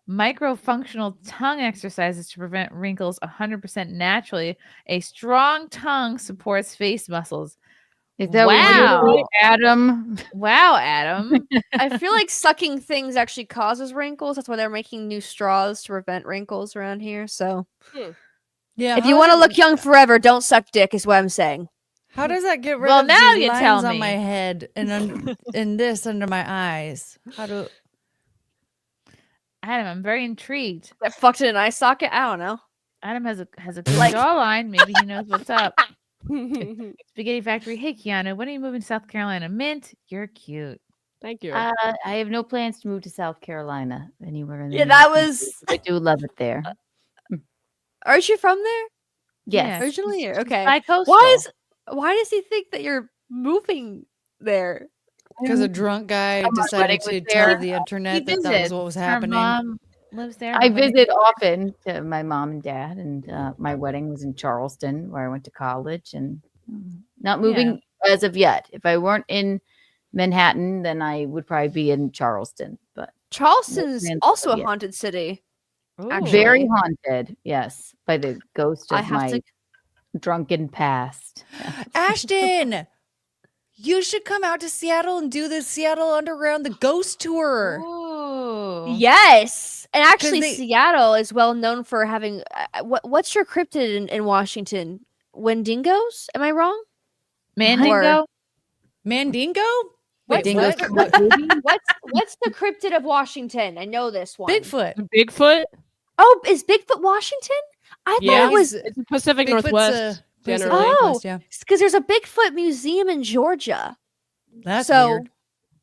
microfunctional tongue exercises to prevent wrinkles 100% naturally. A strong tongue supports face muscles. Is that what you do, Adam? Wow, Adam. I feel like sucking things actually causes wrinkles. That's why they're making new straws to prevent wrinkles around here. So, Yeah, if how you want to does it- look young forever, don't suck dick. Is what I'm saying. How does that get rid Well, of now these you lines tell on me. my head and and this under my eyes? How do? Adam, I'm very intrigued. That fucked in an eye socket. I don't know. Adam has a good jawline. Maybe he knows what's up. Spaghetti Factory. Hey, Keanu, when are you moving to South Carolina? Mint, you're cute. Thank you. I have no plans to move to South Carolina anywhere in the Yeah, near that future. was. I do love it there. Aren't you from there? Yes. Originally, okay. Bi-coastal. Why does he think that you're moving there? Because a drunk guy My decided wedding to was tell there. the internet that that was visits. what was Her happening. mom lives there. I Her wedding- visit often to my mom and dad, and my wedding was in Charleston, where I went to college, and not moving as of yet. If I weren't in Manhattan, then I would probably be in Charleston. But Charleston's plans also a yet. haunted city. Very haunted, yes, by the ghost I of have my to- drunken past. Ashton, you should come out to Seattle and do the Seattle Underground, the ghost tour. Yes, and actually, they- Seattle is well known for having. What's your cryptid in Washington? Wendigos? Am I wrong? Mandingo? Or- Mandingo? What's, Wait, the, what? what's the cryptid of Washington? I know this one. Bigfoot. Bigfoot? Oh, is Bigfoot Washington? I thought Yeah, it was. it's Pacific Bigfoot's, Northwest. Pacific Generally. Northwest, yeah. Because there's a Bigfoot museum in Georgia. That's so, weird.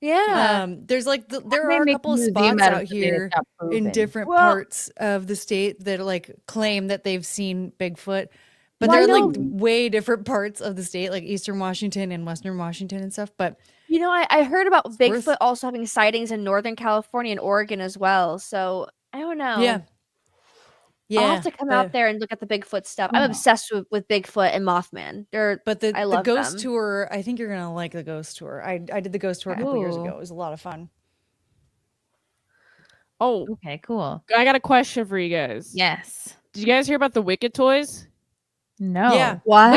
Yeah. There's like there They are a make couple of museum spots out of out something here that's not in proven. different Well- parts of the state that like claim that they've seen Bigfoot, but Well, they're I like know- way different parts of the state, like Eastern Washington and Western Washington and stuff. But You know, I heard about worth- Bigfoot also having sightings in Northern California and Oregon as well. So I don't know. yeah, I'll have to come out but- there and look at the Bigfoot stuff. I'm obsessed with Bigfoot and Mothman. But the I love ghost them. tour, I think you're gonna like the ghost tour. I did the ghost tour a couple years Ooh. ago. It was a lot of fun. Oh, Okay, cool. I got a question for you guys. Yes. Did you guys hear about the Wicked toys? No. Yeah, What?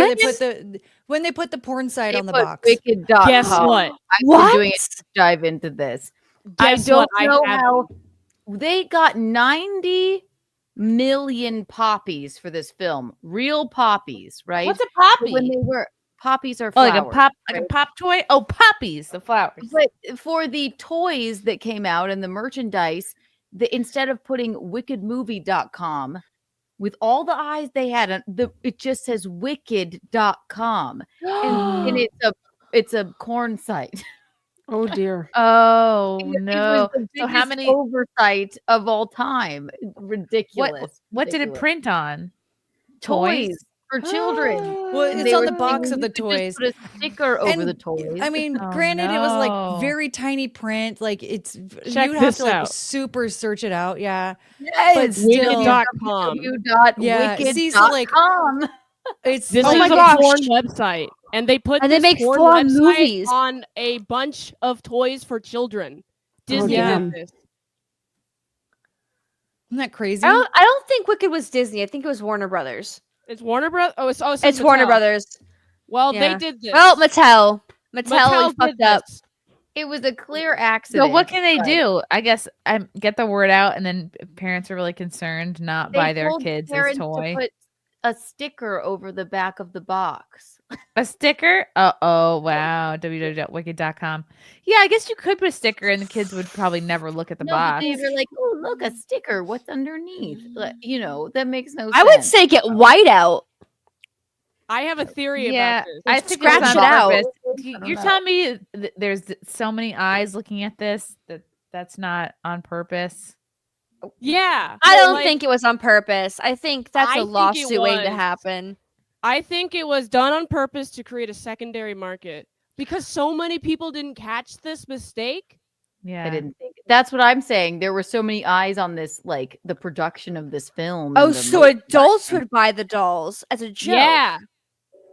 when they put the porn site They on the put box. Wicked.com. Guess what? I've What? been doing a deep dive into this. Guess I don't what? I know have- how they got 90 million poppies for this film. Real poppies, right? What's a poppy? When they were poppies are Oh, flowers. like a pop, like a right? pop toy. Oh, poppies, the flowers. But for the toys that came out and the merchandise, instead of putting wickedmovie.com with all the eyes they had, it just says wicked.com. and it's a corn site. Oh dear. Oh It was no! the So how biggest many? oversight of all time? Ridiculous. What did it Ridiculous. print on? Toys for children. Well, And it's they on were the box saying of the you could toys. just put a sticker over And, the toys. I mean, Oh, granted, it was no. like very tiny print. Like it's Check you'd have this to like out. super search it out. Yeah, yes, but still, Wicked.com. Yeah, see, so, like, www.wicked.com. it's This Oh is my a gosh. porn website, and they put And they this make porn full-on website movies. on a bunch of toys for children. Disney damn. did this. isn't that crazy? I don't think Wicked was Disney. I think it was Warner Brothers. It's Warner Brothers. Oh, It's Warner Mattel. Brothers. Well, Yeah. they did this. Well, Mattel Mattel like, fucked did up. this. It was a clear accident. So what can they but do? I guess get the word out, and then parents are really concerned not they buy their told kids this parents toy. to put a sticker over the back of the box. A sticker? Oh wow! www.wicked.com. Yeah, I guess you could put a sticker, and the kids would probably never look at the No, but box. they were like, "Oh, look, a sticker. What's underneath?" Like, that makes no sense. I would say get white out. I have a theory Yeah, about this. I Let's think scratch it's it on out. purpose. I don't You're know. telling me there's so many eyes looking at this that's not on purpose. Yeah, I don't like, think it was on purpose. I think that's I a think it lawsuit waiting to was. happen. I think it was done on purpose to create a secondary market because so many people didn't catch this mistake Yeah. I didn't think that's what I'm saying. There were so many eyes on this, like the production of this film. Oh, and the so merchandising. adults would buy the dolls as a joke. Yeah.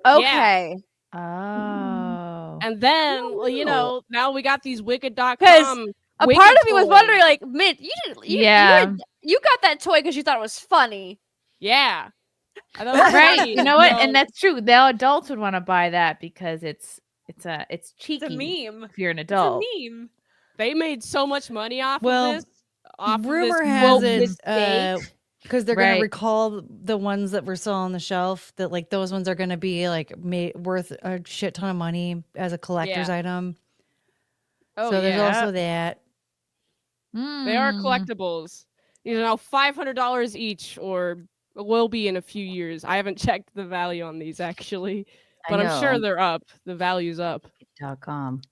Okay. Oh. And then, well, you know, now we got these Because Wicked.com. a part of me was wondering, like, Mint, Yeah. you got that toy because you thought it was funny. Yeah. And that was Right. funny, You know what? so- And that's true. Now adults would want to buy that because it's cheeky. It's a meme. If you're an adult. It's a meme. They made so much money off Well, of this. Off rumor of this has woke it mistake. because they're gonna Right. recall the ones that were still on the shelf. That like those ones are gonna be like worth a shit ton of money as a collector's Yeah. item. Oh, so there's yeah. also that. They are collectibles. You know, $500 each, or will be in a few years. I haven't checked the value on these actually, but I'm sure they're up. The value's up. .com.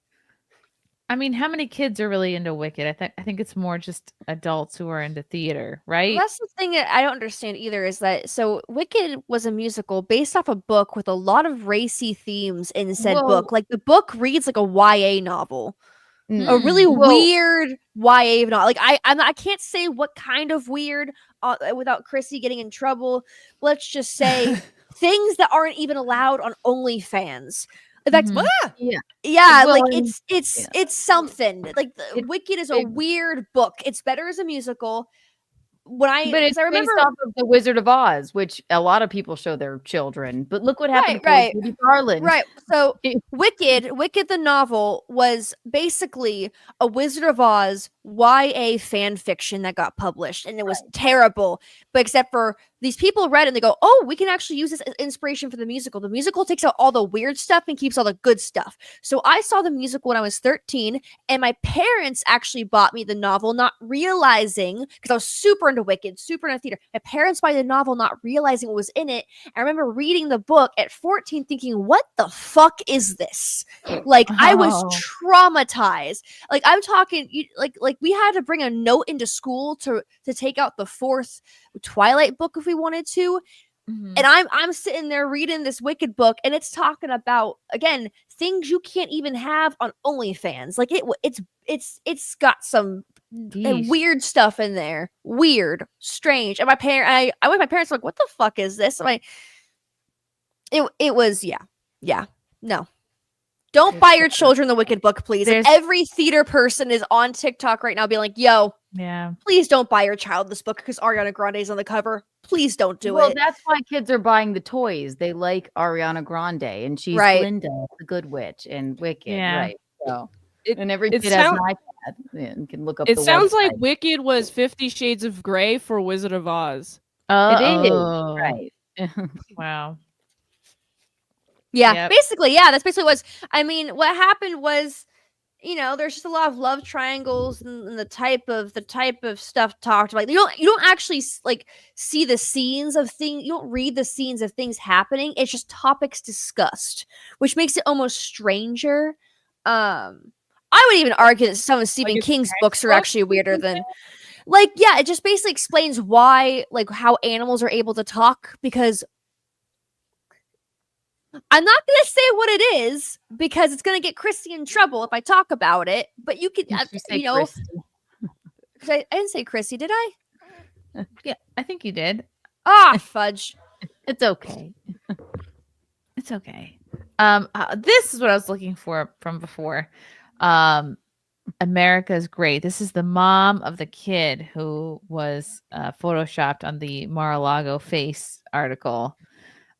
I mean, how many kids are really into Wicked? I think it's more just adults who are into theater, right? Well, that's the thing that I don't understand either is that so Wicked was a musical based off a book with a lot of racy themes in said book. Like the book reads like a YA novel. A really weird YA novel. Like I can't say what kind of weird without Chrissie getting in trouble. Let's just say things that aren't even allowed on OnlyFans. In fact, yeah, Well, like it's something. Like Wicked is a weird book. It's better as a musical. But it's I remember based off of the Wizard of Oz, which a lot of people show their children. But look what happened to Judy Garland. Right. So Wicked the novel was basically a Wizard of Oz YA fan fiction that got published, and it was terrible. But except for these people read it and they go, "Oh, we can actually use this as inspiration for the musical." The musical takes out all the weird stuff and keeps all the good stuff. So I saw the musical when I was 13, and my parents actually bought me the novel, not realizing, because I was super into Wicked, super into theater. My parents bought the novel, not realizing what was in it. I remember reading the book at 14, thinking, "What the fuck is this?" Like I was traumatized. Like I'm talking, like we had to bring a note into school to take out the 4th Twilight book if we wanted to. And I'm sitting there reading this Wicked book, and it's talking about, again, things you can't even have on OnlyFans. Like it's got some weird stuff in there, weird, strange. And my I went. My parents were like, "What the fuck is this?" It was no. Don't buy your children the Wicked book, please. Like, every theater person is on TikTok right now being like, "Yo, please don't buy your child this book because Ariana Grande's on the cover. Please don't do it." Well, that's why kids are buying the toys. They like Ariana Grande, and she's Glinda, the Good Witch, and Wicked, right? So, and every kid has an iPad and can look up. It sounds like Wicked was 50 Shades of Grey for Wizard of Oz. It is, right? Wow. Yeah, basically, that's basically what it was. I mean, what happened was, there's just a lot of love triangles and the type of stuff talked about. You don't actually like see the scenes of things. You don't read the scenes of things happening. It's just topics discussed, which makes it almost stranger. I would even argue that some of Stephen King's books are actually weirder than. It just basically explains why, how animals are able to talk, because I'm not going to say what it is because it's going to get Chrissie in trouble if I talk about it, but you could, I didn't say Chrissie, did I? Yeah, I think you did. Fudge. It's okay. It's okay. This is what I was looking for from before. America's Great. This is the mom of the kid who was photoshopped on the Mar-a-Lago face article.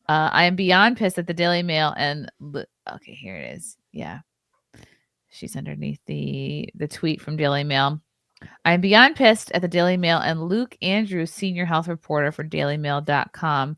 I am beyond pissed at the Daily Mail and okay, here it is. Yeah. She's underneath the tweet from Daily Mail. I am beyond pissed at the Daily Mail and Luke Andrews, senior health reporter for dailymail.com.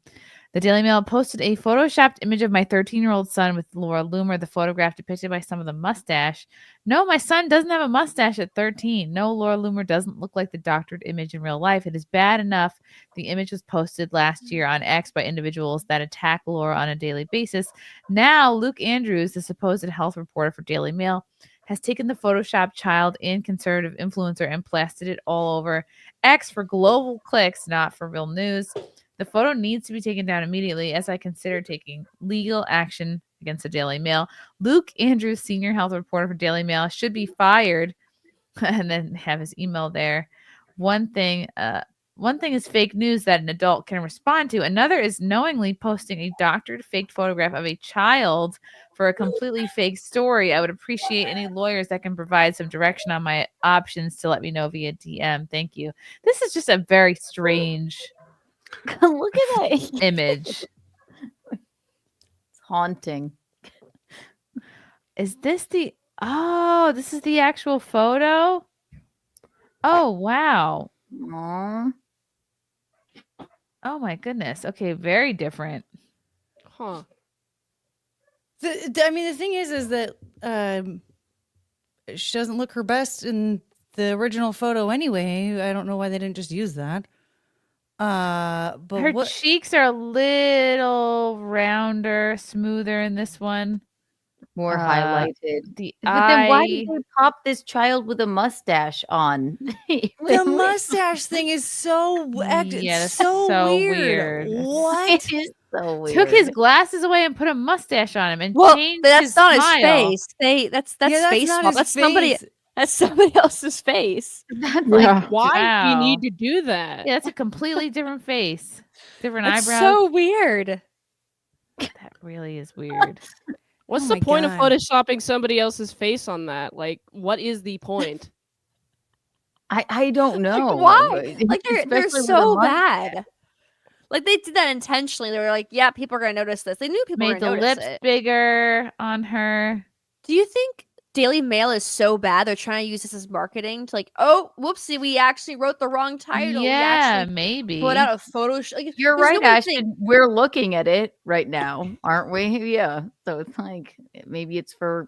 The Daily Mail posted a photoshopped image of my 13-year-old son with Laura Loomer, the photograph depicted by some of the mustache. No, my son doesn't have a mustache at 13. No, Laura Loomer doesn't look like the doctored image in real life. It is bad enough the image was posted last year on X by individuals that attack Laura on a daily basis. Now, Luke Andrews, the supposed health reporter for Daily Mail, has taken the Photoshop child and conservative influencer and plastered it all over X for global clicks, not for real news. The photo needs to be taken down immediately as I consider taking legal action against the Daily Mail. Luke Andrews, senior health reporter for Daily Mail, should be fired and then have his email there. One thing is fake news that an adult can respond to. Another is knowingly posting a doctored faked photograph of a child for a completely fake story. I would appreciate any lawyers that can provide some direction on my options to let me know via DM. Thank you. This is just a very strange Look at that image. It's haunting. Is this the this is the actual photo? Oh wow. Aww. Oh my goodness. Okay, very different. Huh. I mean, the thing is that she doesn't look her best in the original photo anyway. I don't know why they didn't just use that. But Her cheeks are a little rounder, smoother in this one. More highlighted. The But then why eye. did they pop this child with a mustache on? The mustache thing is so that's so weird. What? It is so weird. Took his glasses away and put a mustache on him and Well, changed that's his not smile. his face. That's Yeah, face not swap. his That's somebody. face. That's somebody else's face. That's Yeah. Why do Wow. you need to do that? Yeah, that's a completely different face. Different That's eyebrows. so weird. That really is weird. What's Oh the my point of God. photoshopping somebody else's face on that? Like, what is the point? I don't know. Why? Like they're Especially with a so mustache. bad. Like they did that intentionally. They were like, "Yeah, people are gonna notice this." They knew people were Made the gonna notice lips it. bigger on her. Do you think Daily Mail is so bad they're trying to use this as marketing to like, oh, whoopsie, we actually wrote the wrong title. We Yeah, actually maybe. put out a photo. Like, You're there's right, no way to Ashton. think- We're looking at it right now, aren't we? Yeah. So it's like maybe it's for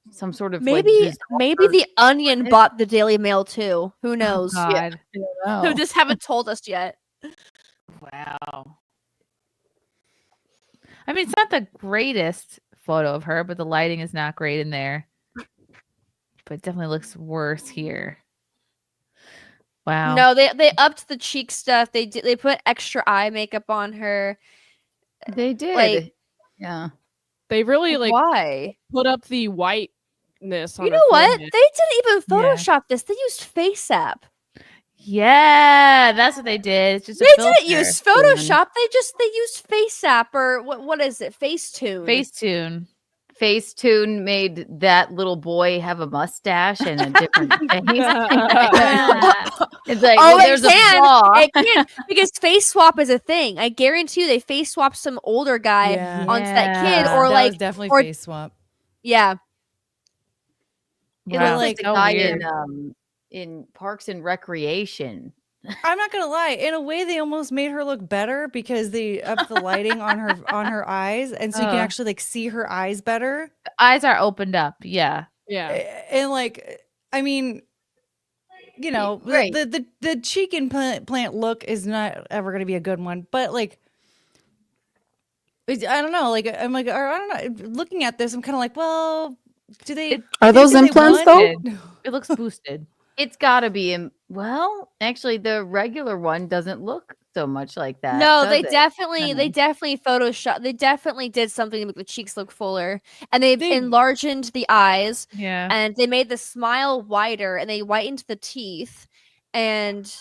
some sort of Maybe the Onion bought the Daily Mail too. Who knows? God. I don't know. Who just haven't told us yet. Wow. I mean, it's not the greatest photo of her, but the lighting is not great in there. But it definitely looks worse here. Wow. No, they upped the cheek stuff. They put extra eye makeup on her. They did. Like, yeah. They really like why? put up the whiteness on You her know what? forehead. They didn't even Photoshop this. They used FaceApp. Yeah, that's what they did. It's just They a didn't filter. use Photoshop. They used FaceApp or what is it? Facetune. Facetune. Facetune made that little boy have a mustache and a different face. It's like, oh, well, there's it can. a flaw. It can because face swap is a thing. I guarantee you, they face swap some older guy onto that kid, or that like was definitely or face swap. yeah. It Wow. looks like the So guy weird. in Parks and Recreation. I'm not gonna lie. In a way, they almost made her look better because they upped the lighting on her eyes, and so you can actually like see her eyes better. The eyes are opened up. Yeah. Yeah. And like, I mean, you know, Right. the cheek implant look is not ever going to be a good one, but like, I don't know. Like, I'm like, or I don't know. Looking at this, I'm kind of like, well, do they Are those do they implants want- though? It looks boosted. It's got to be well, actually, the regular one doesn't look so much like that. No, does they it? definitely No. Photoshop. They definitely did something to make the cheeks look fuller, and they enlarged the eyes. Yeah. And they made the smile wider, and they whitened the teeth, and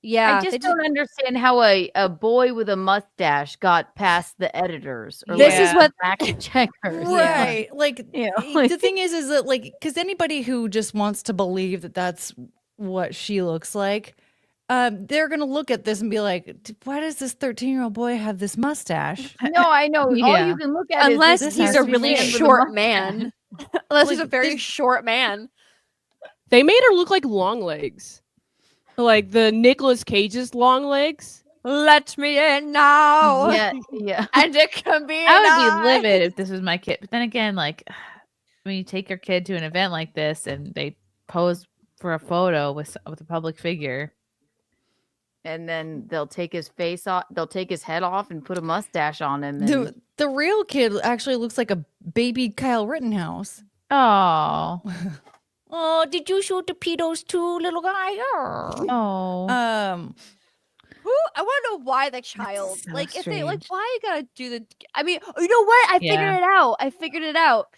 yeah, I they just don't understand how a boy with a mustache got past the editors. Or This like is what- fact checkers. Right. Like, Yeah. the thing is that, like, because anybody who just wants to believe that that's what she looks like, they're going to look at this and be like, why does this 13-year-old boy have this mustache? No, I know. All Yeah. you can look at unless is he's a really short man. Unless he's a Like, very there's- short man. They made her look like long legs. Like the Nicolas Cage's long legs. Let me in now. Yeah, yeah. And it can be. I would nice. be livid if this was my kid. But then again, like when you take your kid to an event like this and they pose for a photo with a public figure. And then they'll take his face off. They'll take his head off and put a mustache on him. And The real kid actually looks like a baby Kyle Rittenhouse. Oh. Oh, did you shoot the pedos too, little guy? Oh. Who I want to know why the child so like if they like strange. why you gotta do the. I mean, you know what? I figured Yeah. it out. I figured it out.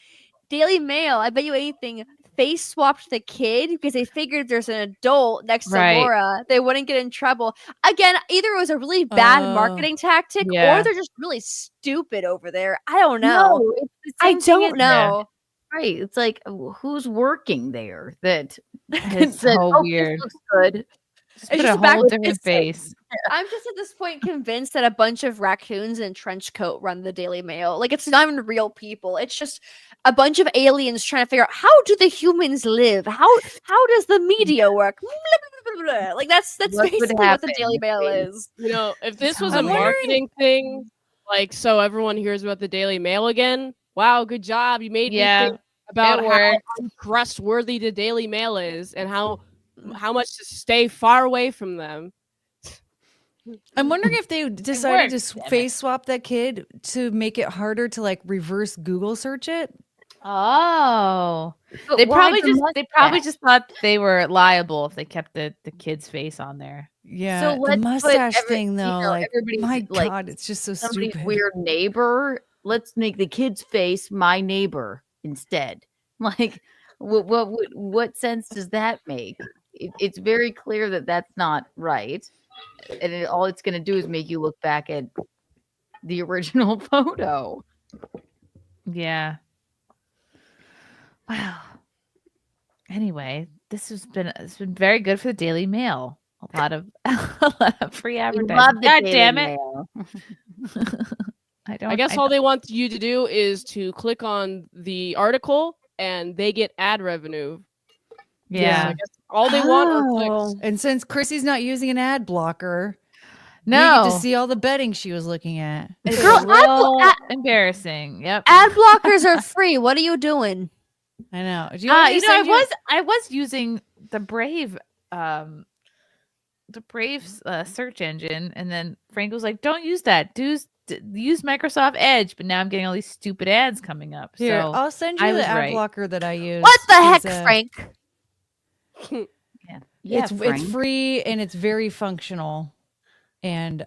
Daily Mail. I bet you anything face swapped the kid because they figured there's an adult next to Right. Laura, they wouldn't get in trouble. Again, either it was a really bad marketing tactic Yeah. or they're just really stupid over there. I don't know. No, it's the I same thing don't as- know. Right. It's like who's working there that It's said, so "Oh, weird. this looks good." Just It's put just a a back whole with different this, like- face. I'm just at this point convinced that a bunch of raccoons in a trench coat run the Daily Mail. Like it's not even real people. It's just a bunch of aliens trying to figure out how do the humans live? How does the media work? Like that's What would basically what the happen Daily if Mail they- is. You know, if this was a I'm wondering- marketing thing, like so everyone hears about the Daily Mail again. Wow, good job. You made me think about it how worked. untrustworthy the Daily Mail is and how much to stay far away from them. I'm wondering if they decided to worked, damn it. face swap that kid to make it harder to like reverse Google search it. Oh, But they why probably the just thought they were liable if they kept the kid's face on there. Yeah, the let's put mustache every- thing though, like everybody's, my like, god, it's just so somebody's stupid. weird neighbor. Let's make the kid's face my neighbor instead. Like, what sense does that make? It's very clear that that's not right, and all it's going to do is make you look back at the original photo. Yeah. Wow. Anyway, it's been very good for the Daily Mail. A lot of free advertising. love the God Daily damn it! Mail. I guess all they want you to do is to click on the article and they get ad revenue. Yeah. I guess all they want are clicks. And since Chrissy's not using an ad blocker, we No. get to see all the betting she was looking at. It's Girl, a little embarrassing. Yep. Ad blockers are free. What are you doing? I know. Do you want me to send I was using the Brave search engine, and then Frank was like, "Don't use that. Use Microsoft Edge." But now I'm getting all these stupid ads coming up. Here, so I'll send I you the was ad right. blocker that I use. What the heck, 'cause, Frank? Yeah, it's Frank. free and it's very functional. And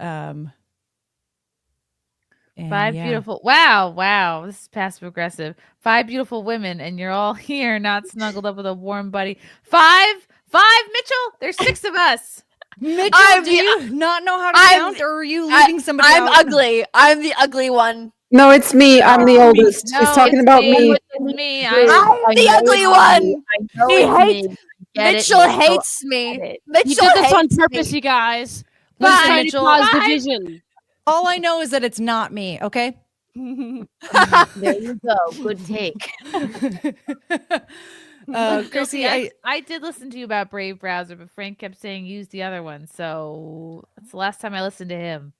Five yeah. beautiful. Wow. This is passive aggressive. 5 beautiful women, and you're all here, not snuggled up with a warm buddy. Five, Mitchell. There's 6 of us. Mitchell, do you not know how to count, or are you leaving somebody I'm out? ugly. I'm the ugly one. No, it's me. I'm the oldest. No, He's talking it's about me. me. It's me. I'm the know ugly it's one. me. I know He it's hates. me. Get it, Mitchell Mitchell. hates me. He Mitchell did this on hates purpose, me. you guys. Listen, He's trying Mitchell, to cause I- division. All I know is that it's not me, okay? There you go. Good take. Chrissy, I did listen to you about Brave browser, but Frank kept saying use the other one, so that's the last time I listened to him.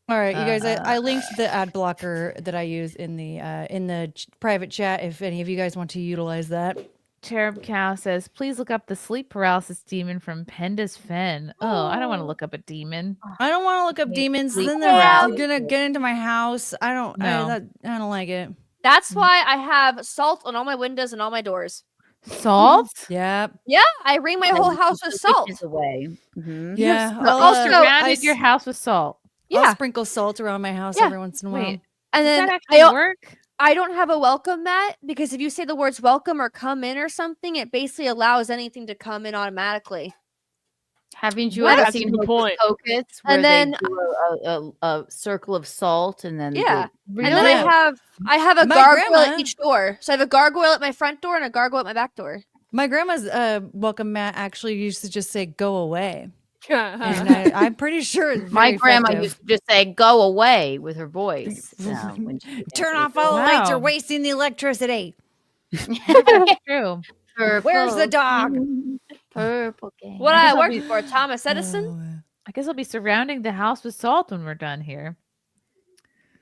all right, you guys, I linked the ad blocker that I use in the private chat if any of you guys want to utilize that. Cherub Cow says, please look up the sleep paralysis demon from Penda's Fen. Oh, I don't want to look up a demon. I don't want to look up demons. sleep Then paralysis. they're gonna get into my house. I don't like it. That's why I have salt on all my windows and all my doors. Salt? Yep. Yeah, I ring my whole house with salt. Away. Mhm. Yeah. Also, Surrounded your house with salt. I'll Yeah. sprinkle salt around my house Yeah. every once in a while. Wait, And does then that actually I, work? I don't have a welcome mat because if you say the words welcome or come in or something, it basically allows anything to come in automatically. Haven't you What? ever That's seen a good Hocus point. Pocus where And then- they do a circle of salt and then Yeah. they And then I have a My gargoyle grandma- at each door. So I have a gargoyle at my front door and a gargoyle at my back door. My grandma's welcome mat actually used to just say "go away," and I'm pretty sure it's my very grandma effective. used to just say "go away" with her voice. When she Turn off all the lights. You're Wow. wasting the electricity. That's true. Where's the dog? Purple game. What I I guess I'll work be- for, Thomas Edison. I guess I'll be surrounding the house with salt when we're done here.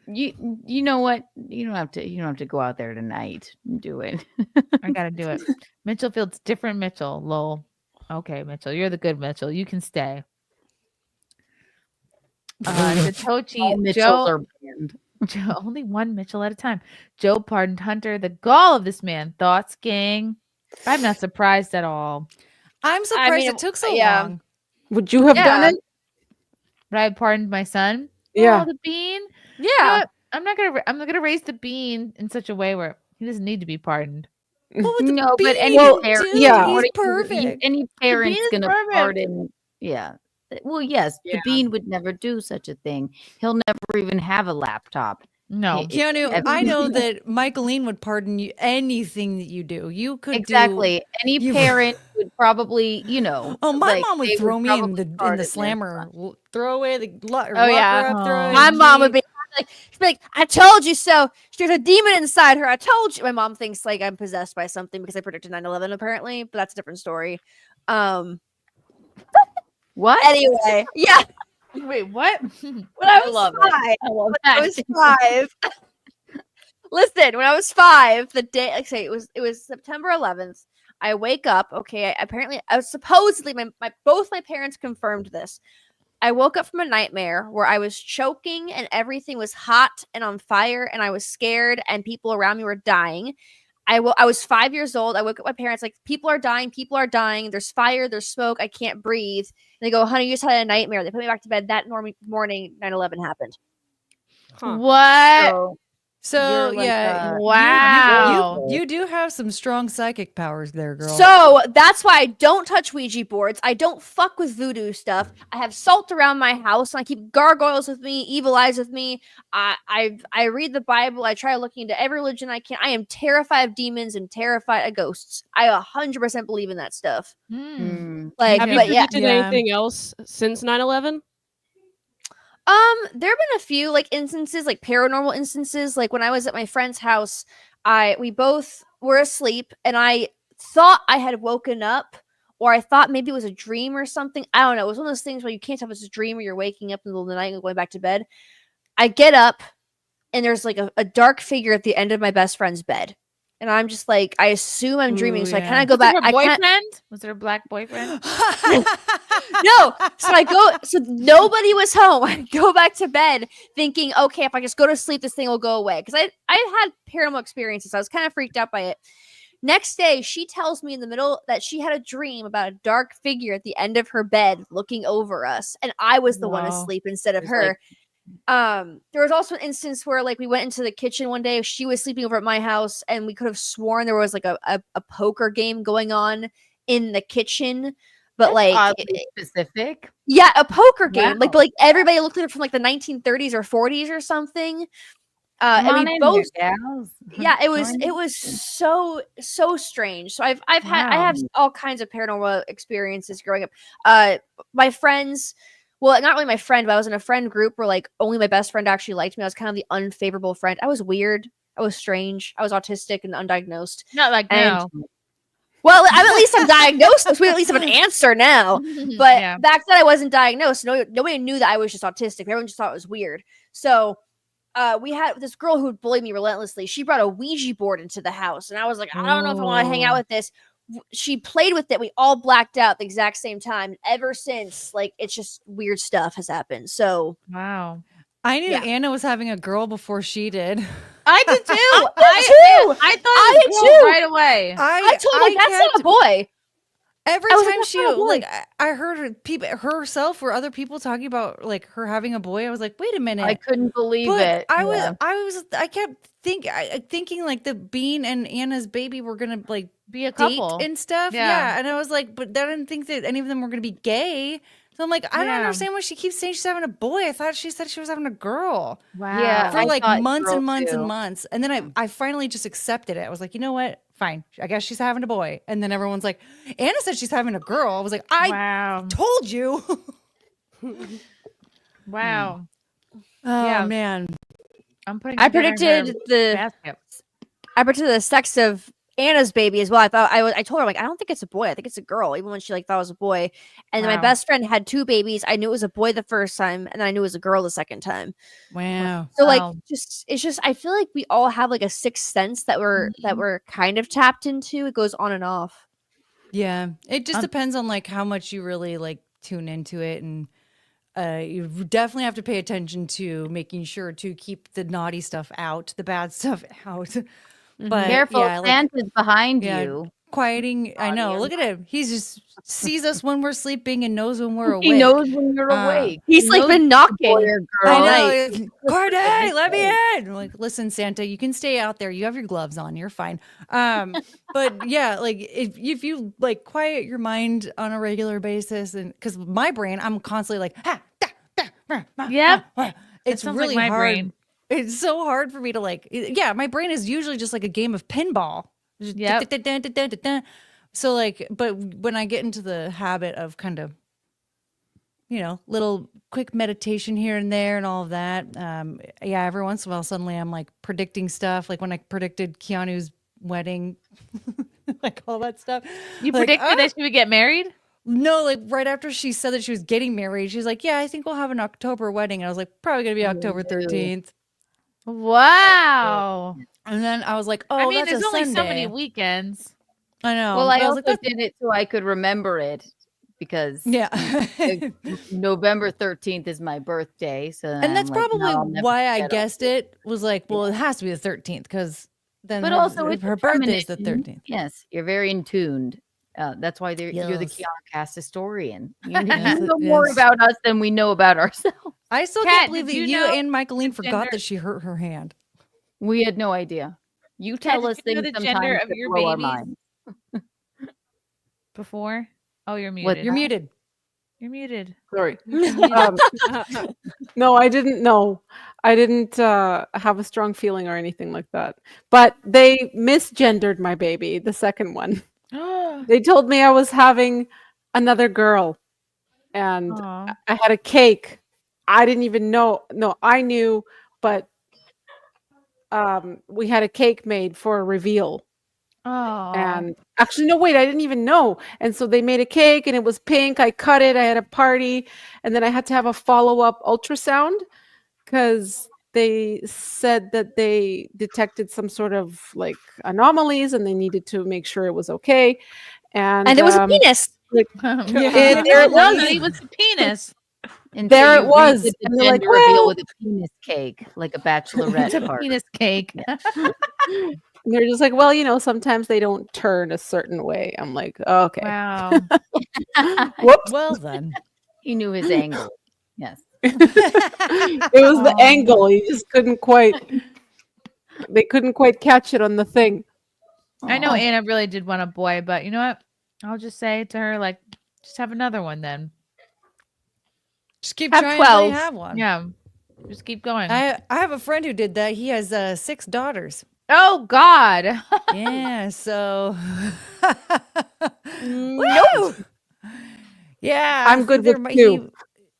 You know what? You don't have to go out there tonight and do it. I gotta do it. Mitchell Field's different Mitchell. Lol. Okay, Mitchell, you're the good Mitchell. You can stay. Satoshi All Mitchells Joe, are banned. Joe, only one Mitchell at a time. Joe pardoned Hunter. The gall of this man. Thoughts, gang? I'm not surprised at all. I'm surprised mean, it took so yeah. long. Would you have done it? But I pardoned my son. Yeah. Oh, the bean. Yeah. You know what? I'm not gonna raise the bean in such a way where he doesn't need to be pardoned. No, but any Bean, parent, dude, he's perfect. any parent's is gonna perfect. pardon. Yeah. Well, yes, the Bean would never do such a thing. He'll never even have a laptop. No. Keanu, I know that Michaeline would pardon you anything that you do. You could Exactly. Any you- parent would probably, Oh, my like, mom would they throw me in probably the pardon their slammer. Throw away the lock Oh yeah, her up, throw away my the mom would key. be like, she'd be like, "I told you so." There's a demon inside her. I told you. My mom thinks like I'm possessed by something because I predicted 9/11 apparently, but that's a different story. What? Anyway, yeah. Wait, what? When I was love it. five, I love when that. I was 5. Listen, when I was 5, the day, like say, it was September 11th. I wake up. Okay, apparently, I was supposedly both my parents confirmed this. I woke up from a nightmare where I was choking and everything was hot and on fire and I was scared and people around me were dying. I was 5 years old. I woke up my parents like, people are dying. People are dying. There's fire. There's smoke. I can't breathe. And they go, honey, you just had a nightmare. They put me back to bed. That morning, 9/11 happened. What? So You're yeah, like, wow. you do have some strong psychic powers there, girl. So that's why I don't touch Ouija boards. I don't fuck with voodoo stuff. I have salt around my house, and I keep gargoyles with me, evil eyes with me. I read the Bible. I try looking into every religion I can. I am terrified of demons and terrified of ghosts. I 100% believe in that stuff. Like, have you but yeah, predicted anything else since 9/11? There have been a few like instances, like paranormal instances. Like when I was at my friend's house, we both were asleep, and I thought I had woken up, or I thought maybe it was a dream or something. I don't know. It was one of those things where you can't tell if it's a dream or you're waking up in the middle of the night and going back to bed. I get up, and there's like a dark figure at the end of my best friend's bed. And I'm just like, I assume I'm dreaming. So I kind of go back. Was there a boyfriend? Was there a black boyfriend? No. So nobody was home. I go back to bed thinking, okay, if I just go to sleep, this thing will go away. Because I had paranormal experiences. I was kind of freaked out by it. Next day, she tells me in the middle that she had a dream about a dark figure at the end of her bed looking over us. And I was the one asleep instead of her. There was also an instance where like we went into the kitchen one day. She was sleeping over at my house, and we could have sworn there was like a poker game going on in the kitchen. But That's like oddly specific. Yeah, a poker game. Wow. But like everybody looked at it from like the 1930s or 40s or something. And we both, yeah, it was so strange. So I have all kinds of paranormal experiences growing up. My friends, well, not really my friend, but I was in a friend group where like only my best friend actually liked me. I was kind of the unfavorable friend. I was weird. I was strange. I was autistic and undiagnosed. Not like now. Well, at least I'm diagnosed. So we at least have an answer now. But back then I wasn't diagnosed. Nobody knew that I was just autistic. Everyone just thought it was weird. So we had this girl who would bully me relentlessly. She brought a Ouija board into the house. And I was like, I don't know if I want to hang out with this. She played with it. We all blacked out at the exact same time. Ever since, like, it's just weird stuff has happened. So wow. I knew Anna was having a girl before she did. I did too. I thought it was a girl right away. I told her that's not a boy. Every I was like, time "That's she not a boy." like, I heard herself or other people talking about like her having a boy. I was like, wait a minute, I couldn't believe But it. I kept thinking like the Bean and Anna's baby were gonna like be a date couple and stuff. Yeah. And I was like, but I didn't think that any of them were gonna be gay. So I'm like, I don't understand why she keeps saying she's having a boy. I thought she said she was having a girl. Wow. Yeah, For I like thought months girl and months too. and months. And then I finally just accepted it. I was like, you know what? Fine. I guess she's having a boy. And then everyone's like, Anna said she's having a girl. I was like, I told you. Wow. Oh man. I'm putting I together predicted her the sex of Anna's baby as well. I told her like I don't think it's a boy. I think it's a girl. Even when she like thought it was a boy. And then my Wow. best friend had 2 babies. I knew it was a boy the first time, and then I knew it was a girl the second time. Wow. So like it's just I feel like we all have like a sixth sense that we're kind of tapped into. It goes on and off. Yeah. It just depends on like how much you really like tune into it, and you definitely have to pay attention to making sure to keep the naughty stuff out, the bad stuff out. But Careful, yeah, like, Santa's behind you. quieting. I know. Look at him. He just sees us when we're sleeping and knows when we're awake. He knows when you're awake. He's He like knows been if knocking you're a boy or girl. I know. night. it's, Corday, let me in. I'm like, listen, Santa, you can stay out there. You have your gloves on. You're fine. But yeah, like if you like quiet your mind on a regular basis, and because my brain, I'm constantly like, Yep. It's sounds really like my hard. brain. It's so hard for me to like. Yeah, my brain is usually just like a game of pinball. Yep. So like, but when I get into the habit of kind of, little quick meditation here and there and all of that, yeah, every once in a while, suddenly I'm like predicting stuff. Like when I predicted Keanu's wedding, like all that stuff. You Like, predicted that she would get married? No, like right after she said that she was getting married, she's like, yeah, I think we'll have an October wedding. And I was like, probably going to be October 13th. Wow. And then I was like, oh, I mean, that's there's a only so Sunday. many weekends. I know. Well, I But also was like, did it so I could remember it because yeah. November 13th is my birthday. So And that's I'm like, probably no, I'll never why I forget it. guessed it was like, well, it has to be the 13th because then But her, also, it's her a birthday is the premonition. 13th. Yes, you're very in tuned. That's why you're the Yes. Keanu historian. You, Yes, you know more yes. about us than we know about ourselves. I still Kat, can't believe that did you you know and Michaeline the forgot gender- that she hurt her hand. We had no idea. You tell Kat, us did you know things the gender sometimes of that your blow our babies? minds. Before? Oh, you're muted. What? You're muted. You're muted. Sorry. No, I didn't know. I didn't have a strong feeling or anything like that. But they misgendered my baby, the second one. They told me I was having another girl, and Aw. I had a cake. I didn't even know. No, I knew, but we had a cake made for a reveal. Oh. And actually, no, wait, I didn't even know. And so they made a cake and it was pink. I cut it. I had a party. And then I had to have a follow-up ultrasound because they said that they detected some sort of like anomalies and they needed to make sure it was okay. And it was a penis. Like, Yeah. there it was. It was a penis. And There so it you was. redid the And they're like, gender reveal well- with a penis cake, like a bachelorette It's a party. penis cake. And they're just like, well, sometimes they don't turn a certain way. I'm like, okay. Wow. Whoops. Well then. He knew his angle. Yes. It was the angle. He just couldn't quite. They couldn't quite catch it on the thing. I know Anna really did want a boy, but you know what? I'll just say to her, like, just have another one then. Just keep Have trying until 12. you have one. Yeah. Just keep going. I have a friend who did that. He has 6 daughters. Oh God. Yeah, so Nope. yeah, I'm good with 2.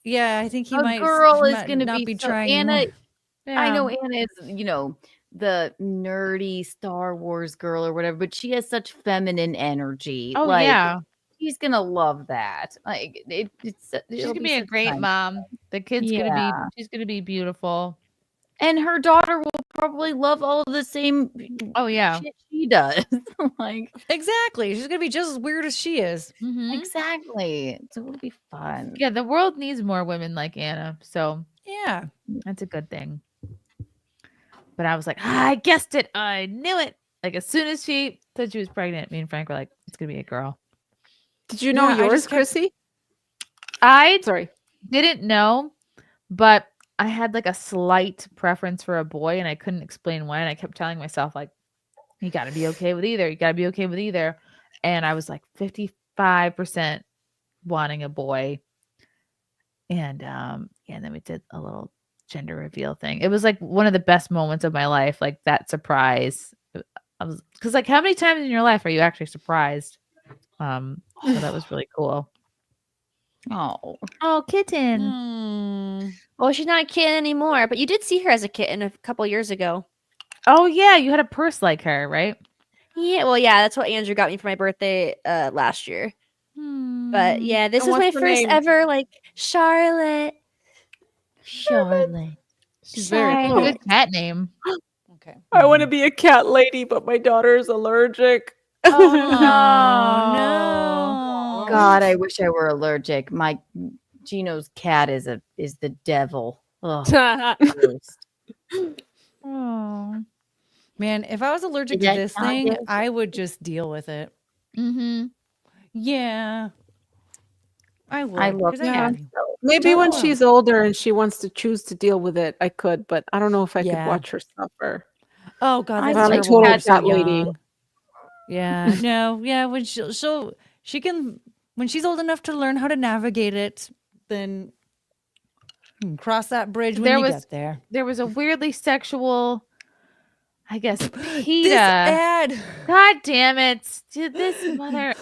Yeah, I think he A might. girl he is might going to not be trying. Anna. anymore. I know Anna is, the nerdy Star Wars girl or whatever, but she has such feminine energy. Oh like, yeah. she's gonna love that. Like She's gonna be a great mom. The kid's she's gonna be beautiful. And her daughter will probably love all of the same Oh yeah. shit she does. Like Exactly. She's gonna be just as weird as she is. Mhm. exactly. So it'll be fun. Yeah, the world needs more women like Anna. So Yeah. that's a good thing. But I was like, I guessed it. I knew it. Like as soon as she said she was pregnant, me and Frank were like, it's gonna be a girl. Did you know Yeah, I yours, just kept- Chrissy? I Sorry. didn't know, but I had like a slight preference for a boy and I couldn't explain why. And I kept telling myself, like, you gotta be okay with either. You gotta be okay with either. And I was like 55% wanting a boy. And and then we did a little gender reveal thing. It was like one of the best moments of my life, like that surprise. I was because like how many times in your life are you actually surprised? So that was really cool. Oh, kitten. Well, she's not a kitten anymore, but you did see her as a kitten a couple years ago. Oh yeah, you had a purse like her, right? Yeah, well, yeah, that's what Andrew got me for my birthday last year. But yeah, this And is my what's her first name? ever like Charlotte. Charlotte. She's very It's a cool. good cat name. Okay. I want to be a cat lady, but my daughter's allergic. Oh no. God, I wish I were allergic. My Gino's cat is the devil. Ugh, worst. Oh. Man, if I was allergic Is to that this not thing, it? I would just deal with it. Mm-hmm. Yeah. I would. I love 'cause Yeah. do. Maybe when Oh. she's older and she wants to choose to deal with it, I could, but I don't know if I could Yeah. watch her suffer. Oh God, I that's I'm a like terrible. when total you're so cat lady. young. Yeah. No. Yeah. When she can when she's old enough to learn how to navigate it, then you can cross that bridge when you get there. There was a weirdly sexual, I guess, This PETA. ad. God damn it! Did this mother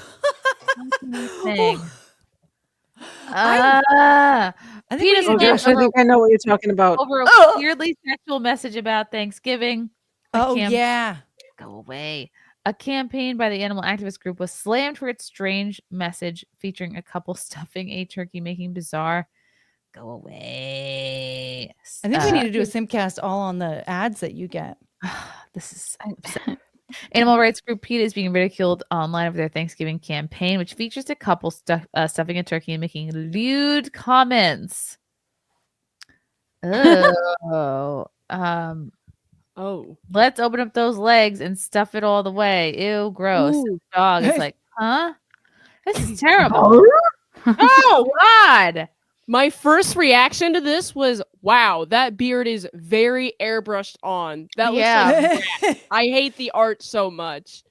thing? I think we PETA need to Oh do gosh, I think I know what you're talking about. over a weirdly sexual message about Thanksgiving. Oh yeah. Go away. A campaign by the animal activist group was slammed for its strange message featuring a couple stuffing a turkey, making bizarre. Go away. I think we need to do a SimpCast all on the ads that you get. This is animal rights group PETA is being ridiculed online over their Thanksgiving campaign, which features a couple stuffing a turkey and making lewd comments. Oh, let's open up those legs and stuff it all the way. Ew, gross. Ooh. Dog is like, huh? This is terrible. Oh God. My first reaction to this was, wow, that beard is very airbrushed on. That looks like crap. I hate the art so much.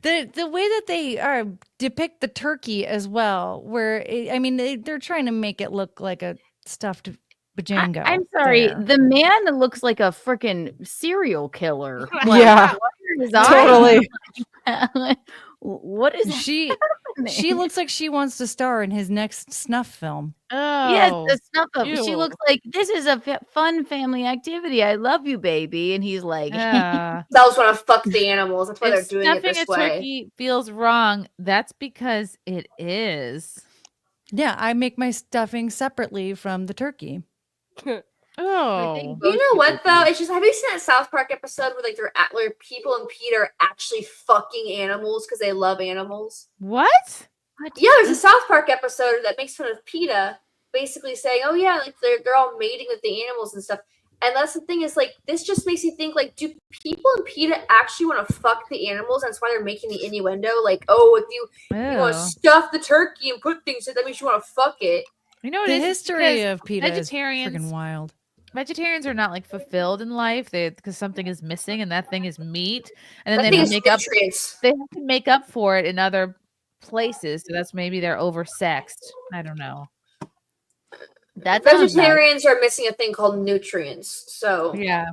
The way that they depict the turkey as well, where they're trying to make it look like a stuffed Bajango. I'm sorry. there. The man that looks like a freaking serial killer. Yeah, what are his eyes? totally. What is She looks like she wants to star in his next snuff film. Yes, the snuff up. She Ew. looks like this is a fun family activity. I love you, baby. And he's like, Those want to fuck the animals. That's why they're If doing it stuffing this a way. turkey feels wrong, that's because it is. Yeah, I make my stuffing separately from the turkey. Oh, You know what though? It's just, have you seen that South Park episode where like where people and PETA are actually fucking animals because they love animals? what? Yeah, there's a South Park episode that makes fun of PETA, basically saying, "Oh yeah, like they're all mating with the animals and stuff." And that's the thing is like this just makes you think like, do people in PETA actually want to fuck the animals? That's why they're making the innuendo like, "Oh, if you want to Ew. stuff the turkey and put things in, that means you want to fuck it." You know what The it is? history Because of PETA is vegetarians freaking wild. Vegetarians are not like fulfilled in life because something is missing and that thing is meat, and then That they thing have is to make up. nutrients. They have to make up for it in other places. So that's maybe they're oversexed. I don't know. that sounds nice. Vegetarians are missing a thing called nutrients. So Yeah.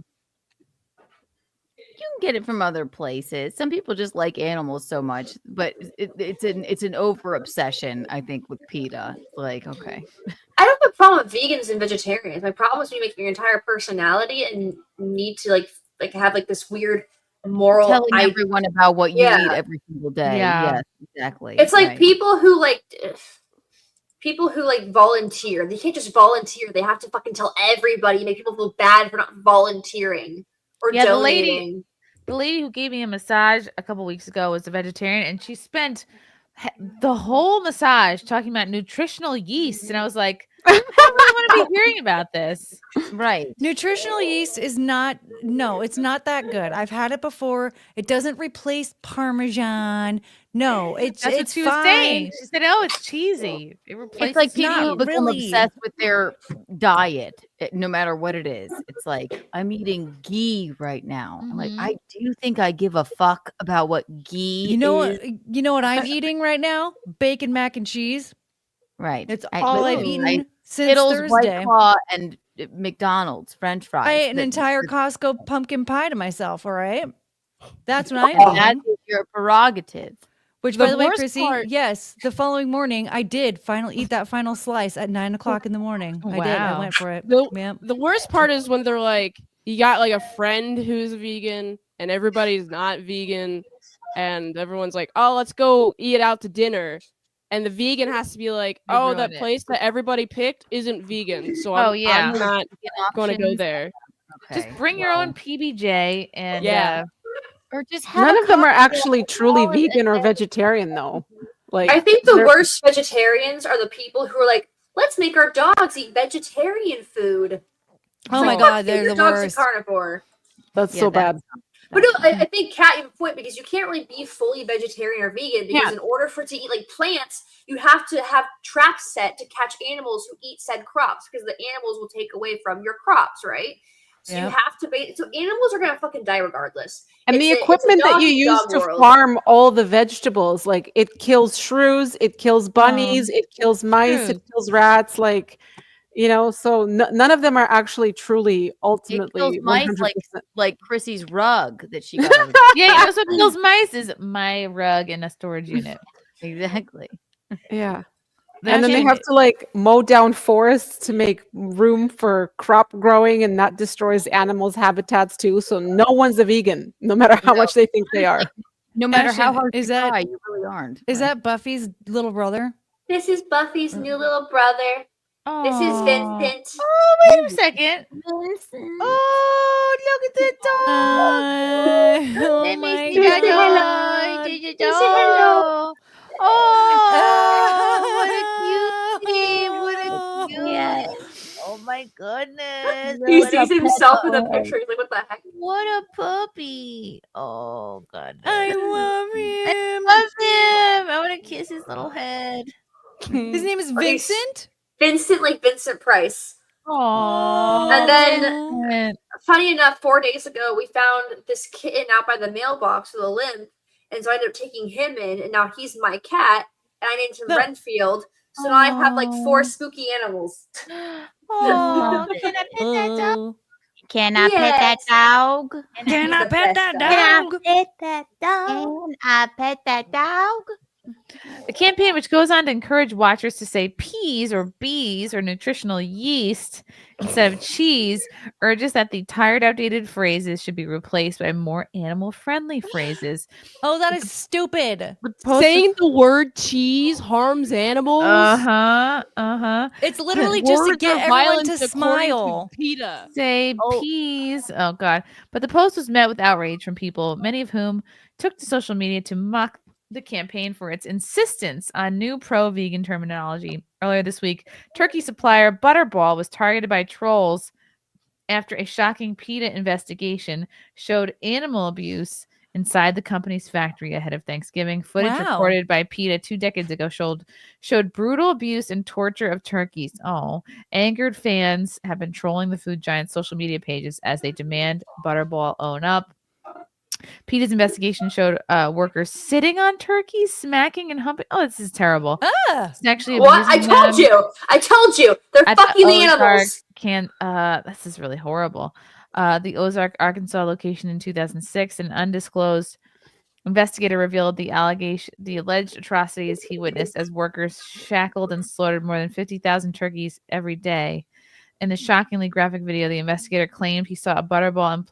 You can get it from other places. Some people just like animals so much, but it's an over obsession, I think, with PETA. Like, okay. I don't have a problem with vegans and vegetarians. My problem is when you make your entire personality and need to like have like this weird moral Telling everyone about what you eat every single day. Yeah. Yes, exactly. It's like Right. people who like volunteer. They can't just volunteer. They have to fucking tell everybody, make people feel bad for not volunteering or Yeah, donating. the lady who gave me a massage a couple weeks ago was a vegetarian, and she spent the whole massage talking about nutritional yeast, and I was like, I don't really want to be hearing about this. Right. Nutritional yeast is it's not that good. I've had it before. It doesn't replace Parmesan. No, That's what it's she was fine. saying. She said, "Oh, it's cheesy. It replaces It's like people cheese." who become really. obsessed with their diet, no matter what it is. It's like, I'm eating ghee right now. I'm like, Mhm. I do think I give a fuck about what ghee You know is. what I'm eating right now? Bacon mac and cheese. Right. It's all I've literally, eaten since Skittles, Thursday. White Claw, and McDonald's French fries. I ate an That- entire Costco pumpkin pie to myself. All right, that's what I'm and that eating. is your prerogative. Which, The by the way, worst Chrissy, part- yes, the following morning I did finally eat that final slice at 9:00 in the morning. I did. I Wow. went for it. The, Yep. the worst part is when they're like, you got like a friend who's vegan and everybody's not vegan, and everyone's like, oh, let's go eat out to dinner. And the vegan has to be like, They oh, ruin that it. place that everybody picked isn't vegan. So Oh, I'm yeah. not Vegan going to go options. there. Just Okay, bring your own PBJ and Yeah. or just have None a of them are cocktail actually truly and- vegan or vegetarian, though. Like, I think the they're- worst vegetarians are the people who are like, let's make our dogs eat vegetarian food. Oh my Fuck God, you, they're your the dog's worst. a carnivore. That's Yeah, so that's- bad. But no, I think Kat, you have a point because you can't really be fully vegetarian or vegan because Yeah. in order for it to eat like plants, you have to have traps set to catch animals who eat said crops because the animals will take away from your crops, right? So you Yep. have to so animals are gonna fucking die regardless. And the It's a equipment that you use dog-eat-dog to world. farm all the vegetables, like it kills shrews, it kills bunnies, it kills mice, it shrews. kills rats, like, you know, so none of them are actually truly It kills ultimately mice 100%. like Chrissie's rug that she got. Over Yeah, you know, so kills mice is my rug in a storage unit. Exactly. Yeah. They're And then they actually- have to like mow down forests to make room for crop growing, and that destroys animals' habitats too. So no one's a vegan, no matter how much they think they are. No matter how Ashton, hard is you that- try, you really aren't. Is that Buffy's little brother? This is Buffy's new little brother. This is Vincent. Oh, wait a second. Oh, look at the dog. Oh Let me my see that God. dog. Did you Say hello. Oh, what a cutie. What a cute. Oh my goodness. He What a sees himself in the pet. picture. He's like, what the heck? What a puppy. Oh, goodness. I love him. I love him. I want to kiss his little head. His name is Or he's- Vincent. Vincent, like Vincent Price. Aww. And then, funny enough, 4 days ago, we found this kitten out by the mailbox with a limp. And so I ended up taking him in, and now he's my cat. And I named him No. Renfield. So now I have like 4 spooky animals. Oh, can I pet that dog? Can I pet that dog? Can I pet that dog? Pet that dog. Can I pet that dog? The campaign, which goes on to encourage watchers to say peas or bees or nutritional yeast instead of cheese, urges that the tired, outdated phrases should be replaced by more animal-friendly phrases. Oh, that is stupid. Saying the word cheese harms animals. It's literally just to Words get are everyone violence to according smile. PETA. Say peas. Oh, God. But the post was met with outrage from people, many of whom took to social media to mock the campaign for its insistence on new pro-vegan terminology. Earlier this week, turkey supplier Butterball was targeted by trolls after a shocking PETA investigation showed animal abuse inside the company's factory ahead of Thanksgiving. Footage Wow. recorded by PETA 2 decades ago showed brutal abuse and torture of turkeys. Oh, angered fans have been trolling the food giant's social media pages as they demand Butterball own up. PETA's investigation showed workers sitting on turkeys, smacking and humping. Oh, this is terrible. Sexually What? I abusing told them you. I told you. They're at fucking the animals. This is really horrible. The Ozark, Arkansas location in 2006, an undisclosed investigator revealed the alleged atrocities he witnessed as workers shackled and slaughtered more than 50,000 turkeys every day. In the shockingly graphic video, the investigator claimed he saw a Butterball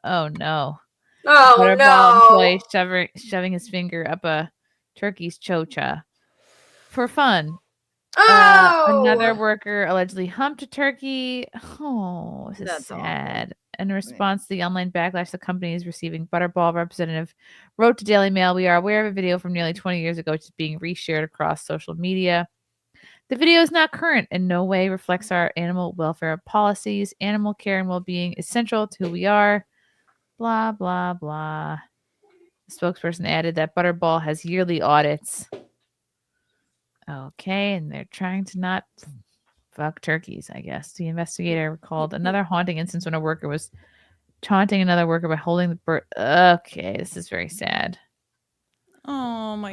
oh no. Oh, Butterball no. employee shoving his finger up a turkey's chocha for fun. Another worker allegedly humped a turkey. Oh, this is That's sad. In response to the online backlash the company is receiving, Butterball representative wrote to Daily Mail, "We are aware of a video from nearly 20 years ago which is being reshared across social media. The video is not current, in no way reflects our animal welfare policies. Animal care and well-being is central to who we are. Blah, blah, blah." The spokesperson added that Butterball has yearly audits. Okay, and they're trying to not fuck turkeys, I guess. The investigator recalled another haunting instance when a worker was taunting another worker by holding the bird. Okay, this is very sad. Oh my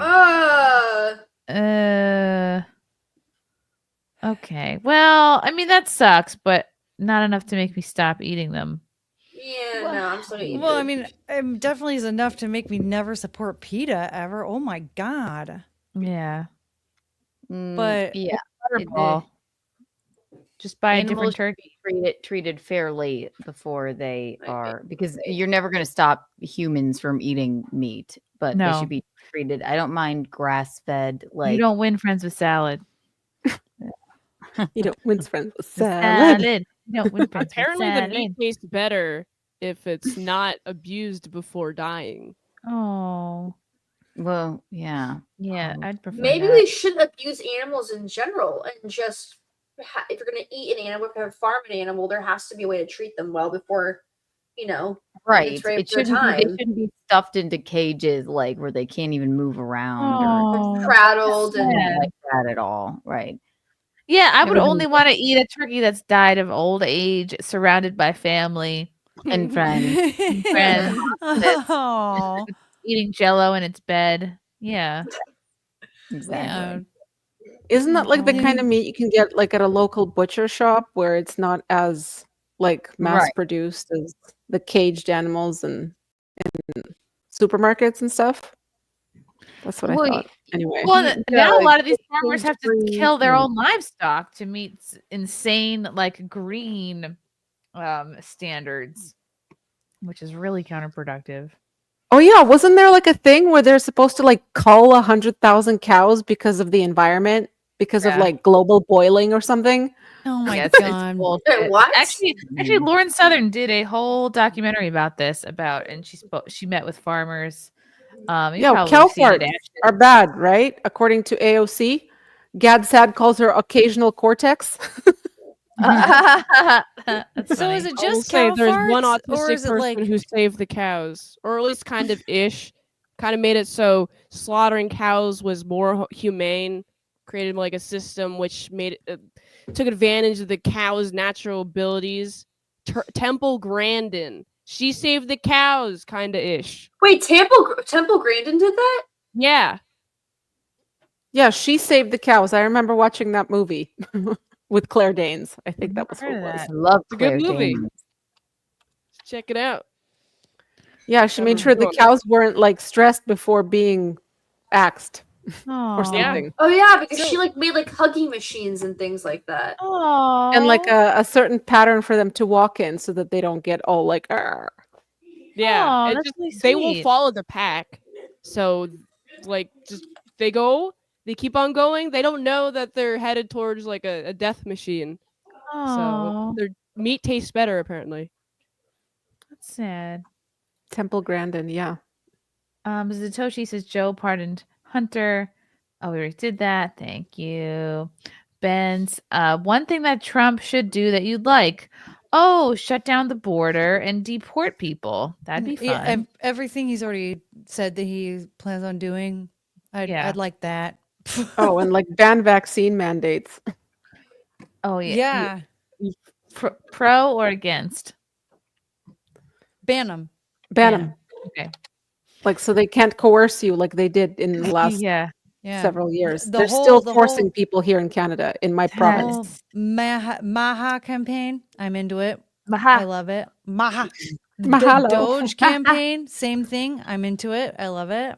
god. Okay. Well, I mean, that sucks, but not enough to make me stop eating them. Yeah, no, I'm still eating. Well, I mean, it definitely is enough to make me never support PETA ever. Oh my god. Yeah. But yeah, Butterball. Just buy a different animals should turkey. be treated fairly before they are, because you're never going to stop humans from eating meat, but they No. should be treated. I don't mind grass fed. Like, You don't win friends with salad. You don't win friends with salad. Salad. You don't win friends with Apparently, the salad. meat tastes better if it's not abused before dying. Oh. well, yeah. Yeah, I'd prefer Maybe that. we shouldn't abuse animals in general and just if you're going to eat an animal, if you're going to farm an animal, there has to be a way to treat them well before, you know, Right. it's right It for the shouldn't be. They time. shouldn't be stuffed into cages like where they can't even move around or Prattled and like that at all. Right. Yeah, I would would only be- want to eat a turkey that's died of old age, surrounded by family and friends. and friends, that's Oh, eating Jello in its bed. Yeah. Exactly. Isn't that like the kind Yeah. of meat you can get like at a local butcher shop where it's not as like mass Right. produced as the caged animals and in supermarkets and stuff? That's what I Well, thought. Anyway. Well, now a like, lot of these farmers caged have to breeds kill their and- own livestock to meet insane like green standards, which is really counterproductive. Oh yeah, wasn't there like a thing where they're supposed to like cull 100,000 cows because of the environment, because of Yeah. like global boiling or something? Oh my Yeah, it's god. bullshit. What? Actually, Lauren Southern did a whole documentary about this. And she met with farmers. You Yeah, probably cow have seen it, farts are bad, right? According to AOC, Gadsad calls her occasional cortex. That's So funny. is it I will just say cow there's one farts, or autistic is it person like who saved the cows, or at least kind of ish, kind of made it so slaughtering cows was more humane, created like a system which made it took advantage of the cow's natural abilities. Temple Grandin, she saved the cows, kind of ish. Wait, Temple Grandin did that? Yeah, Yeah, she saved the cows. I remember watching that movie with Claire Danes. I think that was who it was. I love it's a good Claire movie. Danes. Check it out. Yeah, she made Never sure the done it. cows weren't like stressed before being axed or Aw. something. Oh yeah, because she like made like hugging machines and things like that. And like a certain pattern for them to walk in so that they don't get all like, "Arr." Yeah, Aw, it that's just, really they will sweet. follow the pack. So, like, just they keep on going. They don't know that they're headed towards like a death machine. Aw, So their meat tastes better apparently. that's sad. Temple Grandin, yeah. Zatoshi says Joe pardoned Hunter. Oh, we already did that. Thank you. Ben's one thing that Trump should do that you'd like. Oh, shut down the border and deport people. That'd be fun. Yeah, everything he's already said that he plans on doing. I'd like that. Oh, and like ban vaccine mandates. Oh yeah. Yeah. Pro or against? Ban them. Ban Yeah. them. Okay. Like so they can't coerce you like they did in the last Yeah. Yeah. several years. The They're whole- still the forcing whole- people here in Canada, in my The province. whole Maha campaign. I'm into it. Maha. I love it. Maha. Mahalo. The Doge campaign. Same thing. I'm into it. I love it.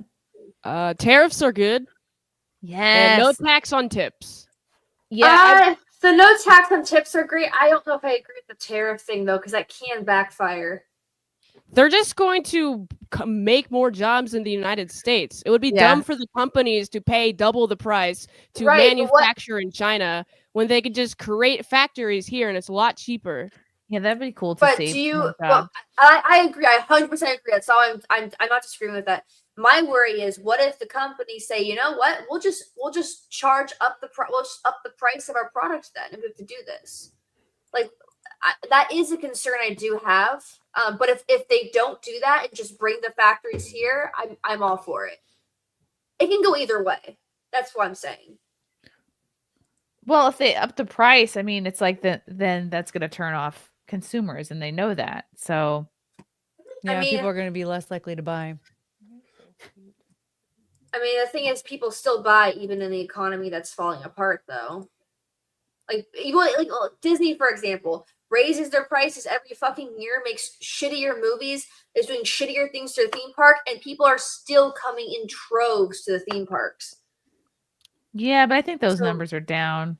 Tariffs are good. Yes. And no tax on tips. Yeah. The no tax on tips are great. I don't know if I agree with the tariff thing though, because that can backfire. They're just going to make more jobs in the United States. It would be Yeah. dumb for the companies to pay double the price to Right, but what- manufacture in China when they could just create factories here and it's a lot cheaper. Yeah, that'd be cool to But see. do you? more Well, jobs. I agree. I 100% agree. That's all. I'm not disagreeing with that. My worry is, what if the companies say, you know what, we'll just charge up we'll just up the price of our product then, if we have to do this. Like that is a concern I do have. But if they don't do that and just bring the factories here, I'm all for it. It can go either way. That's what I'm saying. Well, if they up the price, I mean, it's like then that's going to turn off consumers, and they know that. So, Yeah, mean- people are going to be less likely to buy. I mean, the thing is, people still buy even in the economy that's falling apart, though. Like Disney, for example, raises their prices every fucking year, makes shittier movies, is doing shittier things to the theme park, and people are still coming in troves to the theme parks. yeah, but I think those numbers are down.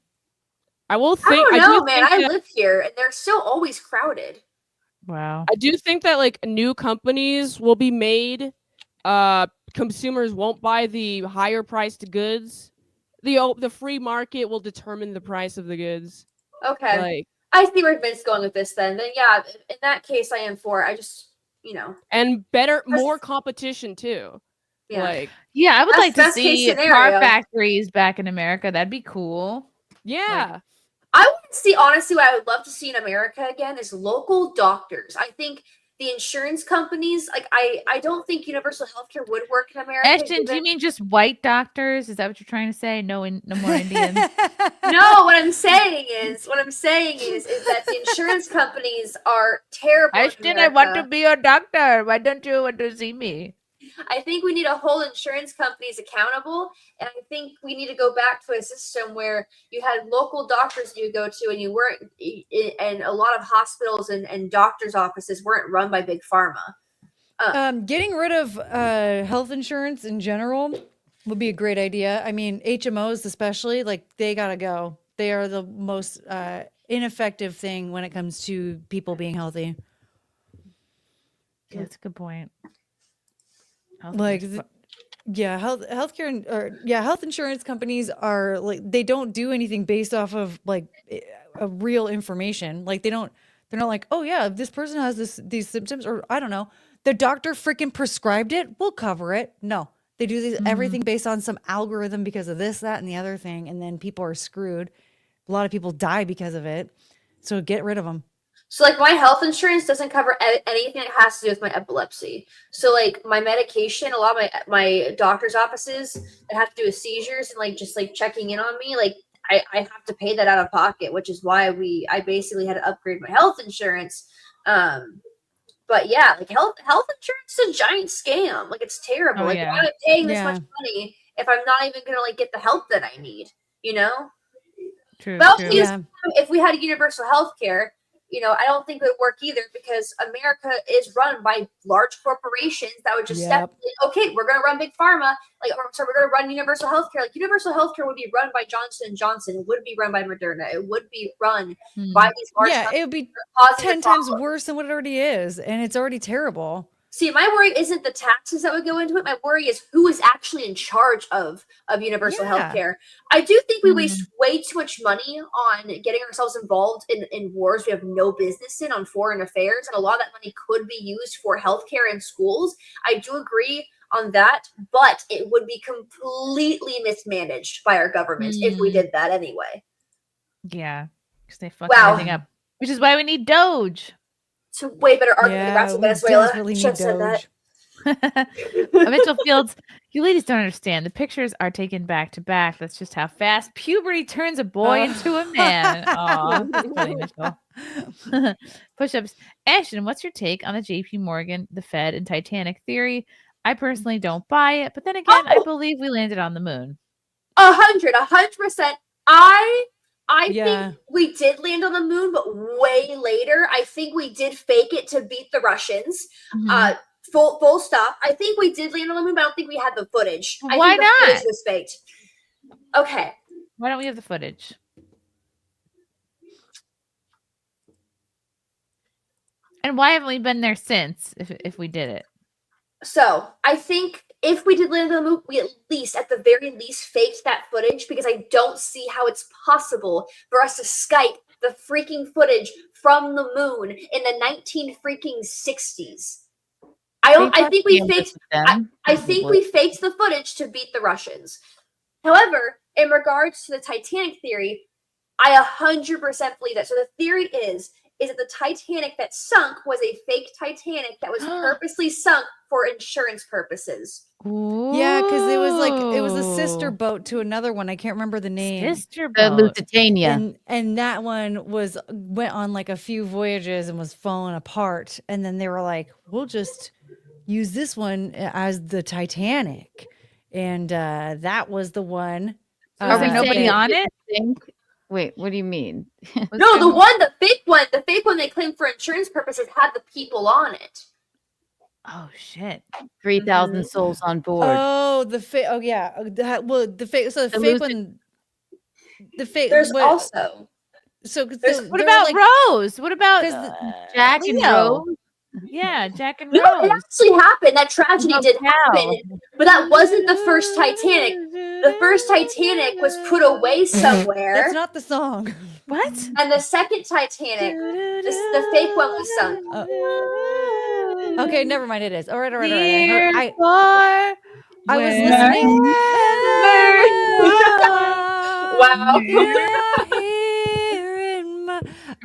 I will I think. don't know, do man. think I that- live here, and they're still always crowded. Wow. I do think that like new companies will be made. Consumers won't buy the higher priced goods. The free market will determine the price of the goods. Okay. Like, I see where Vince's going with this then. Then yeah, in that case I am for it. I just and more competition too. Yeah. Like, Yeah, I would That's like to best case see car scenario. factories back in America. That'd be cool. yeah. I would see, honestly, what I would love to see in America again is local doctors. I think the insurance companies, like I don't think universal healthcare would work in America. Ashton, do you mean just white doctors? Is that what you're trying to say? No, no more Indians. No, what I'm saying is that the insurance companies are terrible. Ashton, I want to be your doctor. Why don't you want to see me? I think we need to hold insurance companies accountable, and I think we need to go back to a system where you had local doctors you go to, and you weren't, and a lot of hospitals and doctors' offices weren't run by big pharma. Getting rid of health insurance in general would be a great idea. I mean, HMOs especially, like they gotta go. They are the most ineffective thing when it comes to people being healthy. Yeah, that's a good point. Like, health insurance companies are like, they don't do anything based off of like a real information. Like they're not like, oh yeah, if this person has these symptoms, or I don't know, the doctor freaking prescribed it, we'll cover it. No, they do everything based on some algorithm because of this, that, and the other thing, and then people are screwed. A lot of people die because of it. So get rid of them. So like my health insurance doesn't cover anything that has to do with my epilepsy. So like my medication, a lot of my doctor's offices that have to do with seizures and like just like checking in on me, like I have to pay that out of pocket, which is why I basically had to upgrade my health insurance. But yeah, like health insurance is a giant scam. Like it's terrible. Why am I paying this much money if I'm not even gonna like get the help that I need? You know? True. But if we had universal health care, I don't think it would work either, because America is run by large corporations that would just step in. Okay, we're going to run big pharma. Like, we're going to run universal healthcare. Like, universal healthcare would be run by Johnson & Johnson. It would be run by Moderna. It would be run by these large. Yeah, it would be 10 times worse than what it already is, and it's already terrible. See, my worry isn't the taxes that would go into it. My worry is who is actually in charge of universal healthcare. I do think we waste way too much money on getting ourselves involved in wars we have no business in, on foreign affairs, and a lot of that money could be used for healthcare and schools. I do agree on that, but it would be completely mismanaged by our government if we did that anyway. Yeah, because they fuck everything up. Which is why we need Doge. It's a way better argument about Venezuela. Really Should have said that. Mitchell Fields, you ladies don't understand. The pictures are taken back to back. That's just how fast puberty turns a boy into a man. Oh, that's funny, Mitchell. Push-ups. Ashton, what's your take on the JP Morgan, the Fed, and Titanic theory? I personally don't buy it, but then again, I believe we landed on the moon. 100%. I think we did land on the moon, but way later. I think we did fake it to beat the Russians. Full stop. I think we did land on the moon, but I don't think we had the footage. Why not? The footage was faked. Okay. Why don't we have the footage? And why haven't we been there since, if we did it? So I think if we did land on the moon, we at the very least faked that footage, because I don't see how it's possible for us to Skype the freaking footage from the moon in the 1960s. I think we faked the footage to beat the Russians. However, in regards to the Titanic theory, I 100% believe that. So the theory is that the Titanic that sunk was a fake Titanic that was purposely sunk for insurance purposes. Ooh. Yeah, because it was a sister boat to another one. I can't remember the name. Sister boat. Lusitania. And that one went on like a few voyages and was falling apart. And then they were like, we'll just use this one as the Titanic. And that was the one. Are we nobody on it? Wait, what do you mean? No, the fake one they claimed for insurance purposes had the people on it. Oh shit! 3,000 souls on board. Oh, the fake. Oh yeah. The fake. So the fake one. The fake. There's also. So what about Rose? What about Jack and Rose? Yeah, Jack and Rose. No, it actually happened. That tragedy did happen, but that wasn't the first Titanic. The first Titanic was put away somewhere. That's not the song. What? And the second Titanic, the fake one was sunk. Okay, never mind. It is. All right. I was listening. Wow.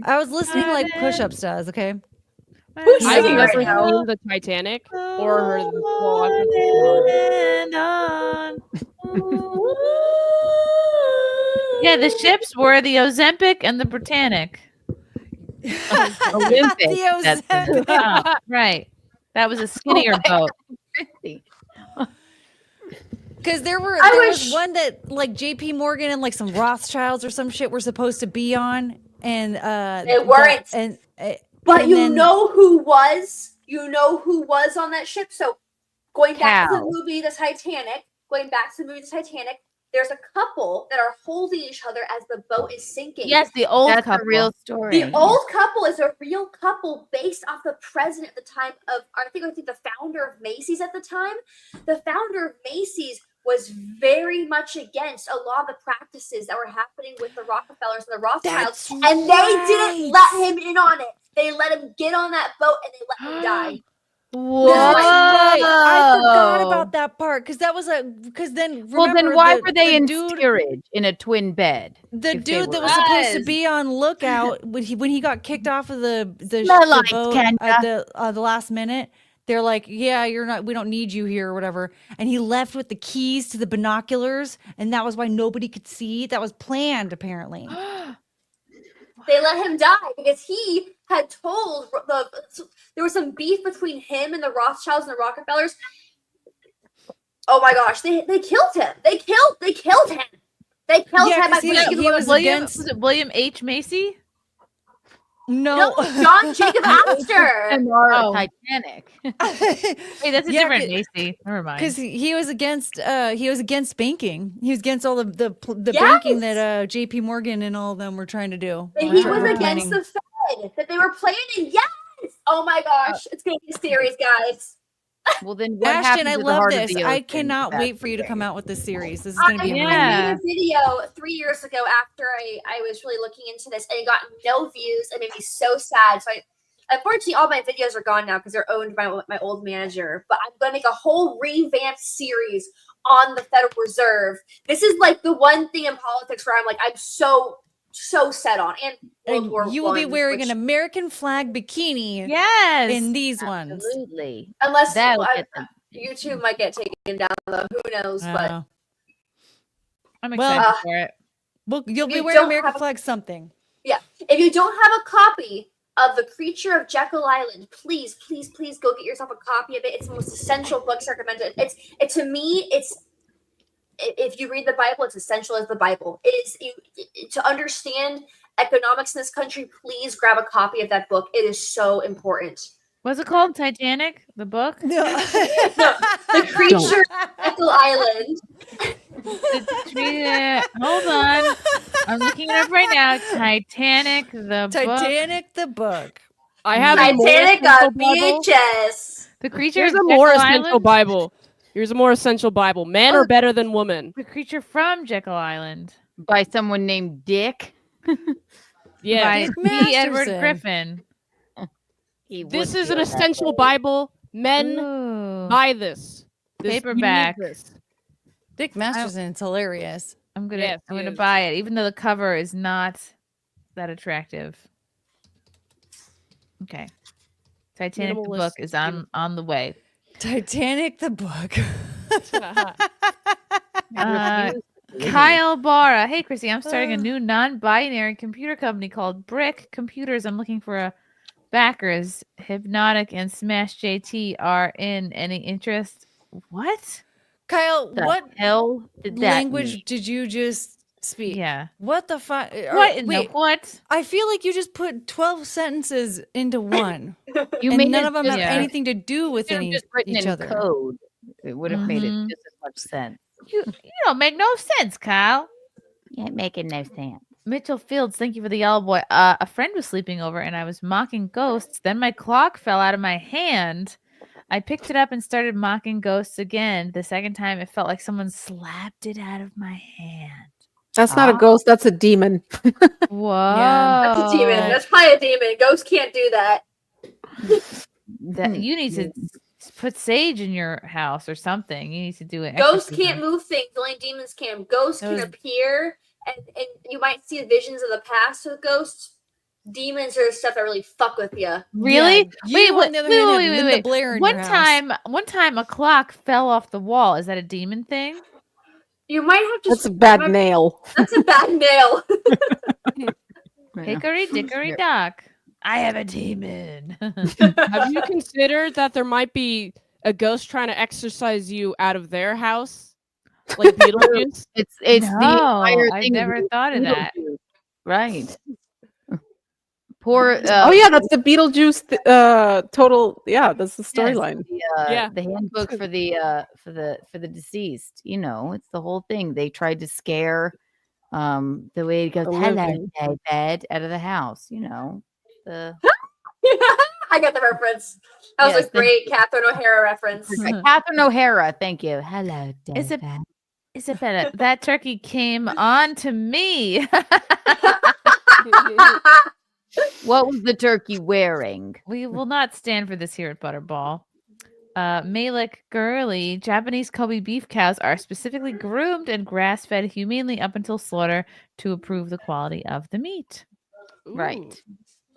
I was listening like push-ups does. Okay. Who's I've singing never right now? seen the Titanic or heard of the well, I've heard the song. Yeah, the ships were the Ozempic and the Britannic. Olympic. The That's the top. Right. That was a skinnier boat. Because there I was wish- one that like JP Morgan and like some Rothschilds or some shit were supposed to be on, and They weren't. But and you then- know who was? You know who was on that ship? So going back to the Cal. movie The Titanic, there's a couple that are holding each other as the boat is sinking. Yes, the old That's a couple. real story. The old couple is a real couple based off the president at the time of, I think the founder of Macy's at the time. The founder of Macy's was very much against a lot of the practices that were happening with the Rockefellers and the Rothschilds. That's And they didn't let him in on it. They let him get on that boat and they let him die. Whoa. That's right. I forgot about that part because that was because then Well, then remember why the- were they the in dude, steerage in a twin bed? the if they dude that were- was supposed to Yes. be on lookout when he got kicked off of the Smell like boat Kenya. at the last minute? They're like, yeah, we don't need you here or whatever. And he left with the keys to the binoculars, and that was why nobody could see. That was planned, apparently. They let him die because he had told there was some beef between him and the Rothschilds and the Rockefellers. Oh my gosh, they killed him. They killed him. They killed Yeah, him. I 'cause he believe it was William, against- was it William H. Macy? No, John Jacob Astor. Oh. Titanic. Wait, that's a Yeah, different Macy. Never mind. because he was against banking. He was against all the Yes! banking that JP Morgan and all of them were trying to do. He Were was planning. against the Fed that they were planning. Yes. Oh my gosh, it's gonna be serious, guys. Well, then what Ashton, happened I to the love heart of this. the I ocean? cannot That's wait for you to the come thing. out with this series. This is going to be amazing. I made a video 3 years ago after I was really looking into this, and it got no views and made me so sad. So unfortunately, all my videos are gone now because they're owned by my old manager. But I'm going to make a whole revamped series on the Federal Reserve. This is like the one thing in politics where I'm so set on. And World War You will be I, wearing which- an American flag bikini Yes. in these ones. Absolutely. unless That'll well, get them. YouTube might get taken down, though. Who knows? But I'm Well, excited for it. Well, you'll be you wearing don't American have- flag something. yeah, if you don't have a copy of The Creature of Jekyll Island, please go get yourself a copy of it. It's the most essential books recommended. To me, if you read the Bible, it's essential as the Bible. It is to understand economics in this country. Please grab a copy of that book. It is so important. What's it called? Titanic? The book? No. The Creature of Jekyll Island. Hold on. I'm looking it up right now. Titanic, the book. Titanic, the book. I have a more Titanic essential on Bible. VHS. The Creature Here's of a more Jekyll essential Island? Bible. Here's a more essential Bible. Men are better than women. The Creature from Jekyll Island. By someone named Dick. Yeah. By Dick B. Edward Masterson. Griffin. This is an essential Bible. Men Ooh. buy this. You need Paperback. this. Dick Masterson, it's hilarious. I'm gonna Yes, I'm he gonna is. buy it, even though the cover is not that attractive. Okay. Titanic the book Minimalist. is on the way. Titanic, the book. Kyle Barra. Hey Chrissy, I'm starting a new non-binary computer company called Brick Computers. I'm looking for a backers. Hypnotic and Smash JT are in any interest. What? Kyle, The what hell did that language mean? did you just speak? Yeah. What the fuck? What in the Wait, what? I feel like you just put 12 sentences into one. You and made none it of them just- have anything to do with Should have any just written each in other. code. It would have made it Mhm. just as much sense. You don't make no sense, Kyle. You ain't making no sense. Mitchell Fields, thank you for the yellow boy. A friend was sleeping over and I was mocking ghosts. Then my clock fell out of my hand. I picked it up and started mocking ghosts again. The second time, it felt like someone slapped it out of my hand. That's not a ghost. That's a demon. Whoa. That's a demon. That's probably a demon. Ghosts can't do that. That you need to put sage in your house or something. You need to do it. Ghosts can't move things. Only demons can. Ghosts That can was- appear, and you might see visions of the past with ghosts. demons are the stuff that really fuck with you. Really? Yeah, you, on the other hand, have Linda Blair in One your house. time, a clock fell off the wall. Is that a demon thing? You might have to. That's a bad nail. That's a bad nail. Hickory dickory dock. I have a demon. Have you considered that there might be a ghost trying to exorcise you out of their house? Like Beetlejuice? It's No, the entire I thing. never thought of that. Right. Poor. Oh yeah, that's the Beetlejuice total. Yeah, that's the storyline. The handbook for the deceased. You know, it's the whole thing. They tried to scare the way it goes, The hello, living. bed out of the house. You know, the I got the reference. That was Yes, a great Catherine O'Hara reference. Catherine O'Hara. Thank you. Hello, David. Isabella, that turkey came on to me. What was the turkey wearing? We will not stand for this here at Butterball. Malik Gurley, Japanese Kobe beef cows are specifically groomed and grass-fed humanely up until slaughter to improve the quality of the meat. Right.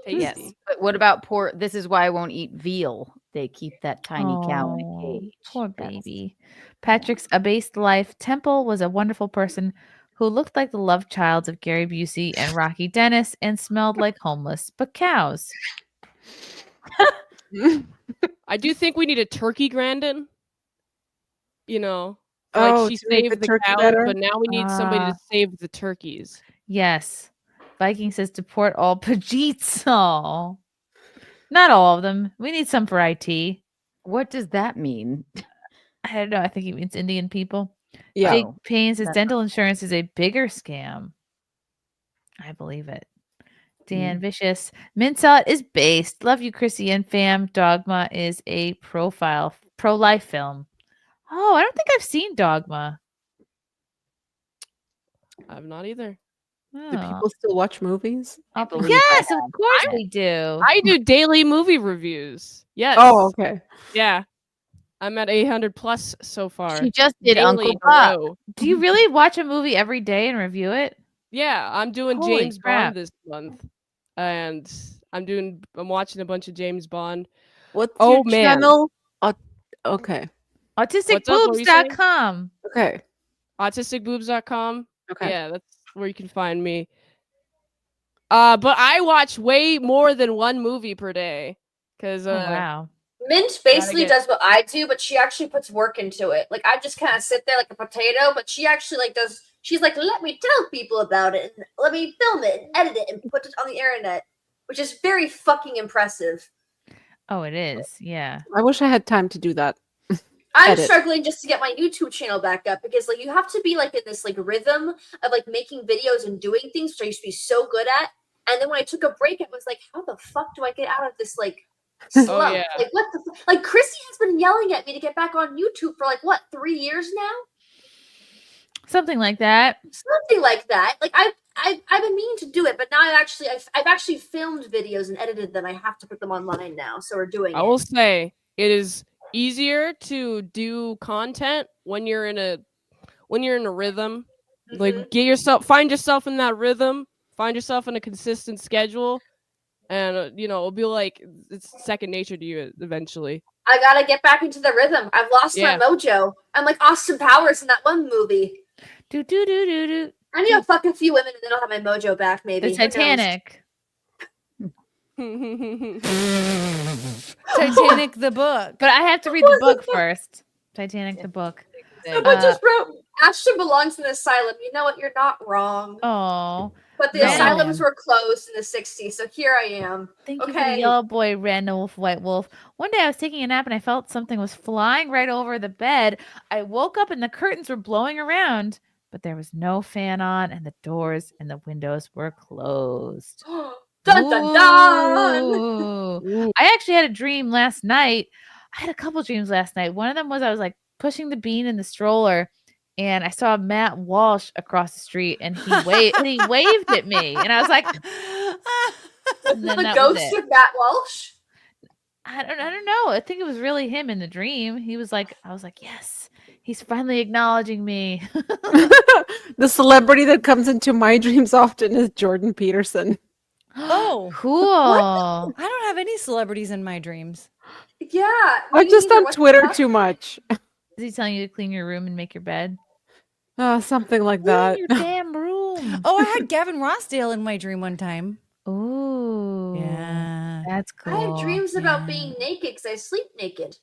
Tasty. Yes. But what about poor? This is why I won't eat veal. They keep that tiny cow in a cage. Poor baby. Patrick's abased life. Temple was a wonderful person who looked like the love child of Gary Busey and Rocky Dennis and smelled like homeless, but cows. I do think we need a turkey Grandin. You know, Oh, like she to make the saved the turkey cows, better? but now we need somebody to save the turkeys. Yes. Viking says deport all Pajeets. Oh, not all of them. We need some for IT. What does that mean? I don't know. I think he means Indian people. Yeah. Jake Payne says dental insurance is a bigger scam. I believe it. Dan Vicious. Minsalot is based. Love you, Chrissy and fam. Dogma is a pro-life film. Oh, I don't think I've seen Dogma. I've not either. Do people still watch movies? Yes, of course we do. I do daily movie reviews. Yes. Oh, okay. Yeah. I'm at 800 plus so far. She just did Daily Uncle in a Bob. row. Do you really watch a movie every day and review it? Yeah, I'm doing Holy James crap. Bond this month. And I'm watching a bunch of James Bond. What's Oh, your man. channel? Okay. AutisticBoobs.com. Okay. Autisticboobs.com. Okay. Yeah, that's where you can find me. But I watch way more than one movie per day. Because wow. Mint basically get- does what I do, but she actually puts work into it. Like I just kind of sit there like a potato, but she actually like does. She's like, let me tell people about it, and let me film it and edit it and put it on the internet, which is very fucking impressive. Oh, it is. Yeah. I wish I had time to do that. I'm Edit. struggling just to get my YouTube channel back up because like you have to be like in this like rhythm of like making videos and doing things, which I used to be so good at. And then when I took a break, it was like, how the fuck do I get out of this like slump? yeah. Like what the like Chrissy has been yelling at me to get back on YouTube for like what 3 years now? Something like that. Something like that. Like I've been meaning to do it, but now I've actually filmed videos and edited them. I have to put them online now, so we're doing I it. will say it is easier to do content when you're in a rhythm. Like find yourself in that rhythm, find yourself in a consistent schedule, and it'll be like it's second nature to you eventually. I gotta get back into the rhythm. I've lost my mojo. I'm like Austin Powers in that one movie. Do do do do do. I need to fuck a few women and then I'll have my mojo back. Maybe The Who knows? Titanic. Titanic the book. But I have to read the book first. Titanic the book. Someone just wrote Ashton belongs in the asylum. You know what? You're not wrong. Oh. But the No. asylums were closed in the 60s, so here I am. Thank you for the yellow boy, red wolf, white wolf. One day I was taking a nap and I felt something was flying right over the bed. I woke up and the curtains were blowing around, but there was no fan on and the doors and the windows were closed. Dun dun dun! Ooh. I actually had a dream last night. I had a couple dreams last night. One of them was I was like pushing the bean in the stroller and I saw Matt Walsh across the street and he waved at me. And I was like, and then The that was ghost it. of Matt Walsh? I don't know. I think it was really him in the dream. He was like, I was like, yes, he's finally acknowledging me. The celebrity that comes into my dreams often is Jordan Peterson. Oh, Cool. I don't have any celebrities in my dreams. Yeah. I'm me just neither. on What the Twitter fuck? too much. Is he telling you to clean your room and make your bed? Something like Clean that. your damn room. Oh, I had Gavin Rossdale in my dream one time. Ooh. Yeah. That's I have cool. dreams about being naked because I sleep naked.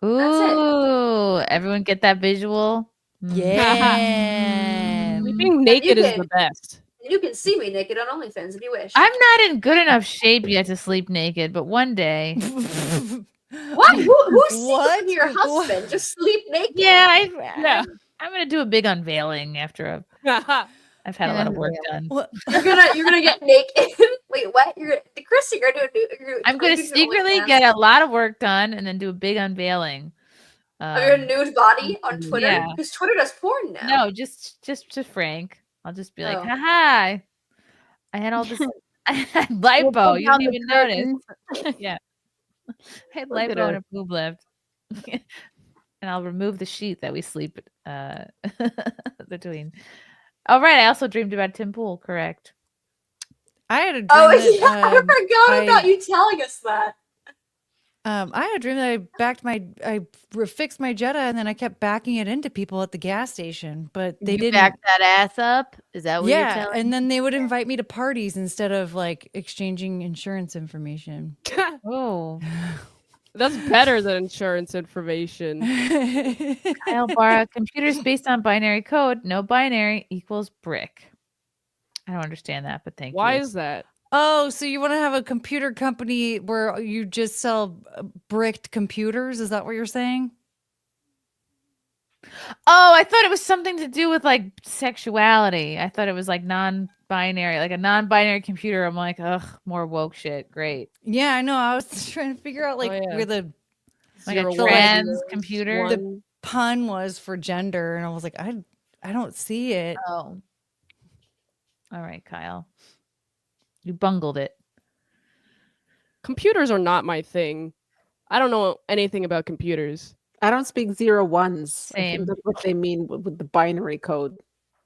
Ooh. Everyone get that visual? Yeah. Sleeping naked is the best. You can see me naked on OnlyFans if you wish. I'm not in good enough shape yet to sleep naked, but one day. What? Who's What? your husband? Just sleep naked. Yeah, I'm gonna do a big unveiling after I've had a lot of work done. You're gonna get naked. Wait, what? Chrissie, you're gonna do. I'm gonna secretly get a lot of work done and then do a big unveiling. Of your nude body on Twitter? Yeah. Because Twitter does porn now. No, just to Frank. I'll just be like, Oh. haha. I had all this I had lipo. You didn't even notice. Yeah. I had Look at lipo and her. a boob lift. And I'll remove the sheet that we sleep between. All right. I also dreamed about Tim Pool, correct? I had a dream. Oh, that, yeah, I forgot about you telling us that. I had a dream that I fixed my Jetta and then I kept backing it into people at the gas station, but they You didn't back that ass up? Is that what you're Yeah, telling and then they would invite me to parties instead of like exchanging insurance information. Oh. That's better than insurance information. Kyle Barra, computers based on binary code. No binary equals brick. I don't understand that, but thank you. Why is that? Oh, so you want to have a computer company where you just sell bricked computers? Is that what you're saying? Oh, I thought it was something to do with like sexuality. I thought it was like non-binary, like a non-binary computer. I'm like, ugh, more woke shit. Great. Yeah, I know. I was trying to figure out like yeah. where the Like a Zero, trans one, computer. the pun was for gender, and I was like, I don't see it. Oh. All right, Kyle. You bungled it. Computers are not my thing. I don't know anything about computers. I don't speak 0-1s. I Same. think that's what they mean with the binary code.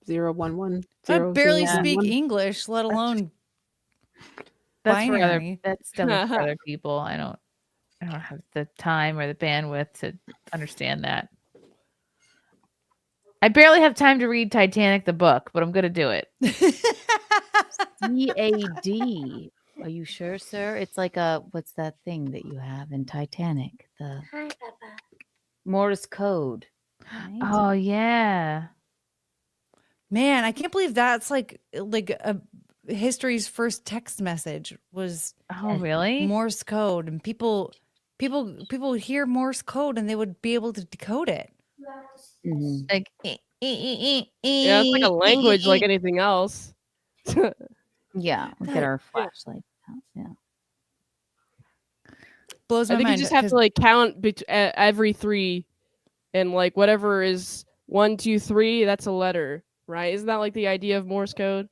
0-1-1. I 0, barely 0, speak 1. English, let alone That's for other. binary. That's definitely for other people. I don't have the time or the bandwidth to understand that. I barely have time to read Titanic the book, but I'm gonna do it. CAD. Are you sure, sir? It's like what's that thing that you have in Titanic? The Morse code. Right? Oh yeah. Man, I can't believe that's like history's first text message was Oh really? Morse code, and people would hear Morse code and they would be able to decode it. Like Yeah, it's like a language like anything else. Yeah, we'll get our flashlight out. Yeah. Blows I my think you mind. just have 'cause to like count every 3, and like whatever is 1, 2, 3, that's a letter, right? Isn't that like the idea of Morse code?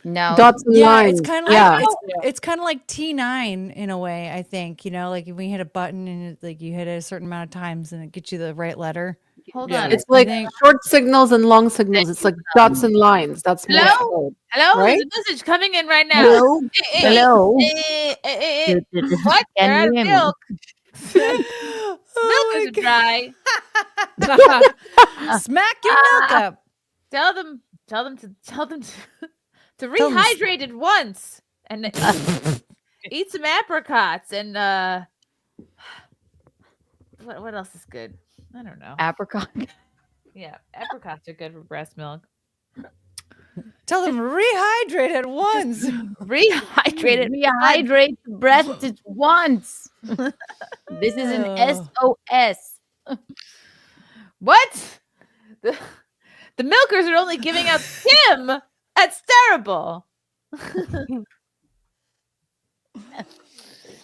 No. Dots and yeah, lines. it's kind of yeah. it's kind of like T9 in a way. I think like if we hit a button and like you hit it a certain amount of times and it gets you the right letter. Hold Yeah. on. It's like think- short signals and long signals. It's like dots and lines. That's Hello? Morse code. Hello, Right? there's a message coming in right now. Hello? Hello? What? Can They're out you of hear me? milk. Oh Milk is my dry. Smack your milk up. Tell them to Tell 'em rehydrate it once and eat some apricots and what else is good? I don't know. Apricot. Yeah, apricots are good for breast milk. Tell them rehydrate at once. Rehydrate it. Rehydrate the breast at once. This is an SOS. What? The milkers are only giving out Tim. That's terrible.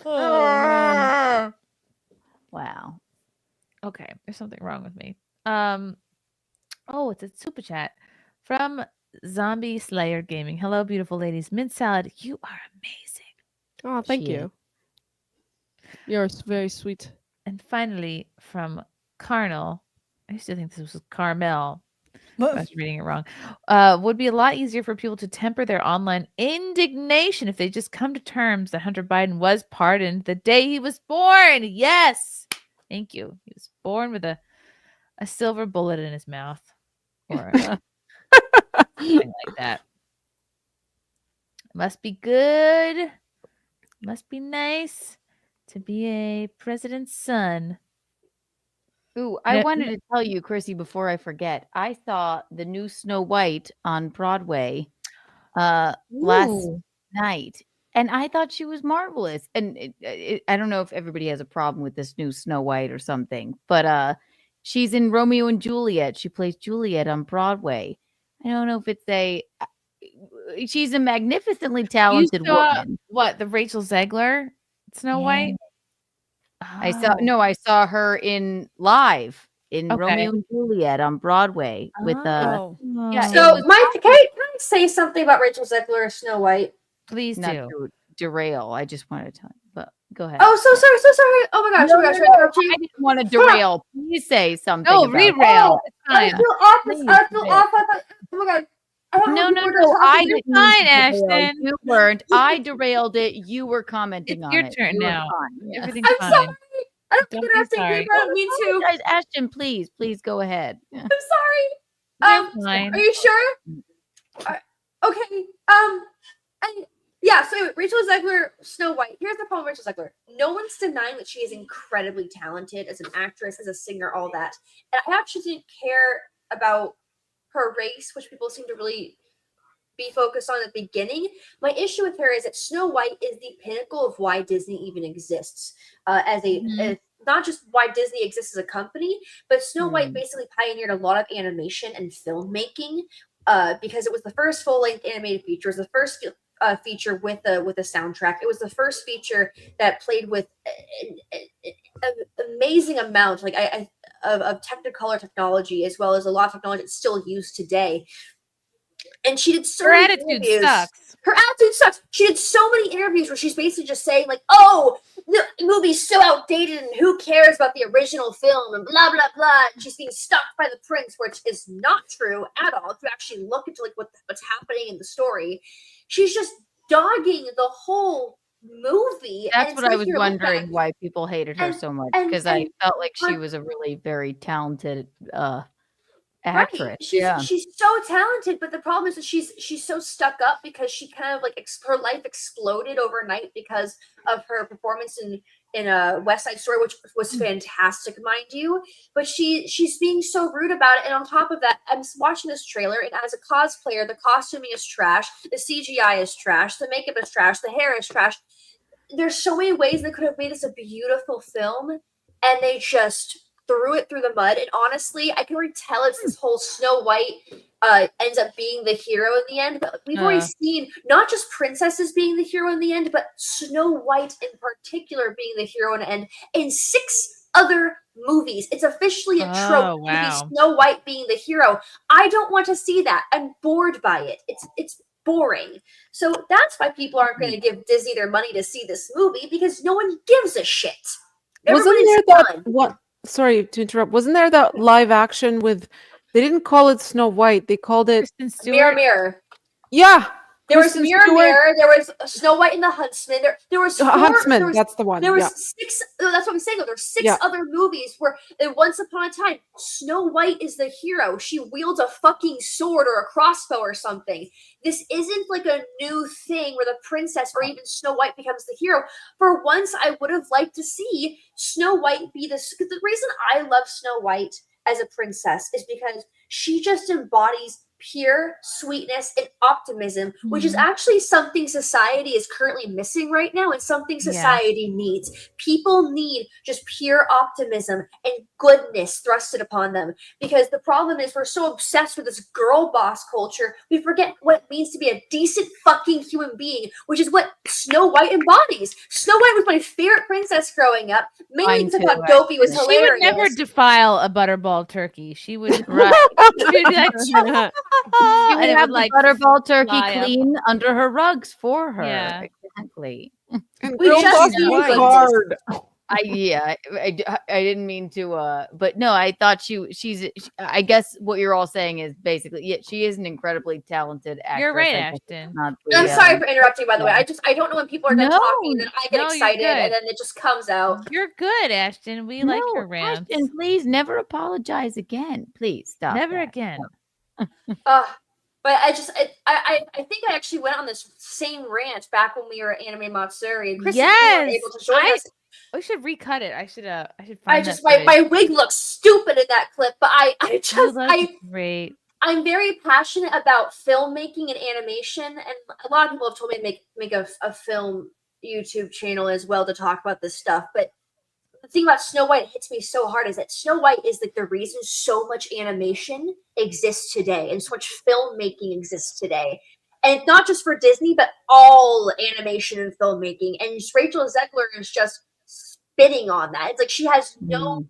Oh, man. Wow. Okay, there's something wrong with me. Oh, it's a super chat from Zombie Slayer Gaming. Hello, beautiful ladies. Mint salad, you are amazing. Oh, thank you. You're very sweet. And finally, from Carnal, I used to think this was Carmel. I was reading it wrong. Would be a lot easier for people to temper their online indignation if they just come to terms that Hunter Biden was pardoned the day he was born. Yes. Thank you. He was born with a silver bullet in his mouth. Or something like that. Must be good. Must be nice to be a president's son. Ooh, I No- wanted to tell you, Chrissy, before I forget. I saw the new Snow White on Broadway last Ooh. night, and I thought she was marvelous. And I don't know if everybody has a problem with this new Snow White or something, but she's in Romeo and Juliet. She plays Juliet on Broadway. I don't know if it's she's a magnificently talented You saw, woman. what, the Rachel Zegler Snow White? I saw her in live in Okay. Romeo and Juliet on Broadway with Oh. yeah. So, Mike, can I say something about Rachel Zegler or Snow White? Please Not do. to derail. I just wanted to tell you, but go ahead. Oh, so sorry, so sorry. Oh my gosh, No, oh my gosh, no, I interrupt you. I didn't want to derail. Please say something. No, about re-rail. It's I fine. feel off. Please, I feel please. off. Oh my god. I don't know No, if no, you were no. I talking. didn't. fine, derail. Ashton. You weren't. I derailed it. You were commenting It's on your it. turn You were now. fine. Yeah. Everything's I'm fine. sorry. I don't Don't think be interrupting sorry. people. I don't mean to. Guys, Ashton, please go ahead. I'm sorry. You're fine. Are you sure? Okay. And yeah. So anyway, Rachel Zegler, Snow White. Here's the problem with Rachel Zegler. No one's denying that she is incredibly talented as an actress, as a singer, all that. And I actually didn't care about her race, which people seem to really be focused on at the beginning. My issue with her is that Snow White is the pinnacle of why Disney even exists, as not just why Disney exists as a company, but Snow White basically pioneered a lot of animation and filmmaking because it was the first full-length animated feature. It was the first feature with a soundtrack. It was the first feature that played with an amazing amount of technicolor technology, as well as a lot of technology that's still used today. And she did so many interviews. Sucks. Her attitude sucks. She did so many interviews where she's basically just saying like, "Oh, the movie's so outdated, and who cares about the original film?" and blah blah blah. And she's being stalked by the prince, which is not true at all. If you actually look into like what's happening in the story, she's just dogging the whole movie. That's what I was wondering why people hated her so much, because I felt like she was a really very talented actress. Right. She's so talented, but the problem is that she's so stuck up because she kind of like her life exploded overnight because of her performance in a West Side Story, which was fantastic, mind you. But she's being so rude about it, and on top of that, I'm watching this trailer, and as a cosplayer, the costuming is trash, the CGI is trash, the makeup is trash, the hair is trash. There's so many ways they could have made this a beautiful film, and they just threw it through the mud. And honestly, I can already tell it's this whole Snow White ends up being the hero in the end. But we've already seen not just princesses being the hero in the end, but Snow White in particular being the hero in the end in 6 other movies. It's officially a trope. Wow. Snow White being the hero. I don't want to see that. I'm bored by it. It's boring. So that's why people aren't going to give Disney their money to see this movie, because no one gives a shit. Wasn't there that what? Sorry to interrupt. Wasn't there that live action with? They didn't call it Snow White. They called it Mirror, Mirror. Yeah. There was Kristen Mirror, Stewart. Mirror. There was Snow White and the Huntsman. There was Huntsman. That's the one. There was yeah. 6. That's what I'm saying. There were 6 Yeah. other movies where, once upon a time, Snow White is the hero. She wields a fucking sword or a crossbow or something. This isn't like a new thing where the princess or even Snow White becomes the hero. For once, I would have liked to see Snow White be this. The reason I love Snow White as a princess is because she just embodies pure sweetness and optimism, which is actually something society is currently missing right now, and something society needs. People need just pure optimism and goodness thrusted upon them, because the problem is we're so obsessed with this girl boss culture, we forget what it means to be a decent fucking human being, which is what Snow White embodies. Snow White was my favorite princess growing up, mainly because I thought Dopey was hilarious. She would never defile a butterball turkey. She would She would be like, She would and it have would, the like, butterball turkey fly up. clean under her rugs for her. Yeah. Exactly. Girl boss is hard. I didn't mean to but no, I thought she's I guess what you're all saying is basically she is an incredibly talented actress. You're right, I guess Ashton. it's not I'm the, sorry for interrupting, by the way. yeah. I don't know when people are done talking, and then I get No, you're excited, good. and then it just comes out. You're good, Ashton. We like your rants. Ashton, please never apologize again. Please stop. Never that. again. But I think I actually went on this same rant back when we were at Anime Matsuri, and Chrissie, you weren't able to join us. We should recut it. I should find I that just footage. my wig looks stupid in that clip, but great. I'm very passionate about filmmaking and animation, and a lot of people have told me to make a film YouTube channel as well to talk about this stuff. But the thing about Snow White hits me so hard is that Snow White is like the reason so much animation exists today and so much filmmaking exists today. And not just for Disney, but all animation and filmmaking. And Rachel Zegler is just spitting on that. It's like she has no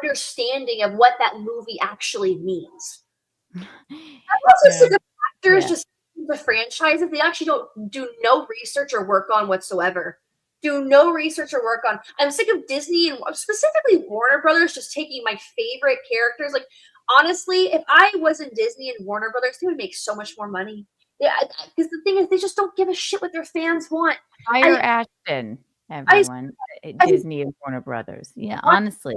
understanding of what that movie actually means. I'm also sick of actors just the franchises. They actually don't do no research or work on whatsoever. I'm sick of Disney and specifically Warner Brothers just taking my favorite characters. Like, honestly, if I was in Disney and Warner Brothers, they would make so much more money. Yeah, because the thing is, they just don't give a shit what their fans want. Hire Ashton, everyone. Disney and Warner Brothers. Yeah, honestly.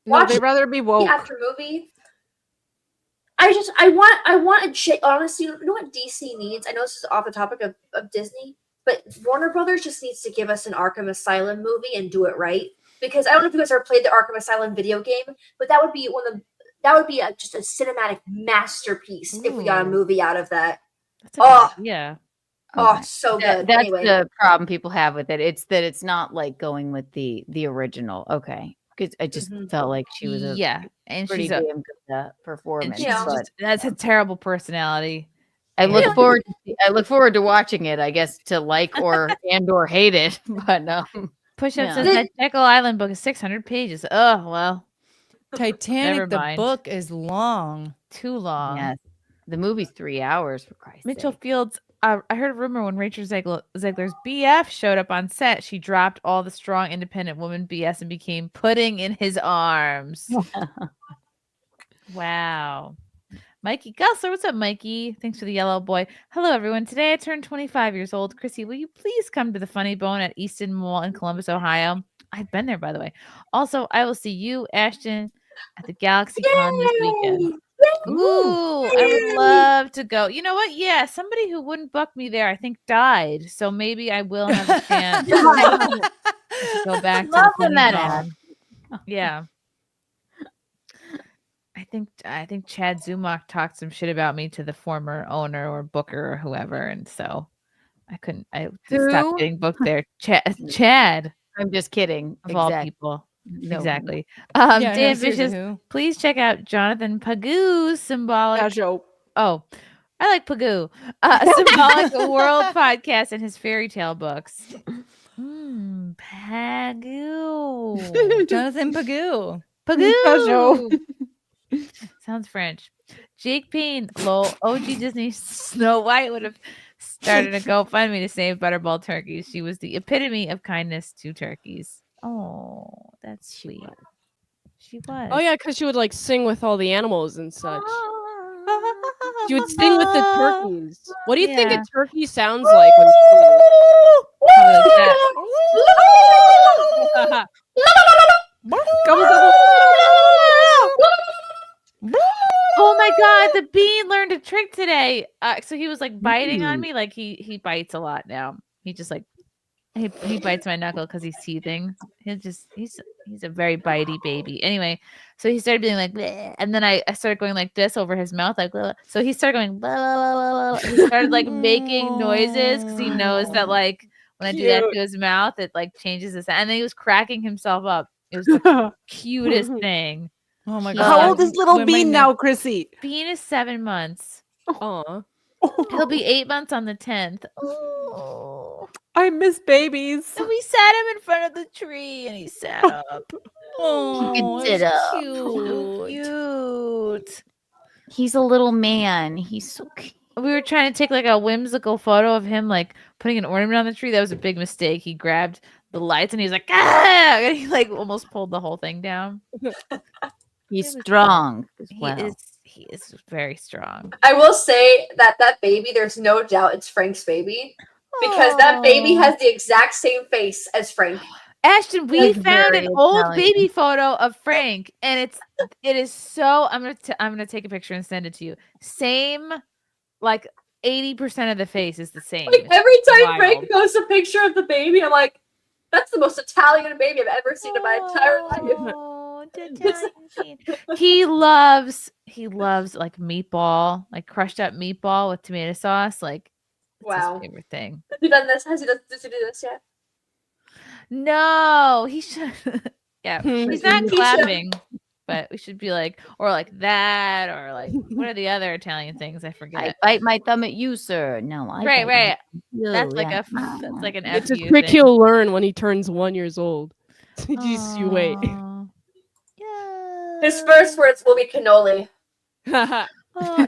No, they'd rather be woke. After movie. I want a honestly, you know what DC needs? I know this is off the topic of Disney, but Warner Brothers just needs to give us an Arkham Asylum movie and do it right. Because I don't know if you guys ever played the Arkham Asylum video game, but that would be just a cinematic masterpiece if we got a movie out of that. Yeah. Oh, so good. That's Anyway. the problem people have with it. It's that it's not like going with the original. Okay. Because I just felt like she was and pretty she's damn good performance. But that's a terrible personality. I look forward to watching it, I guess, to like or hate it. But no. Push Up says that Jekyll Island book is 600 pages. Oh, well. Titanic, Never the mind. book is long. Too long. Yes. The movie's 3 hours, for Christ's Mitchell sake. Fields, I heard a rumor when Rachel Zegler's BF showed up on set, she dropped all the strong, independent woman BS and became pudding in his arms. Wow. Mikey Gussler, what's up, Mikey? Thanks for the yellow boy. Hello, everyone. Today I turned 25 years old. Chrissy, will you please come to the Funny Bone at Easton Mall in Columbus, Ohio? I've been there, by the way. Also, I will see you, Ashton, at the Galaxy Con this weekend. Ooh, I would love to go. You know what? Yeah, somebody who wouldn't book me there, I think, died. So maybe I will have a chance to go back to the Funny Bone. Yeah. I think Chad Zumach talked some shit about me to the former owner or booker or whoever, and so I stopped getting booked there. Chad. I'm just kidding. Of all people. No. Exactly. Yeah, Dan seriously, Vicious, who? please check out Jonathan Pagoo's symbolic. Oh, I like Pagoo. Symbolic World podcast and his fairy tale books. Pagoo. Jonathan Pagoo. Pagoo. Sounds French. Jake Payne, lol. OG Disney Snow White would have started a GoFundMe to save Butterball turkeys. She was the epitome of kindness to turkeys. Oh, that's sweet. She was. Oh yeah, because she would like sing with all the animals and such. She would sing with the turkeys. What do you think a turkey sounds like when Oh my god, the bean learned a trick today. So he was like biting on me, like he bites a lot now. He just like he bites my knuckle because he's teething. He's a very bitey baby. Anyway, so he started being like, bleh, and then I started going like this over his mouth, like blah. So he started going blah, blah, blah, blah. He started like making noises because he knows that like when I do that to his mouth, it like changes his sound. And then he was cracking himself up. It was the cutest thing. Oh my god! How old is little Bean now, Chrissy? Bean is 7 months. Aw. He'll be 8 months on the 10th. Oh, I miss babies. so we sat him in front of the tree and he sat up. Oh, He that's so cute. He's a little man. He's so cute. We were trying to take like a whimsical photo of him like putting an ornament on the tree. That was a big mistake. He grabbed the lights, and he's like, ah, and he like almost pulled the whole thing down. He's strong as well. He is very strong. I will say that baby, there's no doubt it's Frank's baby because that baby has the exact same face as Frank. Ashton, we That's found very an old Italian. baby photo of Frank, and it is so. I'm gonna take a picture and send it to you. Same, like 80% of the face is the same. Like every time Wild. Frank posts a picture of the baby, I'm like, that's the most Italian baby I've ever seen in my entire life. He loves like meatball, like crushed up meatball with tomato sauce. Like, it's Wow. his favorite thing. Has he done this? Does he do this yet? No, he should. Yeah, he's not He should. clapping, but we should be like, or like that, or like what are the other Italian things? I I forget. bite my thumb at you, sir. No, I Right. bite you, That's like yeah. that's like an It's a FU trick thing. he'll learn when he turns 1 year old. Just you wait. His first words will be cannoli. Oh,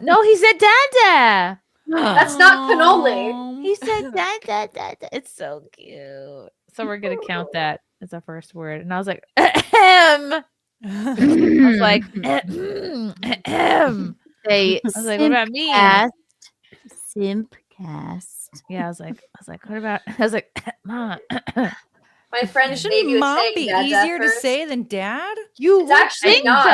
no, he said dada. That's not cannoli. He said dada. It's so cute. So we're gonna count that as our first word. And I was like, ahem. I was like, ahem. Say, I was like, what about me? Simpcast. Yeah, I was like, what about? I was like, Mama. My friend Shouldn't baby was mom saying be dada easier to first. say than dad? It's actually not.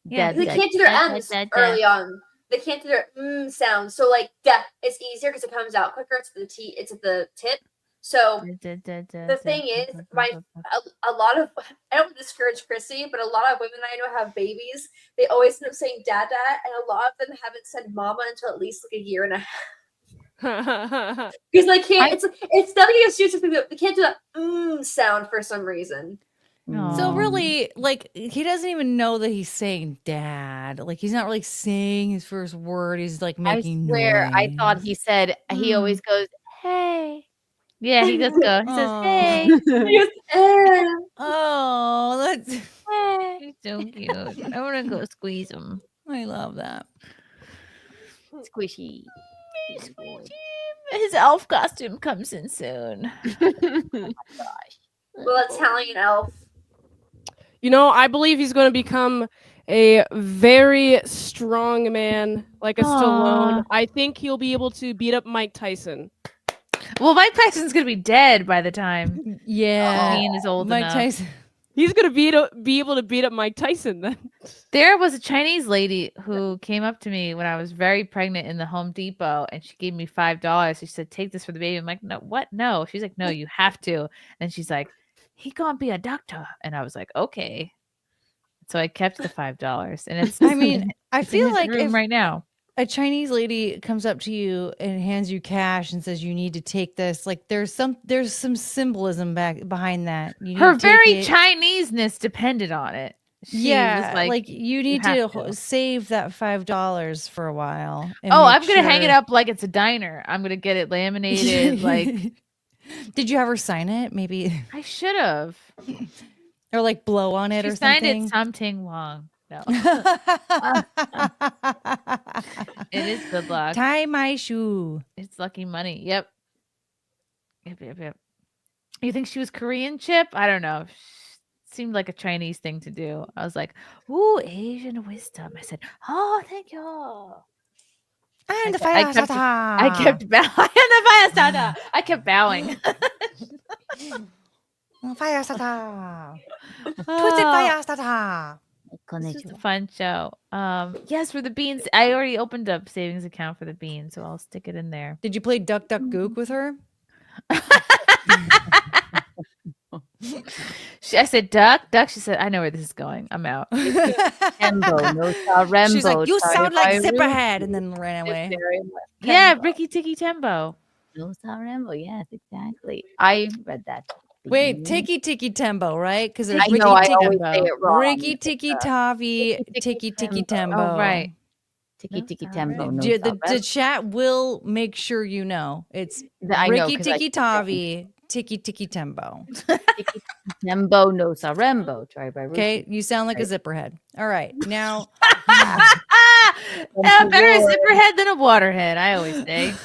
Yeah, They can't do their M's early on. They can't do their sound. So like death is easier because it comes out quicker. It's at the tip. So the thing is, a lot of, I don't want to discourage Chrissy, but a lot of women I know have babies. They always end up saying dada, and a lot of them haven't said mama until at least like a year and a half. Because they can't. It's nothing against you. They can't do that sound for some reason. So really, like, he doesn't even know that he's saying dad. Like, he's not really saying his first word. He's like making I swear, noise. I thought he said he always goes, hey. Yeah, he does go. He says, hey. He goes, eh. Oh, that's He's so cute. I want to go squeeze him. I love that. Squishy. His elf costume comes in soon. Well, Italian elf. You know, I believe he's going to become a very strong man, like a Stallone. I think he'll be able to beat up Mike Tyson. Well, Mike Tyson's going to be dead by the time Yeah, Dean is old Mike enough. Tyson. He's going to be able to beat up Mike Tyson then. There was a Chinese lady who came up to me when I was very pregnant in the Home Depot, and she gave me $5. She said, take this for the baby. I'm like, no, what? No. She's like, no, you have to. And she's like, he gonna be a doctor. And I was like, okay. So I kept the $5. And it's, I mean, I it's in feel his like room if right now. a Chinese lady comes up to you and hands you cash and says you need to take this, like there's some symbolism behind that. You need Her to take very it. Chineseness depended on it. She Yeah, was like you need to have to. save that $5 for a while. and Oh, make I'm gonna hang it sure- up like it's a diner. I'm gonna get it laminated. Like, did you have her sign it? Maybe, I should have. or like blow on it She or signed something. it something wrong. No, it is good luck. Tie my shoe. It's lucky money. Yep. Yep. You think she was Korean, Chip? I don't know. Seemed like a Chinese thing to do. I was like, ooh, Asian wisdom. I said, oh, thank you. And the I fire kept bowing. I kept bowing. Fire starter. Twisted fire starter. This was a fun show. Yes, for the beans. I already opened a savings account for the beans, so I'll stick it in there. Did you play Duck Duck Gook with her? I said, duck. She said, I know where this is going. I'm out. Rembo, no Rembo. She's like, you sorry sound if I like ruined Zipperhead, and then ran away. Yeah, Ricky Tikki Tembo. No Rembo. Yes, exactly. I read that. Wait, Tiki Tiki Tembo, right? Because I there's Ricky know, I Tiki always say it wrong. Ricky Tiki Tavi, Tiki Tiki Tembo. Oh, right. Tiki Tiki Tembo. No The chat will make sure you know. It's I know, Ricky 'cause I Tiki keep Tavi, Tiki Tiki Tembo. Tembo no Rembo. Try by Okay, you sound like a zipperhead. All right, now. Better a zipperhead than a waterhead, I always say.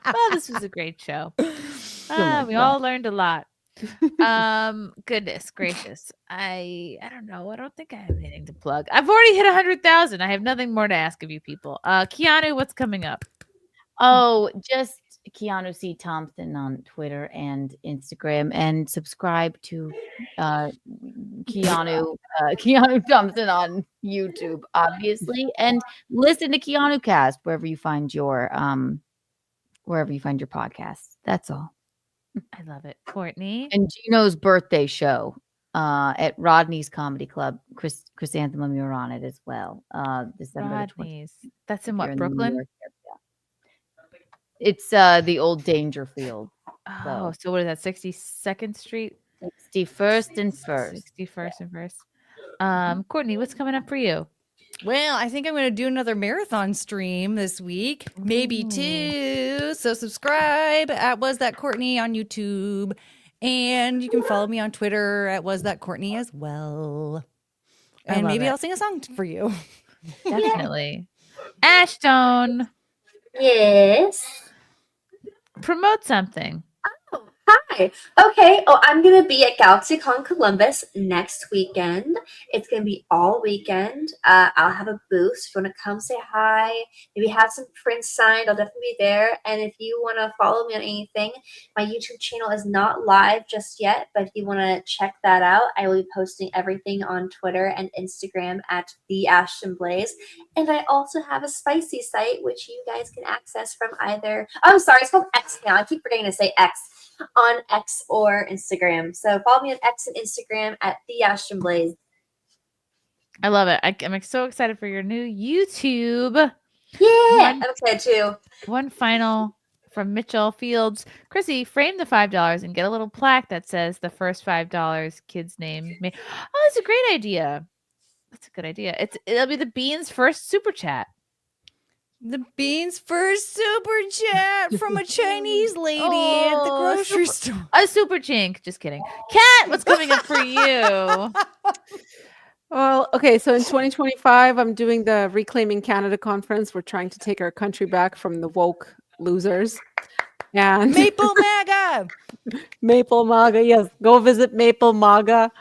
Well, this was a great show. my We God. all learned a lot. Goodness gracious. I don't know. I don't think I have anything to plug. I've already hit 100,000. I have nothing more to ask of you people. Keanu, what's coming up? Oh, just Keanu C. Thompson on Twitter and Instagram, and subscribe to Keanu Thompson on YouTube, obviously, and listen to Keanu Cast wherever you find your podcasts. That's all. I love it. Courtney. And Gino's birthday show at Rodney's Comedy Club. Chrysanthemum, you're on it as well. December the 20th. Rodney's. That's in If what, you're in the New Brooklyn? York area. It's the old Dangerfield. Oh, so what is that? 62nd Street? 61st and 1st. 61st and 1st. Courtney, what's coming up for you? Well, I think I'm going to do another marathon stream this week, maybe two. So subscribe at Was That Courtney on YouTube, and you can follow me on Twitter at Was That Courtney as well. I And love maybe it. I'll sing a song for you. Definitely. Ashton, Yes. promote something. Hi. Okay. Oh, I'm going to be at GalaxyCon Columbus next weekend. It's going to be all weekend. I'll have a booth. If you want to come say hi, maybe have some prints signed, I'll definitely be there. And if you want to follow me on anything, my YouTube channel is not live just yet, but if you want to check that out, I will be posting everything on Twitter and Instagram at The Ashton Blaze. And I also have a spicy site, which you guys can access from either, I'm sorry, it's called X now. I keep forgetting to say X. On X or Instagram. So follow me on X and Instagram at The Ashton Blaze. I love it. I'm so excited for your new YouTube. Yeah, I'm excited too. One final from Mitchell Fields. Chrissy, frame the $5 and get a little plaque that says the first $5 kid's name. Oh, that's a great idea. That's a good idea. It'll be the Beans' first super chat. The Beans' first super chat from a Chinese lady at the grocery store. A super chink. Just kidding. Kat, what's coming up for you? Well, okay, so in 2025, I'm doing the Reclaiming Canada conference. We're trying to take our country back from the woke losers. And Maple MAGA. Maple MAGA, yes. Go visit Maple MAGA.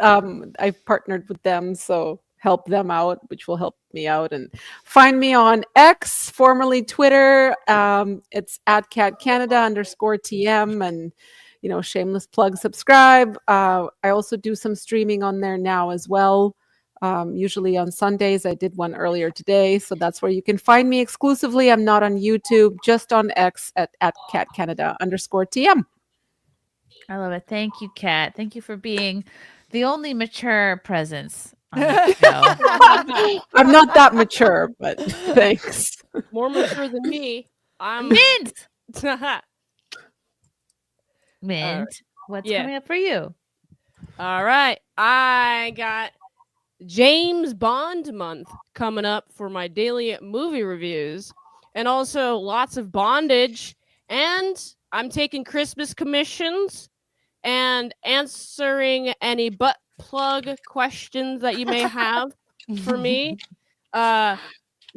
I've partnered with them, so help them out, which will help me out. And find me on X, formerly Twitter. It's at @CatCanada_TM, and shameless plug, subscribe. I also do some streaming on there now as well. Usually on Sundays. I did one earlier today, so that's where you can find me exclusively. I'm not on YouTube, just on X at @CatCanada_TM. I love it. Thank you, Kat. Thank you for being the only mature presence on the show. I'm not that mature, but thanks. More mature than me. I'm Mint. All Mint. What's coming up for you? right. I got James Bond month coming up for my daily movie reviews, and also lots of bondage. And I'm taking Christmas commissions and answering any butt plug questions that you may have for me. You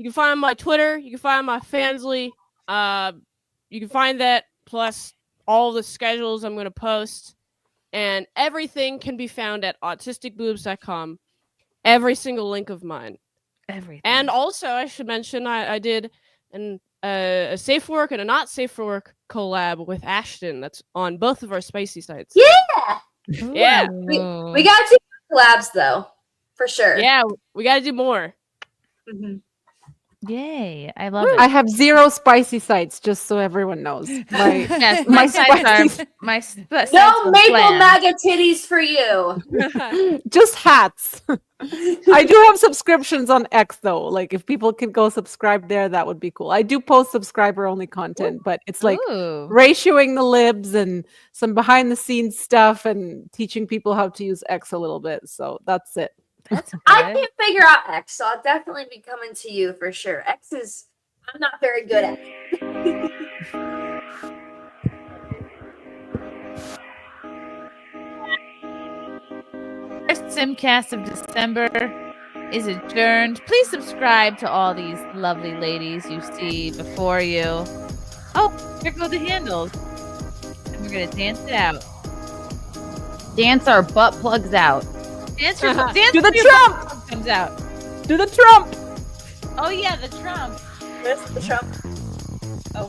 can find my Twitter. You can find my Fansly. You can find that plus all the schedules I'm going to post. And everything can be found at autisticboobs.com. Every single link of mine. Everything. And also, I should mention, I did a safe for work and a not safe for work collab with Ashton. That's on both of our spicy sites. Yeah. Yeah. We got to do collabs though, for sure. Yeah, we got to do more. Yay. I love it. I have 0 spicy sites, just so everyone knows. Yes, my sites are my sites No are Maple bland. MAGA titties for you. Just hats. I do have subscriptions on X though. Like if people can go subscribe there, that would be cool. I do post subscriber only content, but it's like ratioing the libs and some behind the scenes stuff and teaching people how to use X a little bit. So that's it. I can't figure out X, so I'll definitely be coming to you for sure. X is, I'm not very good at it. First SimpCast of December. is adjourned. Please subscribe to all these lovely ladies you see before you. Oh, here go the handles. And we're going to dance it out. Dance our butt plugs out. Dance Do the till your Trump! butt plug comes out. Do the Trump! Oh, yeah, the Trump. This is the Trump. Oh.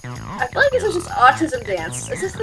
I feel like this is just autism dance. Is this the